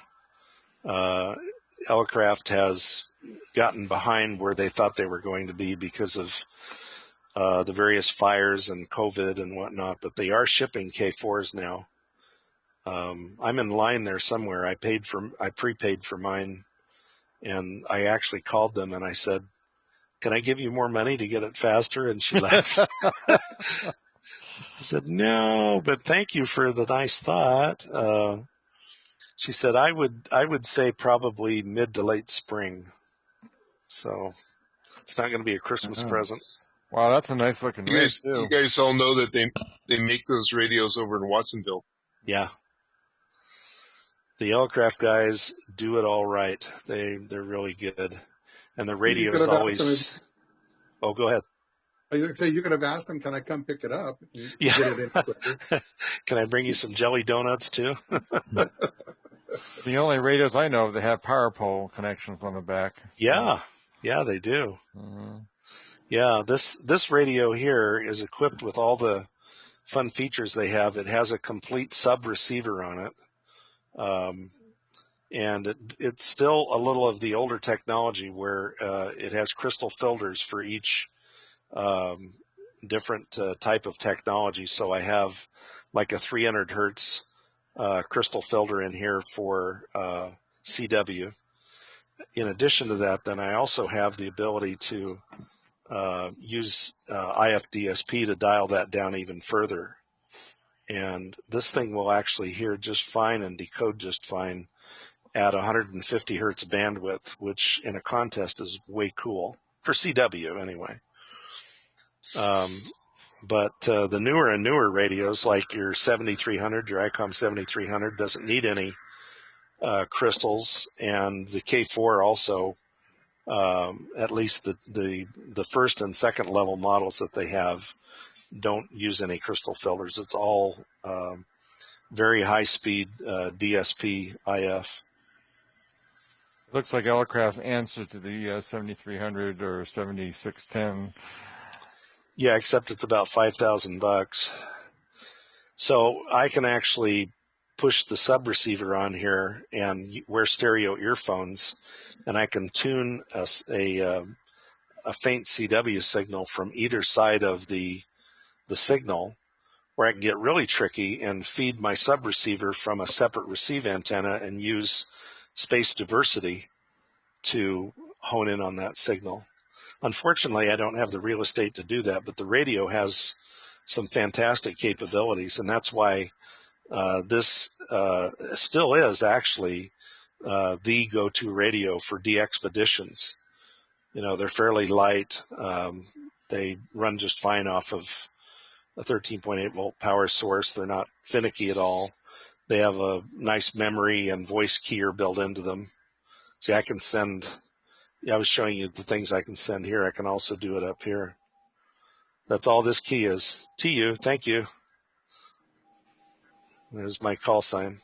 Elecraft has gotten behind where they thought they were going to be because of the various fires and COVID and whatnot, but they are shipping K4s now. I'm in line there somewhere. I prepaid for mine, and I actually called them and I said, "Can I give you more money to get it faster?" And she laughed. I said, "No, but thank you for the nice thought." She said, "I would say probably mid to late spring." So it's not going to be a Christmas present. Wow, that's a nice looking race too. You guys all know that they make those radios over in Watsonville. Yeah. The Elecraft guys do it all right. They're really good. And the radio is always... Oh, go ahead. You could have asked them, can I come pick it up? Yeah. Get it in quicker. Can I bring you some jelly donuts too? The only radios I know that have power pole connections on the back. Yeah. Yeah, they do. Mm-hmm. Yeah, this radio here is equipped with all the fun features they have. It has a complete sub receiver on it. and it's still a little of the older technology where it has crystal filters for each different type of technology. So I have like a 300 hertz crystal filter in here for CW. In addition to that, then I also have the ability to use IFDSP to dial that down even further. And this thing will actually hear just fine and decode just fine at 150 hertz bandwidth, which in a contest is way cool for CW anyway. But the newer and newer radios, like your 7300, your ICOM 7300, doesn't need any crystals, and the K4 also, at least the first and second level models that they have, don't use any crystal filters. It's all very high speed DSP IF. Looks like Elecraft's answer to the 7300 or 7610. Yeah, except it's about $5,000. So I can actually push the sub receiver on here and wear stereo earphones, and I can tune a faint CW signal from either side of the signal, where I can get really tricky and feed my sub receiver from a separate receive antenna and use space diversity to hone in on that signal. Unfortunately, I don't have the real estate to do that, but the radio has some fantastic capabilities, and that's why this still is actually the go-to radio for de-expeditions. You know, they're fairly light. They run just fine off of a 13.8 volt power source. They're not finicky at all. They have a nice memory and voice keyer built into them. See, I can send, I was showing you the things I can send here. I can also do it up here. That's all this key is. TU, thank you. There's my call sign.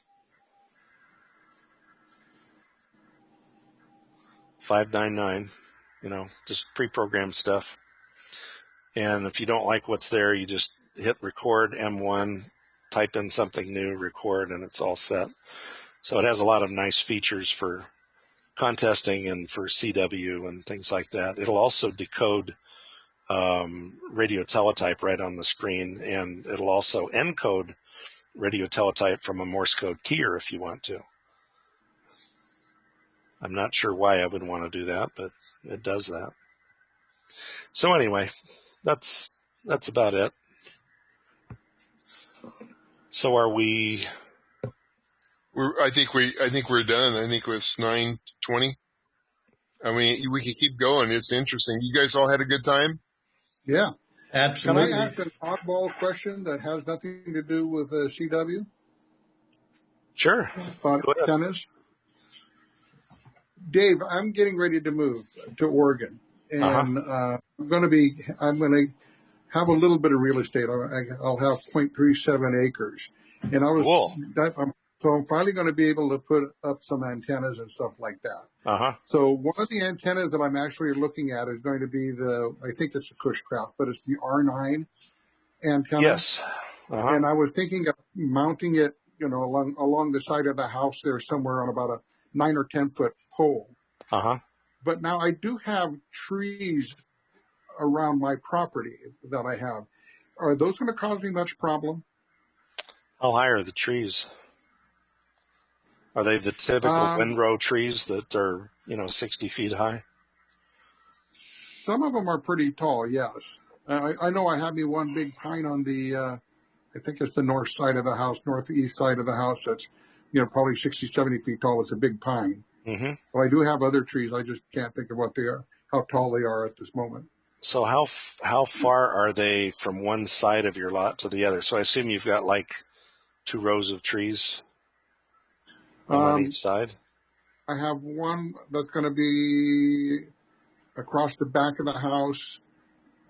599, just pre-programmed stuff. And if you don't like what's there, you just hit record M1, type in something new, record, and it's all set. So it has a lot of nice features for contesting and for CW and things like that. It'll also decode radio teletype right on the screen, and it'll also encode radio teletype from a Morse code keyer if you want to. I'm not sure why I would want to do that, but it does that. So anyway, that's about it. So are we? I think we're done. I think it was 9:20. I mean, we could keep going. It's interesting. You guys all had a good time? Yeah. Absolutely. Can I ask an oddball question that has nothing to do with CW? Sure. Tennis. Dave, I'm getting ready to move to Oregon, and I'm going to have a little bit of real estate. I'll have 0.37 acres, and so I'm finally going to be able to put up some antennas and stuff like that. So one of the antennas that I'm actually looking at is going to be I think it's a Cushcraft, but it's the R9 antenna. Yes. And I was thinking of mounting it, along the side of the house there somewhere on about a 9 or 10 foot pole. But now I do have trees around my property that I have. Are those going to cause me much problem? How high are the trees? Are they the typical windrow trees that are, 60 feet high? Some of them are pretty tall, yes. I know I have me one big pine on the, I think it's the northeast side of the house that's, probably 60, 70 feet tall. It's a big pine. Well, I do have other trees. I just can't think of what they are, how tall they are at this moment. So how far are they from one side of your lot to the other? So I assume you've got like 2 rows of trees on each side? I have one that's going to be across the back of the house.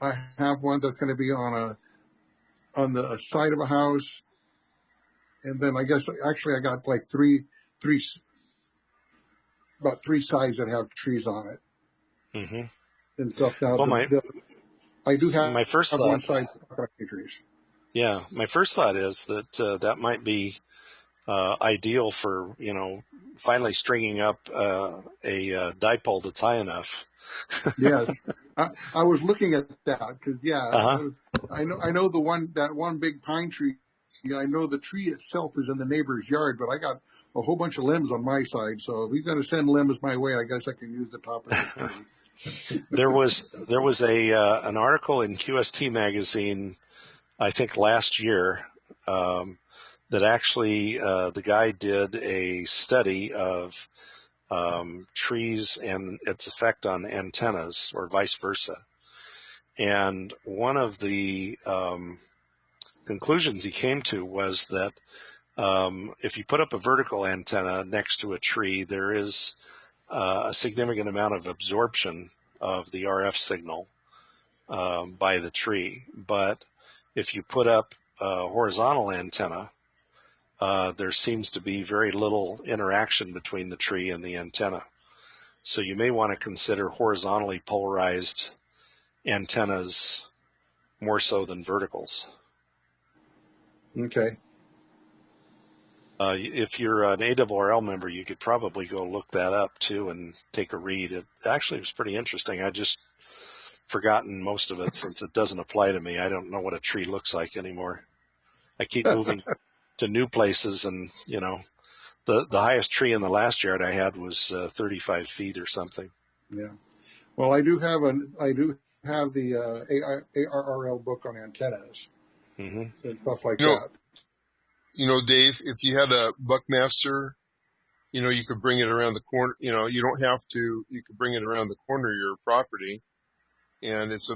I have one that's going to be on the side of a house. And then I guess actually I got like about 3 sides that have trees on it. And stuff. Now, I do have my first thought, one side trees. Yeah, my first thought is that that might be ideal for finally stringing up a dipole that's high enough. Yes, I was looking at that because I know that one big pine tree. Yeah, I know the tree itself is in the neighbor's yard, but I got a whole bunch of limbs on my side. So if he's going to send limbs my way, I guess I can use the top of the tree. There was an article in QST magazine, I think last year, that actually the guy did a study of trees and its effect on antennas, or vice versa. And one of the conclusions he came to was that if you put up a vertical antenna next to a tree, there is a significant amount of absorption of the RF signal by the tree. But if you put up a horizontal antenna, there seems to be very little interaction between the tree and the antenna. So you may want to consider horizontally polarized antennas more so than verticals. Okay. If you're an ARRL member, you could probably go look that up too and take a read. It actually was pretty interesting. I just forgotten most of it since it doesn't apply to me. I don't know what a tree looks like anymore. I keep moving to new places, and the highest tree in the last yard I had was 35 feet or something. Yeah. Well, I do have the ARRL book on antennas and stuff like that. Dave, if you had a Buckmaster, you could bring it around the corner. You don't have to. You could bring it around the corner of your property, and it's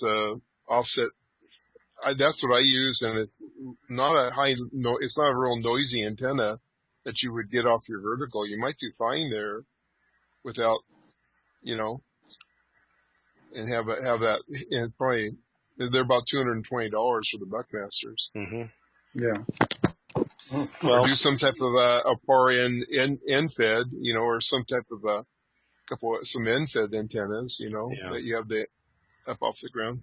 a offset. That's what I use, and it's not a it's not a real noisy antenna that you would get off your vertical. You might do fine there without, and have that. And probably they're about $220 for the Buckmasters. Mm-hmm. Yeah. Or do some type of a PAR end fed, or some type of some end fed antennas, that you have up off the ground.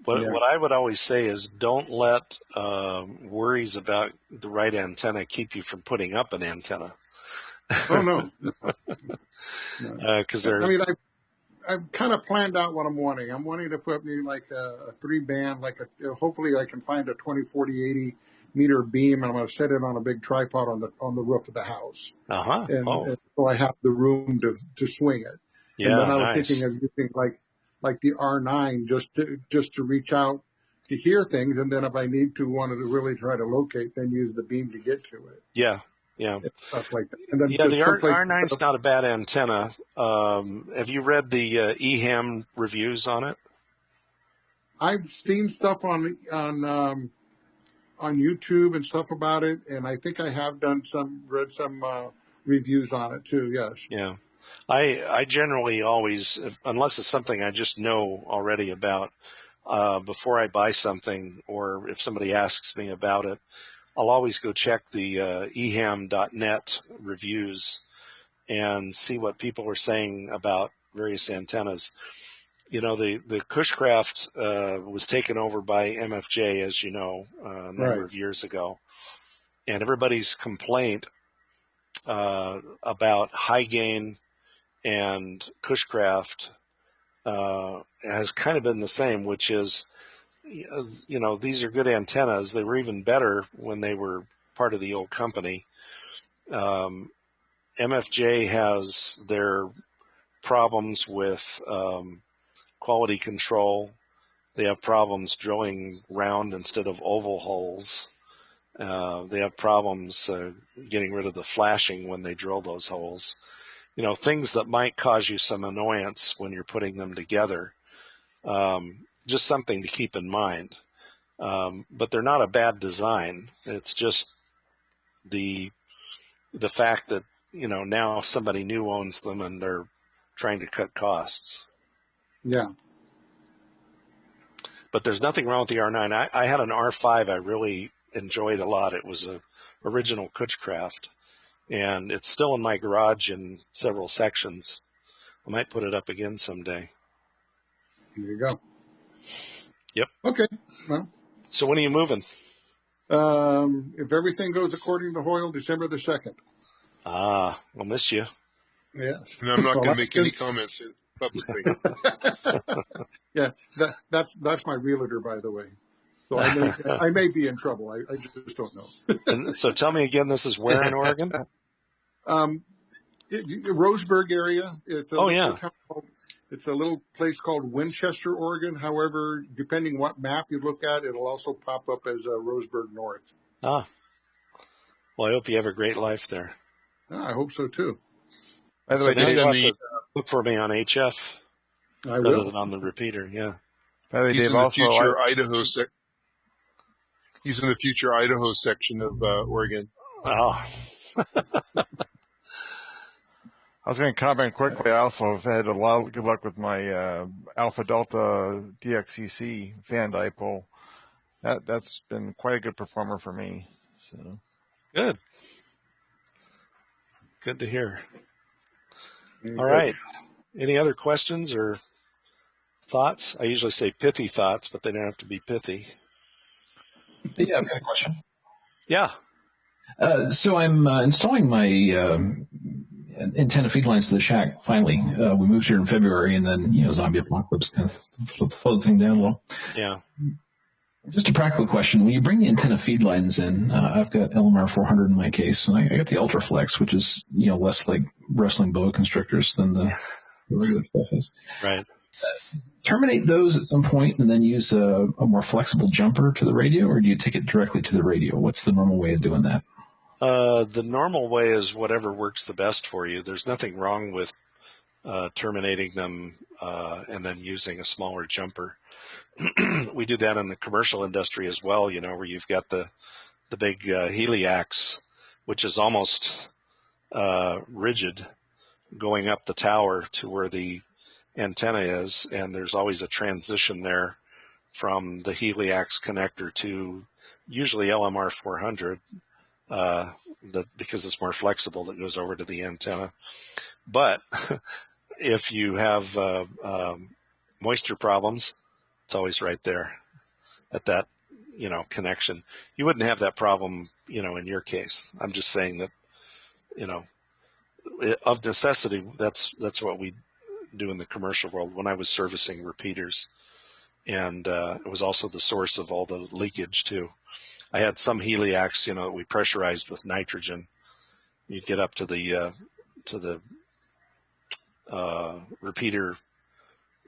What I would always say is don't let worries about the right antenna keep you from putting up an antenna. Oh no. Because I've kind of planned out what I'm wanting. I'm wanting to put me like a 3-band, hopefully I can find a 20, 40, 80 meter beam, and I'm going to set it on a big tripod on the roof of the house. And so I have the room to swing it. Yeah, and then I was thinking of using like the R9 just to reach out to hear things, and then if I wanted to really try to locate, then use the beam to get to it. Yeah. Stuff like that. And then the R9's not a bad antenna. Have you read the eHam reviews on it? I've seen stuff on YouTube and stuff about it, and I think I have read some reviews on it too. Yes. Yeah. I generally always, unless it's something I just know already about, before I buy something, or if somebody asks me about it, I'll always go check the eham.net reviews and see what people are saying about various antennas. The Cushcraft was taken over by MFJ, as you know, a number of years ago. And everybody's complaint about high gain and Cushcraft has kind of been the same, which is, these are good antennas. They were even better when they were part of the old company. MFJ has their problems with quality control. They have problems drilling round instead of oval holes. They have problems getting rid of the flashing when they drill those holes. Things that might cause you some annoyance when you're putting them together. Just something to keep in mind. But they're not a bad design. It's just the fact that, now somebody new owns them and they're trying to cut costs. Yeah. But there's nothing wrong with the R9. I had an R5 I really enjoyed a lot. It was a original Cushcraft, and it's still in my garage in several sections. I might put it up again someday. There you go. Yep. Okay. Well. So when are you moving? If everything goes according to Hoyle, December the 2nd. We'll miss you. Yes. And I'm not Well, going to make any comments publicly. Yeah, that's my realtor, by the way. So I may be in trouble. I just don't know. And so tell me again, this is where in Oregon? Roseburg area. It's a Oh, little yeah. town called, it's a little place called Winchester, Oregon. However, depending what map you look at, it'll also pop up as Roseburg North. Well, I hope you have a great life there. I hope so too. By the So way, now Dave, you'll have to look for me on HF I rather will. than on the repeater. Yeah. by the way, He's Dave, in the also, future Idaho He's in the future Idaho section of Oregon. Oh, I was going to comment quickly. I also have had a lot of good luck with my Alpha Delta DXCC fan dipole. That's been quite a good performer for me. So good. Good to hear. Very All good. right. Any other questions or thoughts? I usually say pithy thoughts, but they don't have to be pithy. Yeah, I've got a question. Yeah. So I'm installing my antenna feed lines to the shack. Finally, we moved here in February, and then zombie apocalypse kind of slowed the thing down a little. Yeah. Just a practical question: when you bring the antenna feed lines in, I've got LMR 400 in my case, and I got the Ultraflex, which is less like wrestling boa constrictors than the regular stuff is. Right. Terminate those at some point and then use a more flexible jumper to the radio, or do you take it directly to the radio? What's the normal way of doing that? The normal way is whatever works the best for you. There's nothing wrong with terminating them and then using a smaller jumper. We do that in the commercial industry as well, where you've got the big heliax, which is almost rigid, going up the tower to where the antenna is, and there's always a transition there from the heliax connector to usually LMR 400 because it's more flexible, that goes over to the antenna. But if you have moisture problems, it's always right there at that connection. You wouldn't have that problem in your case. I'm just saying that of necessity, that's what we do in the commercial world when I was servicing repeaters. And it was also the source of all the leakage too. I had some heliax, that we pressurized with nitrogen. You'd get up to the repeater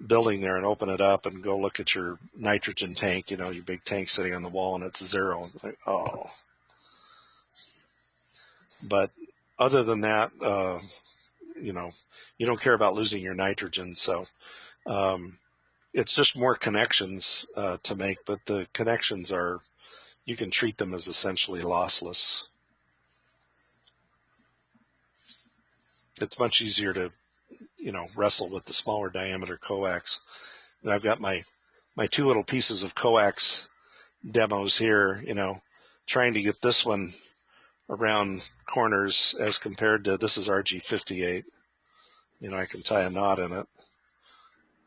building there and open it up and go look at your nitrogen tank, your big tank sitting on the wall, and it's zero. And like, oh. But other than that, you don't care about losing your nitrogen. So it's just more connections to make, but the connections you can treat them as essentially lossless. It's much easier to, wrestle with the smaller diameter coax. And I've got my two little pieces of coax demos here, trying to get this one around corners as compared to, this is RG58. I can tie a knot in it,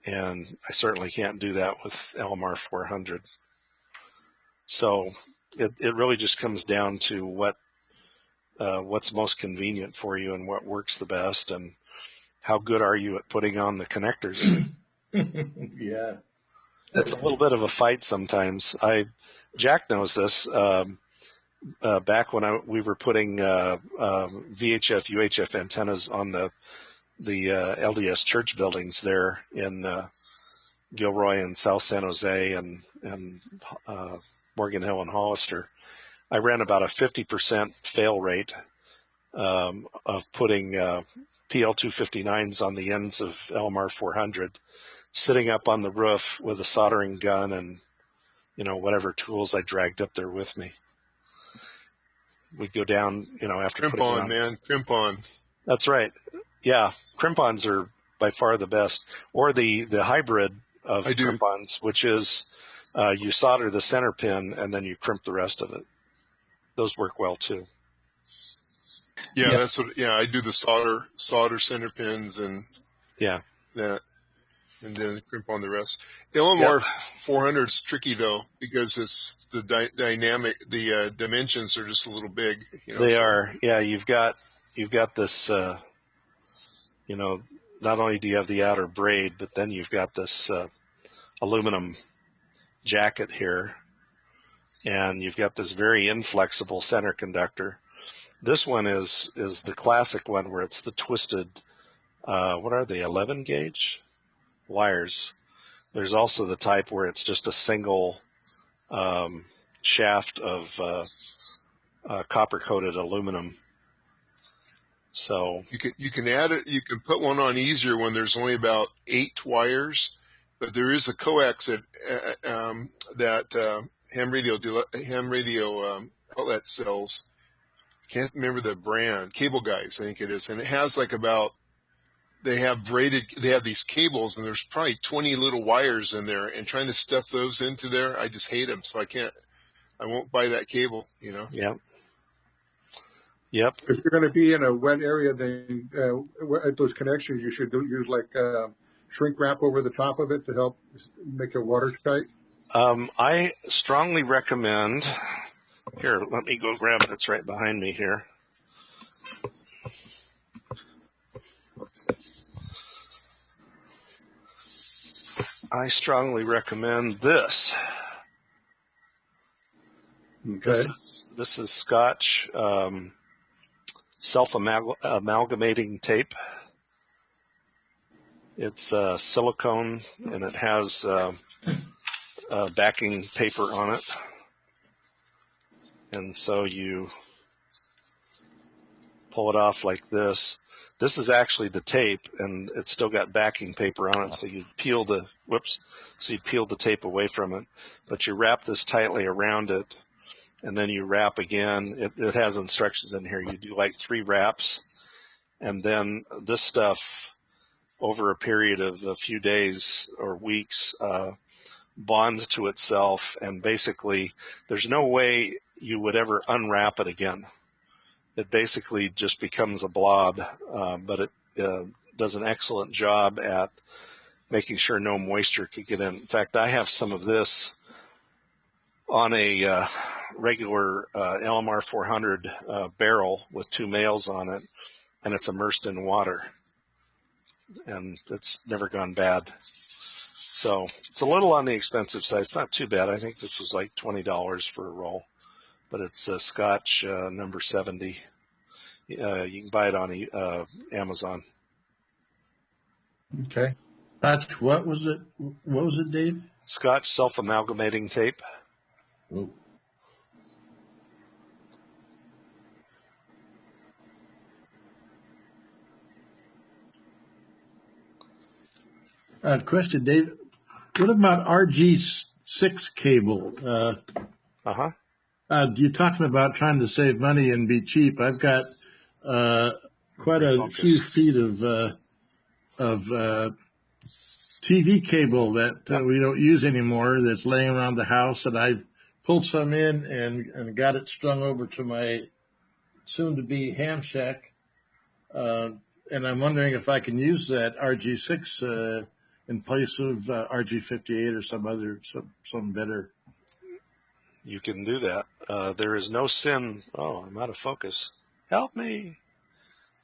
and I certainly can't do that with LMR 400. So it really just comes down to what's most convenient for you and what works the best, and how good are you at putting on the connectors. Yeah. It's a little bit of a fight sometimes. Jack knows this. Back when we were putting VHF, UHF antennas on the LDS church buildings there in Gilroy and South San Jose and Morgan Hill and Hollister, I ran about a 50% fail rate of putting PL259s on the ends of LMR 400, sitting up on the roof with a soldering gun and whatever tools I dragged up there with me. We'd go down, after Crimp on, man, crimp on. That's right. Yeah, crimp-ons are by far the best, or the hybrid of crimp-ons, which is you solder the center pin and then you crimp the rest of it. Those work well too. Yeah, that's what. Yeah, I do the solder center pins and that, and then crimp on the rest. LMR 400 is tricky though because it's the dimensions are just a little big. They are. Yeah, you've got you've got this, you know, not only do you have the outer braid, but then you've got this aluminum jacket here, and you've got this very inflexible center conductor. This one is the classic one where it's the twisted, what are they, 11 gauge wires. There's also the type where it's just a single shaft of copper-coated aluminum. So you can add it. You can put one on easier when there's only about 8 wires, but there is a coax that ham radio outlet sells. Can't remember the brand. Cable Guys, I think it is, and it has like about. They have these cables, and there's probably 20 little wires in there, and trying to stuff those into there, I just hate them, so I won't buy that cable, you know? Yep. If you're going to be in a wet area, then at those connections, you should use like shrink wrap over the top of it to help make it watertight. I strongly recommend, here, let me go grab it. It's right behind me here. I strongly recommend this. Okay. This is Scotch self-amalgamating tape. It's silicone, and it has backing paper on it. And so you pull it off like this. This is actually the tape, and it's still got backing paper on it. So you peel the tape away from it, but you wrap this tightly around it, and then you wrap again. It has instructions in here. You do like 3 wraps, and then this stuff, over a period of a few days or weeks, bonds to itself, and basically there's no way you would ever unwrap it again. It basically just becomes a blob, but it does an excellent job at making sure no moisture could get in. In fact, I have some of this on a regular LMR 400 barrel with 2 males on it, and it's immersed in water, and it's never gone bad. So it's a little on the expensive side. It's not too bad. I think this was like $20 for a roll, but it's a Scotch number 70. You can buy it on Amazon. Okay. Scotch, what was it? What was it, Dave? Scotch self-amalgamating tape. Oh. Question, Dave. What about RG6 cable? You're talking about trying to save money and be cheap. I've got quite a few feet of TV cable that we don't use anymore that's laying around the house, and I pulled some in and got it strung over to my soon-to-be ham shack. And I'm wondering if I can use that RG6 in place of RG58 or some better. You can do that. There is no sin. Oh, I'm out of focus. Help me.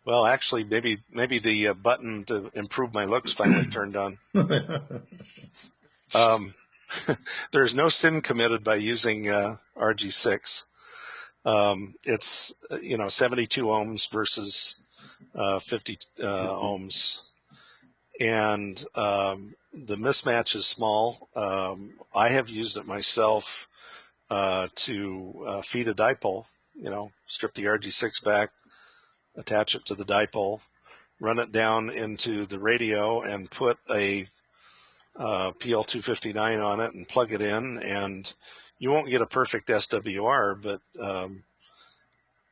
Well, actually, maybe the button to improve my looks finally turned on. There is no sin committed by using RG6. It's 72 ohms versus 50 ohms, and the mismatch is small. I have used it myself to feed a dipole. Strip the RG6 back, attach it to the dipole, run it down into the radio, and put a PL259 on it and plug it in, and you won't get a perfect SWR, but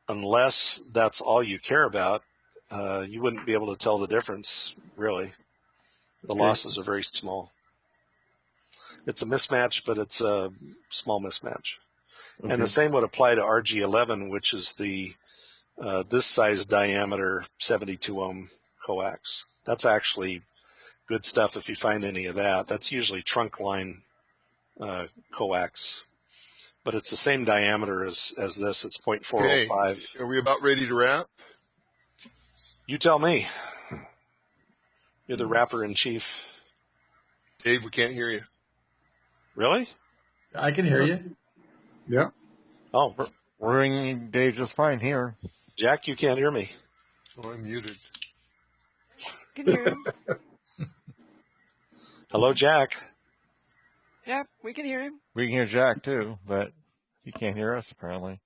unless that's all you care about, you wouldn't be able to tell the difference, really. The losses are very small. It's a mismatch, but it's a small mismatch. Okay. And the same would apply to RG11, which is the this size diameter 72 ohm coax. That's actually good stuff if you find any of that. That's usually trunk line coax, but it's the same diameter as this. It's 0.405. Okay. Are we about ready to wrap? You tell me. You're the rapper in chief. Dave, we can't hear you. Really? I can hear you. Yeah. Oh, We're hearing Dave just fine here. Jack, you can't hear me. Oh, I'm muted. Can hear him. Hello, Jack. Yeah, we can hear him. We can hear Jack too, but he can't hear us apparently.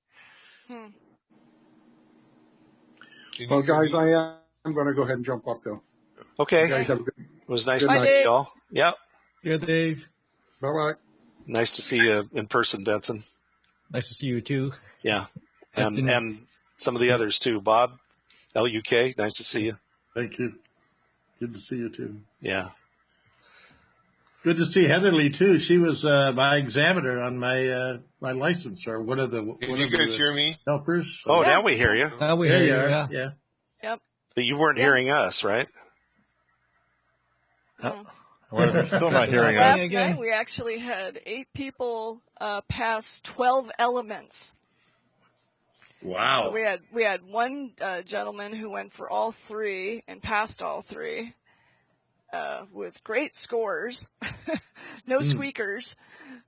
Can Well, you hear guys, me? I am going to go ahead and jump off though. Okay. You guys have a good. It was nice Good to night. see you all. Yep. Yeah, Dave. Bye bye. Nice to see you in person, Benson. Nice to see you too. Yeah. Afternoon. And some of the others too. Bob, LUK, nice to see you. Thank you. Good to see you too. Yeah. Good to see Heatherly too. She was my examiner on my my license, or one of the Can you guys hear me? helpers. Oh, Yeah. now we hear you. Now we There hear you you. are. Yeah. Yeah. Yep. But you weren't Yeah. hearing us, right? No. Well, they're still not This is hearing happening us. Last again. night we actually had 8 people pass 12 elements. Wow. So we had one gentleman who went for all 3 and passed all 3 with great scores, no squeakers,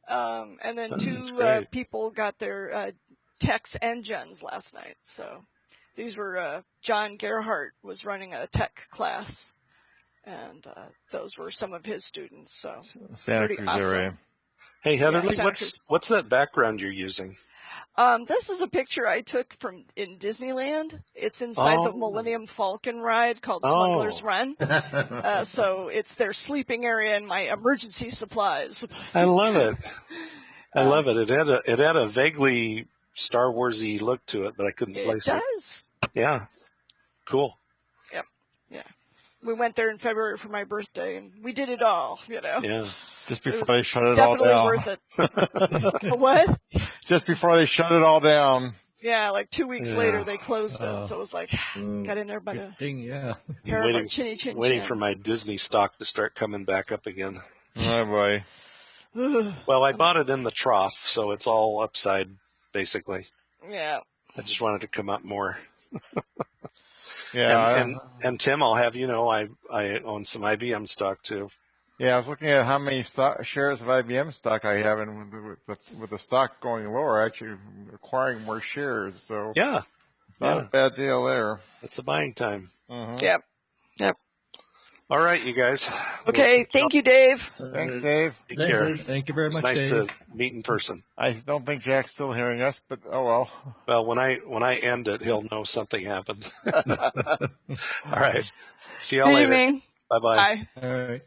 and then That's 2 great. people got their techs and gens last night. So these were John Gerhardt was running a tech class, and those were some of his students. So Santa pretty Cruz awesome. area. Hey, Heatherly, Santa Cruz. what's that background you're using? This is a picture I took from in Disneyland. It's inside the Oh. Millennium Falcon ride called Oh. Smuggler's Run. So it's their sleeping area and my emergency supplies. I love it. I love it. It had a vaguely Star Warsy look to it, but I couldn't It place it. does. Yeah. Cool. Yep. Yeah. We went there in February for my birthday, and we did it all. You know. Yeah. Just It before was they shut it all definitely down. worth it. What? Just before they shut it all down. Yeah, like 2 weeks Yeah. later they closed Oh. it, so it was like got in there by the Good thing. Yeah. hair of my Waiting, chinny chin waiting chin. for my Disney stock to start coming back up again. Oh boy. Well, I bought it in the trough, so it's all upside, basically. Yeah. I just wanted to come up more. Yeah. And Tim, I'll have you know, I own some IBM stock too. Yeah, I was looking at how many shares of IBM stock I have, and with the stock going lower, actually acquiring more shares. So Yeah. not a bad deal there. It's a buying time. Mhm. Yep. Yep. All right, you guys. Okay. Thank you, Dave. Thanks, Dave. Take care. Thank you very It's much, nice Dave. to meet in person. I don't think Jack's still hearing us, but oh well. Well, when I end it, he'll know something happened. All right. See y'all Good later. evening. Bye-bye. Bye. All right.